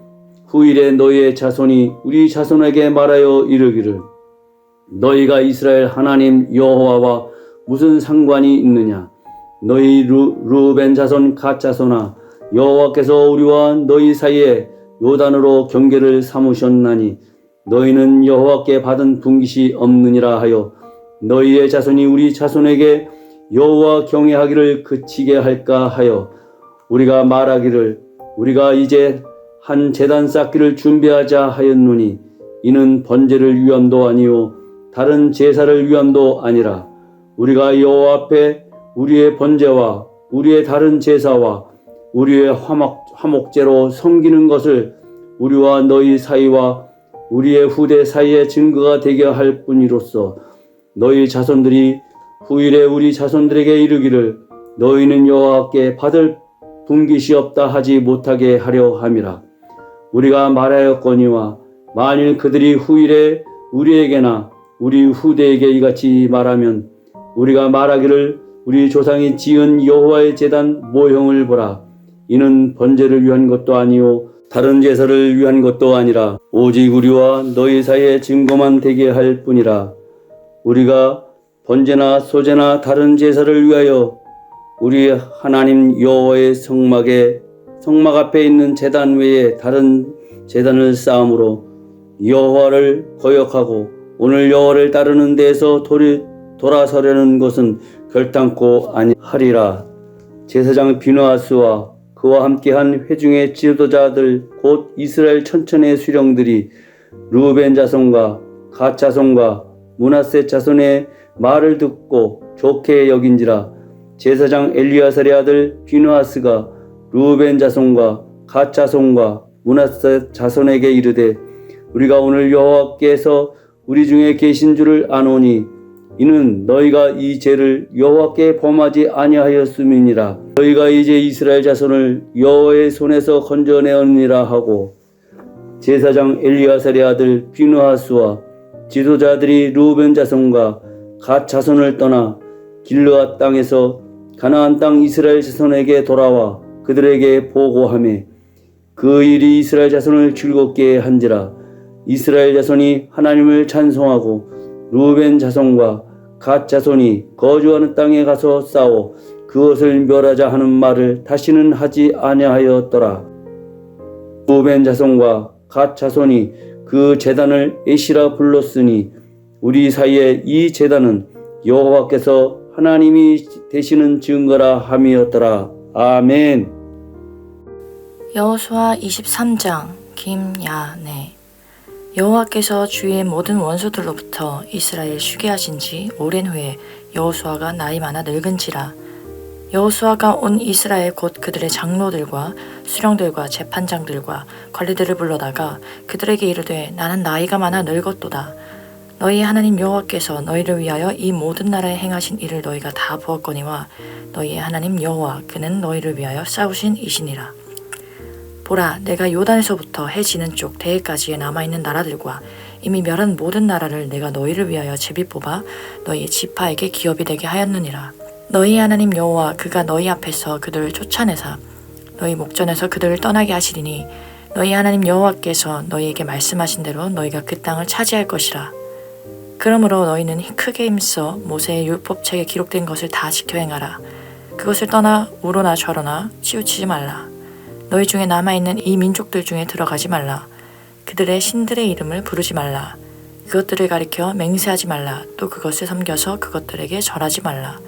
후일에 너희의 자손이 우리 자손에게 말하여 이르기를 너희가 이스라엘 하나님 여호와와 무슨 상관이 있느냐. 너희 루벤 자손 갓 자손아, 여호와께서 우리와 너희 사이에 요단으로 경계를 삼으셨나니 너희는 여호와께 받은 분깃이 없느니라 하여 너희의 자손이 우리 자손에게 여호와 경외하기를 그치게 할까 하여 우리가 말하기를 우리가 이제 한 제단 쌓기를 준비하자 하였노니 이는 번제를 위함도 아니요 다른 제사를 위함도 아니라 우리가 여호와 앞에 우리의 번제와 우리의 다른 제사와 우리의 화목제로 섬기는 것을 우리와 너희 사이와 우리의 후대 사이에 증거가 되게 할 뿐이로써 너희 자손들이 후일에 우리 자손들에게 이르기를 너희는 여호와께 받을 분깃이 없다 하지 못하게 하려 함이라. 우리가 말하였거니와 만일 그들이 후일에 우리에게나 우리 후대에게 이같이 말하면 우리가 말하기를 우리 조상이 지은 여호와의 제단 모형을 보라. 이는 번제를 위한 것도 아니요 다른 제사를 위한 것도 아니라 오직 우리와 너희 사이에 증거만 되게 할 뿐이라. 우리가 번제나 소제나 다른 제사를 위하여 우리 하나님 여호와의 성막 앞에 있는 제단 외에 다른 제단을 쌓음으로 여호와를 거역하고 오늘 여호와를 따르는 데에서 돌아서려는 것은 결단코 아니하리라. 제사장 비느하스와 그와 함께한 회중의 지도자들 곧 이스라엘 천천의 수령들이 루벤 자손과 갓 자손과 므낫세 자손의 말을 듣고 좋게 여긴지라. 제사장 엘리야살의 아들 비느하스가 루벤 자손과 갓 자손과 므낫세 자손에게 이르되 우리가 오늘 여호와께서 우리 중에 계신 줄을 아노니 이는 너희가 이 죄를 여호와께 범하지 아니하였음이니라. 너희가 이제 이스라엘 자손을 여호와의 손에서 건져내었느니라 하고 제사장 엘리야살의 아들 비느하스와 지도자들이 루벤 자손과 갓 자손을 떠나 길르앗 땅에서 가나안 땅 이스라엘 자손에게 돌아와 그들에게 보고하매 그 일이 이스라엘 자손을 즐겁게 한지라. 이스라엘 자손이 하나님을 찬송하고 루벤 자손과 갓 자손이 거주하는 땅에 가서 싸워 그것을 멸하자 하는 말을 다시는 하지 아니하였더라. 루벤 자손과 갓 자손이 그 제단을 에시라 불렀으니 우리 사이에 이 제단은 여호와께서 하나님이 되시는 증거라 함이었더라. 아멘. 여호수아 23장 김야네. 여호와께서 주의 모든 원수들로부터 이스라엘 쉬게 하신 지 오랜 후에 여호수아가 나이 많아 늙은지라. 여호수아가 온 이스라엘 곧 그들의 장로들과 수령들과 재판장들과 관리들을 불러다가 그들에게 이르되 나는 나이가 많아 늙었도다. 너희 하나님 여호와께서 너희를 위하여 이 모든 나라에 행하신 일을 너희가 다 보았거니와 너희의 하나님 여호와 그는 너희를 위하여 싸우신 이시니라. 보라, 내가 요단에서부터 해 지는 쪽 대해까지에 남아있는 나라들과 이미 멸한 모든 나라를 내가 너희를 위하여 제비 뽑아 너희의 지파에게 기업이 되게 하였느니라. 너희 하나님 여호와 그가 너희 앞에서 그들을 쫓아내사 너희 목전에서 그들을 떠나게 하시리니 너희 하나님 여호와께서 너희에게 말씀하신 대로 너희가 그 땅을 차지할 것이라. 그러므로 너희는 크게 힘써 모세의 율법책에 기록된 것을 다 지켜 행하라. 그것을 떠나 우로나 좌로나 치우치지 말라. 너희 중에 남아있는 이 민족들 중에 들어가지 말라. 그들의 신들의 이름을 부르지 말라. 그것들을 가리켜 맹세하지 말라. 또 그것을 섬겨서 그것들에게 절하지 말라.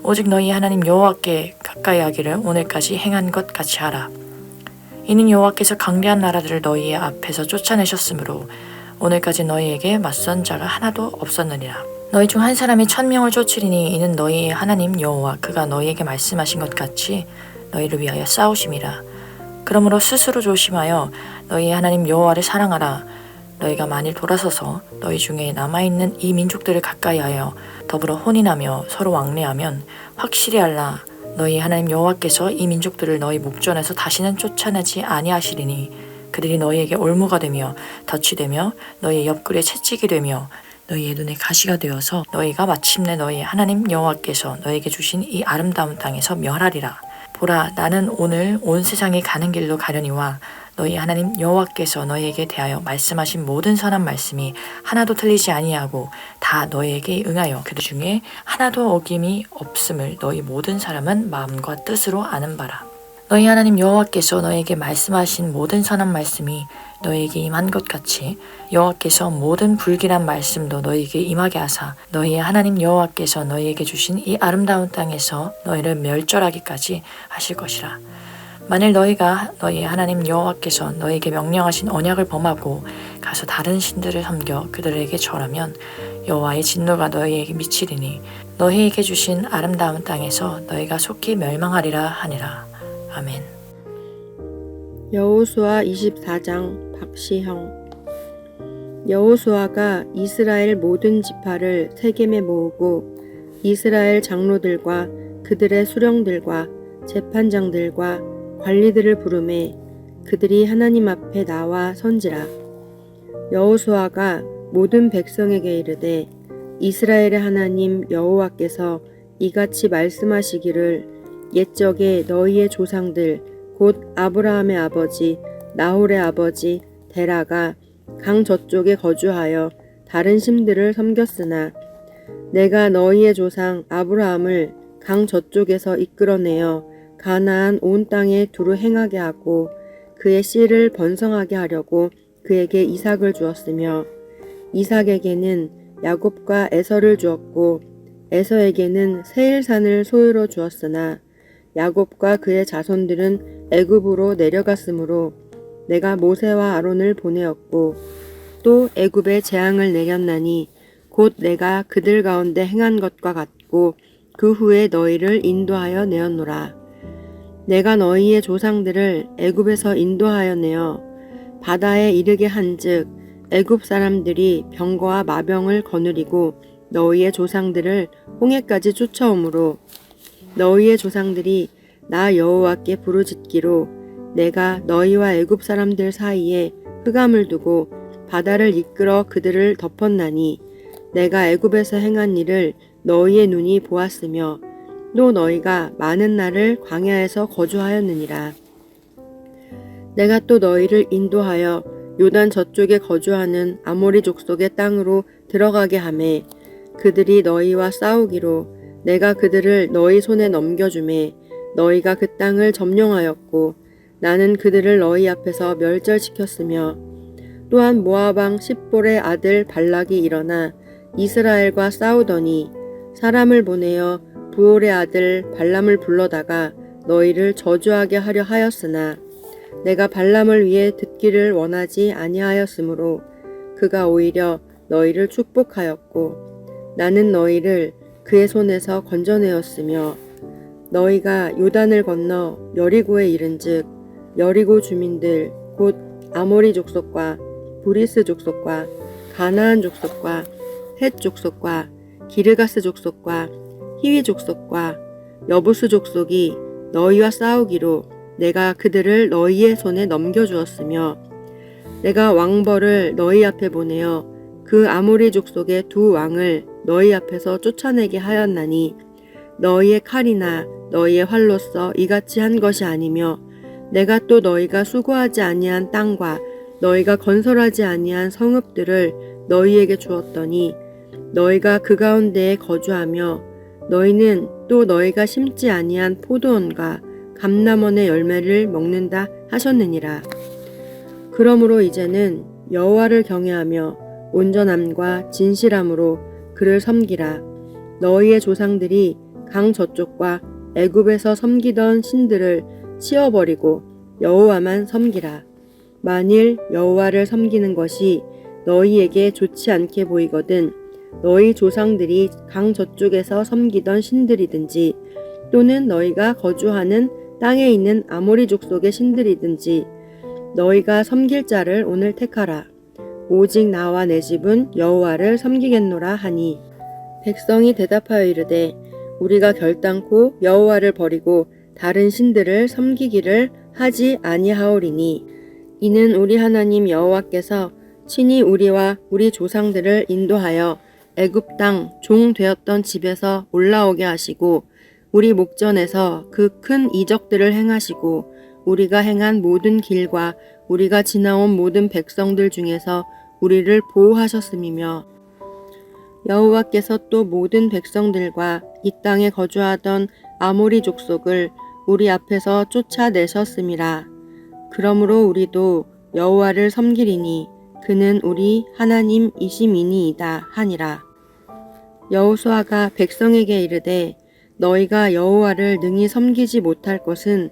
오직 너희 하나님 여호와께 가까이 하기를 오늘까지 행한 것 같이 하라. 이는 여호와께서 강대한 나라들을 너희의 앞에서 쫓아내셨으므로 오늘까지 너희에게 맞선 자가 하나도 없었느니라. 너희 중 한 사람이 1000명을 쫓으리니 이는 너희의 하나님 여호와 그가 너희에게 말씀하신 것 같이 너희를 위하여 싸우심이라. 그러므로 스스로 조심하여 너희 하나님 여호와를 사랑하라. 너희가 만일 돌아서서 너희 중에 남아있는 이 민족들을 가까이하여 더불어 혼인하며 서로 왕래하면 확실히 알라. 너희 하나님 여호와께서 이 민족들을 너희 목전에서 다시는 쫓아내지 아니하시리니 그들이 너희에게 올무가 되며 덫이 되며 너희 옆구리에 채찍이 되며 너희의 눈에 가시가 되어서 너희가 마침내 너희 하나님 여호와께서 너희에게 주신 이 아름다운 땅에서 멸하리라. 보라, 나는 오늘 온 세상에 가는 길로 가려니와 너희 하나님 여호와께서 너희에게 대하여 말씀하신 모든 선한 말씀이 하나도 틀리지 아니하고 다 너희에게 응하여 그들 중에 하나도 어김이 없음을 너희 모든 사람은 마음과 뜻으로 아는 바라. 너희 하나님 여호와께서 너희에게 말씀하신 모든 선한 말씀이 너희에게 임한 것 같이 여호와께서 모든 불길한 말씀도 너희에게 임하게 하사 너희의 하나님 여호와께서 너희에게 주신 이 아름다운 땅에서 너희를 멸절하기까지 하실 것이라. 만일 너희가 너희 하나님 여호와께서 너희에게 명령하신 언약을 범하고 가서 다른 신들을 섬겨 그들에게 절하면 여호와의 진노가 너희에게 미치리니 너희에게 주신 아름다운 땅에서 너희가 속히 멸망하리라 하니라. 아멘. 여호수아 24장 박시형. 여호수아가 이스라엘 모든 지파를 세겜에 모으고 이스라엘 장로들과 그들의 수령들과 재판장들과 관리들을 부르매 그들이 하나님 앞에 나와 선지라. 여호수아가 모든 백성에게 이르되 이스라엘의 하나님 여호와께서 이같이 말씀하시기를 옛적에 너희의 조상들 곧 아브라함의 아버지 나홀의 아버지 데라가 강 저쪽에 거주하여 다른 신들을 섬겼으나 내가 너희의 조상 아브라함을 강 저쪽에서 이끌어내어 가나안 온 땅에 두루 행하게 하고 그의 씨를 번성하게 하려고 그에게 이삭을 주었으며 이삭에게는 야곱과 에서를 주었고 에서에게는 세일산을 소유로 주었으나 야곱과 그의 자손들은 애굽으로 내려갔으므로 내가 모세와 아론을 보내었고 또 애굽에 재앙을 내렸나니 곧 내가 그들 가운데 행한 것과 같고 그 후에 너희를 인도하여 내었노라. 내가 너희의 조상들을 애굽에서 인도하여 내어 바다에 이르게 한즉 애굽 사람들이 병거와 마병을 거느리고 너희의 조상들을 홍해까지 쫓아오므로 너희의 조상들이 나 여호와께 부르짖기로 내가 너희와 애굽 사람들 사이에 흑암을 두고 바다를 이끌어 그들을 덮었나니 내가 애굽에서 행한 일을 너희의 눈이 보았으며 또 너희가 많은 날을 광야에서 거주하였느니라. 내가 또 너희를 인도하여 요단 저쪽에 거주하는 아모리 족속의 땅으로 들어가게 하매 그들이 너희와 싸우기로 내가 그들을 너희 손에 넘겨주매 너희가 그 땅을 점령하였고 나는 그들을 너희 앞에서 멸절시켰으며 또한 모압 왕 십볼의 아들 발락이 일어나 이스라엘과 싸우더니 사람을 보내어 부올의 아들 발람을 불러다가 너희를 저주하게 하려 하였으나 내가 발람을 위해 듣기를 원하지 아니하였으므로 그가 오히려 너희를 축복하였고 나는 너희를 그의 손에서 건져내었으며 너희가 요단을 건너 여리고에 이른즉 여리고 주민들 곧 아모리 족속과 브리스 족속과 가나안 족속과 헷 족속과 기르가스 족속과 히위 족속과 여부스 족속이 너희와 싸우기로 내가 그들을 너희의 손에 넘겨주었으며 내가 왕벌을 너희 앞에 보내어 그 아모리 족속의 두 왕을 너희 앞에서 쫓아내게 하였나니 너희의 칼이나 너희의 활로써 이같이 한 것이 아니며 내가 또 너희가 수고하지 아니한 땅과 너희가 건설하지 아니한 성읍들을 너희에게 주었더니 너희가 그 가운데에 거주하며 너희는 또 너희가 심지 아니한 포도원과 감람원의 열매를 먹는다 하셨느니라. 그러므로 이제는 여호와를 경외하며 온전함과 진실함으로 그를 섬기라. 너희의 조상들이 강 저쪽과 애굽에서 섬기던 신들을 치워버리고 여호와만 섬기라. 만일 여호와를 섬기는 것이 너희에게 좋지 않게 보이거든 너희 조상들이 강 저쪽에서 섬기던 신들이든지 또는 너희가 거주하는 땅에 있는 아모리 족속의 신들이든지 너희가 섬길 자를 오늘 택하라. 오직 나와 내 집은 여호와를 섬기겠노라 하니 백성이 대답하여 이르되 우리가 결단코 여호와를 버리고 다른 신들을 섬기기를 하지 아니하오리니 이는 우리 하나님 여호와께서 친히 우리와 우리 조상들을 인도하여 애굽 땅 종 되었던 집에서 올라오게 하시고 우리 목전에서 그 큰 이적들을 행하시고 우리가 행한 모든 길과 우리가 지나온 모든 백성들 중에서 우리를 보호하셨음이며 여호와께서 또 모든 백성들과 이 땅에 거주하던 아모리 족속을 우리 앞에서 쫓아내셨음이라. 그러므로 우리도 여호와를 섬기리니 그는 우리 하나님이심이니이다 하니라. 여호수아가 백성에게 이르되 너희가 여호와를 능히 섬기지 못할 것은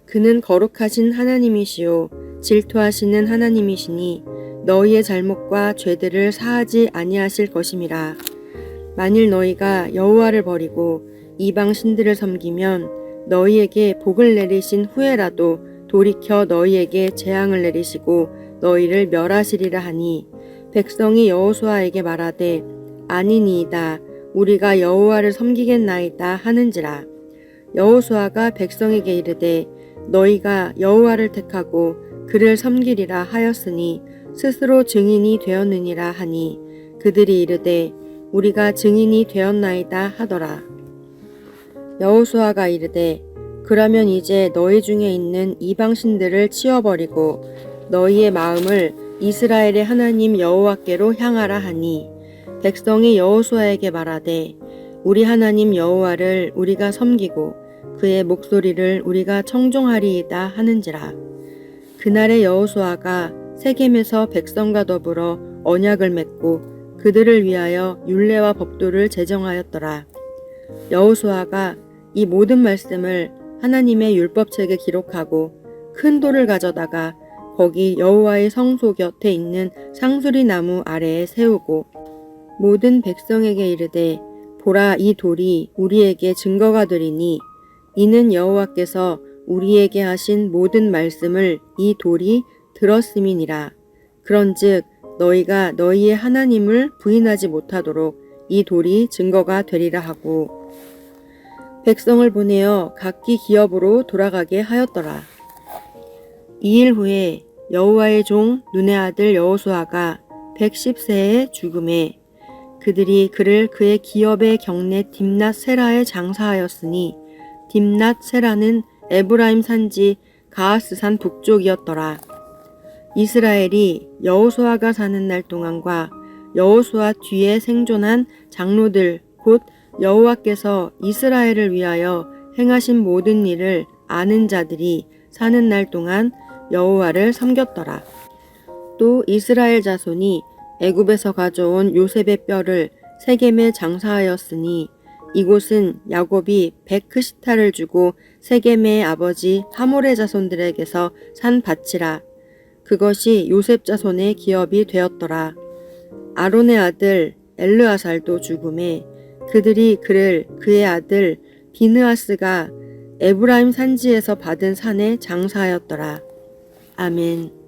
그는 거룩하신 하나님이시요 질투하시는 하나님이시니 너희의 잘못과 죄들을 사하지 아니하실 것임이라. 만일 너희가 여호와를 버리고 이방 신들을 섬기면 너희에게 복을 내리신 후에라도 돌이켜 너희에게 재앙을 내리시고 너희를 멸하시리라 하니 백성이 여호수아에게 말하되 아니니이다 우리가 여호와를 섬기겠나이다 하는지라. 여호수아가 백성에게 이르되 너희가 여호와를 택하고 그를 섬기리라 하였으니 스스로 증인이 되었느니라 하니 그들이 이르되 우리가 증인이 되었나이다 하더라. 여호수아가 이르되 그러면 이제 너희 중에 있는 이방신들을 치워버리고 너희의 마음을 이스라엘의 하나님 여호와께로 향하라 하니 백성이 여호수아에게 말하되 우리 하나님 여호와를 우리가 섬기고 그의 목소리를 우리가 청종하리이다 하는지라. 그날에 여호수아가 세겜에서 백성과 더불어 언약을 맺고 그들을 위하여 율례와 법도를 제정하였더라. 여호수아가 이 모든 말씀을 하나님의 율법책에 기록하고 큰 돌을 가져다가 거기 여호와의 성소 곁에 있는 상수리 나무 아래에 세우고 모든 백성에게 이르되 보라 이 돌이 우리에게 증거가 되리니 이는 여호와께서 우리에게 하신 모든 말씀을 이 돌이 들었음이니라. 그런즉 너희가 너희의 하나님을 부인하지 못하도록 이 돌이 증거가 되리라 하고 백성을 보내어 각기 기업으로 돌아가게 하였더라. 2일 후에 여호와의 종 눈의 아들 여호수아가 110세에 죽음에 그들이 그를 그의 기업의 경내 딥낫 세라에 장사하였으니 딥낫 세라는 에브라임 산지 가하스산 북쪽이었더라. 이스라엘이 여호수아가 사는 날 동안과 여호수아 뒤에 생존한 장로들 곧 여호와께서 이스라엘을 위하여 행하신 모든 일을 아는 자들이 사는 날 동안 여호와를 섬겼더라. 또 이스라엘 자손이 애굽에서 가져온 요셉의 뼈를 세겜에 장사하였으니 이곳은 야곱이 베크시타를 주고 세겜의 아버지 하몰의 자손들에게서 산 밭이라. 그것이 요셉 자손의 기업이 되었더라. 아론의 아들 엘르아살도 죽음에 그들이 그를 그의 아들 비느하스가 에브라임 산지에서 받은 산에 장사하였더라. 아멘.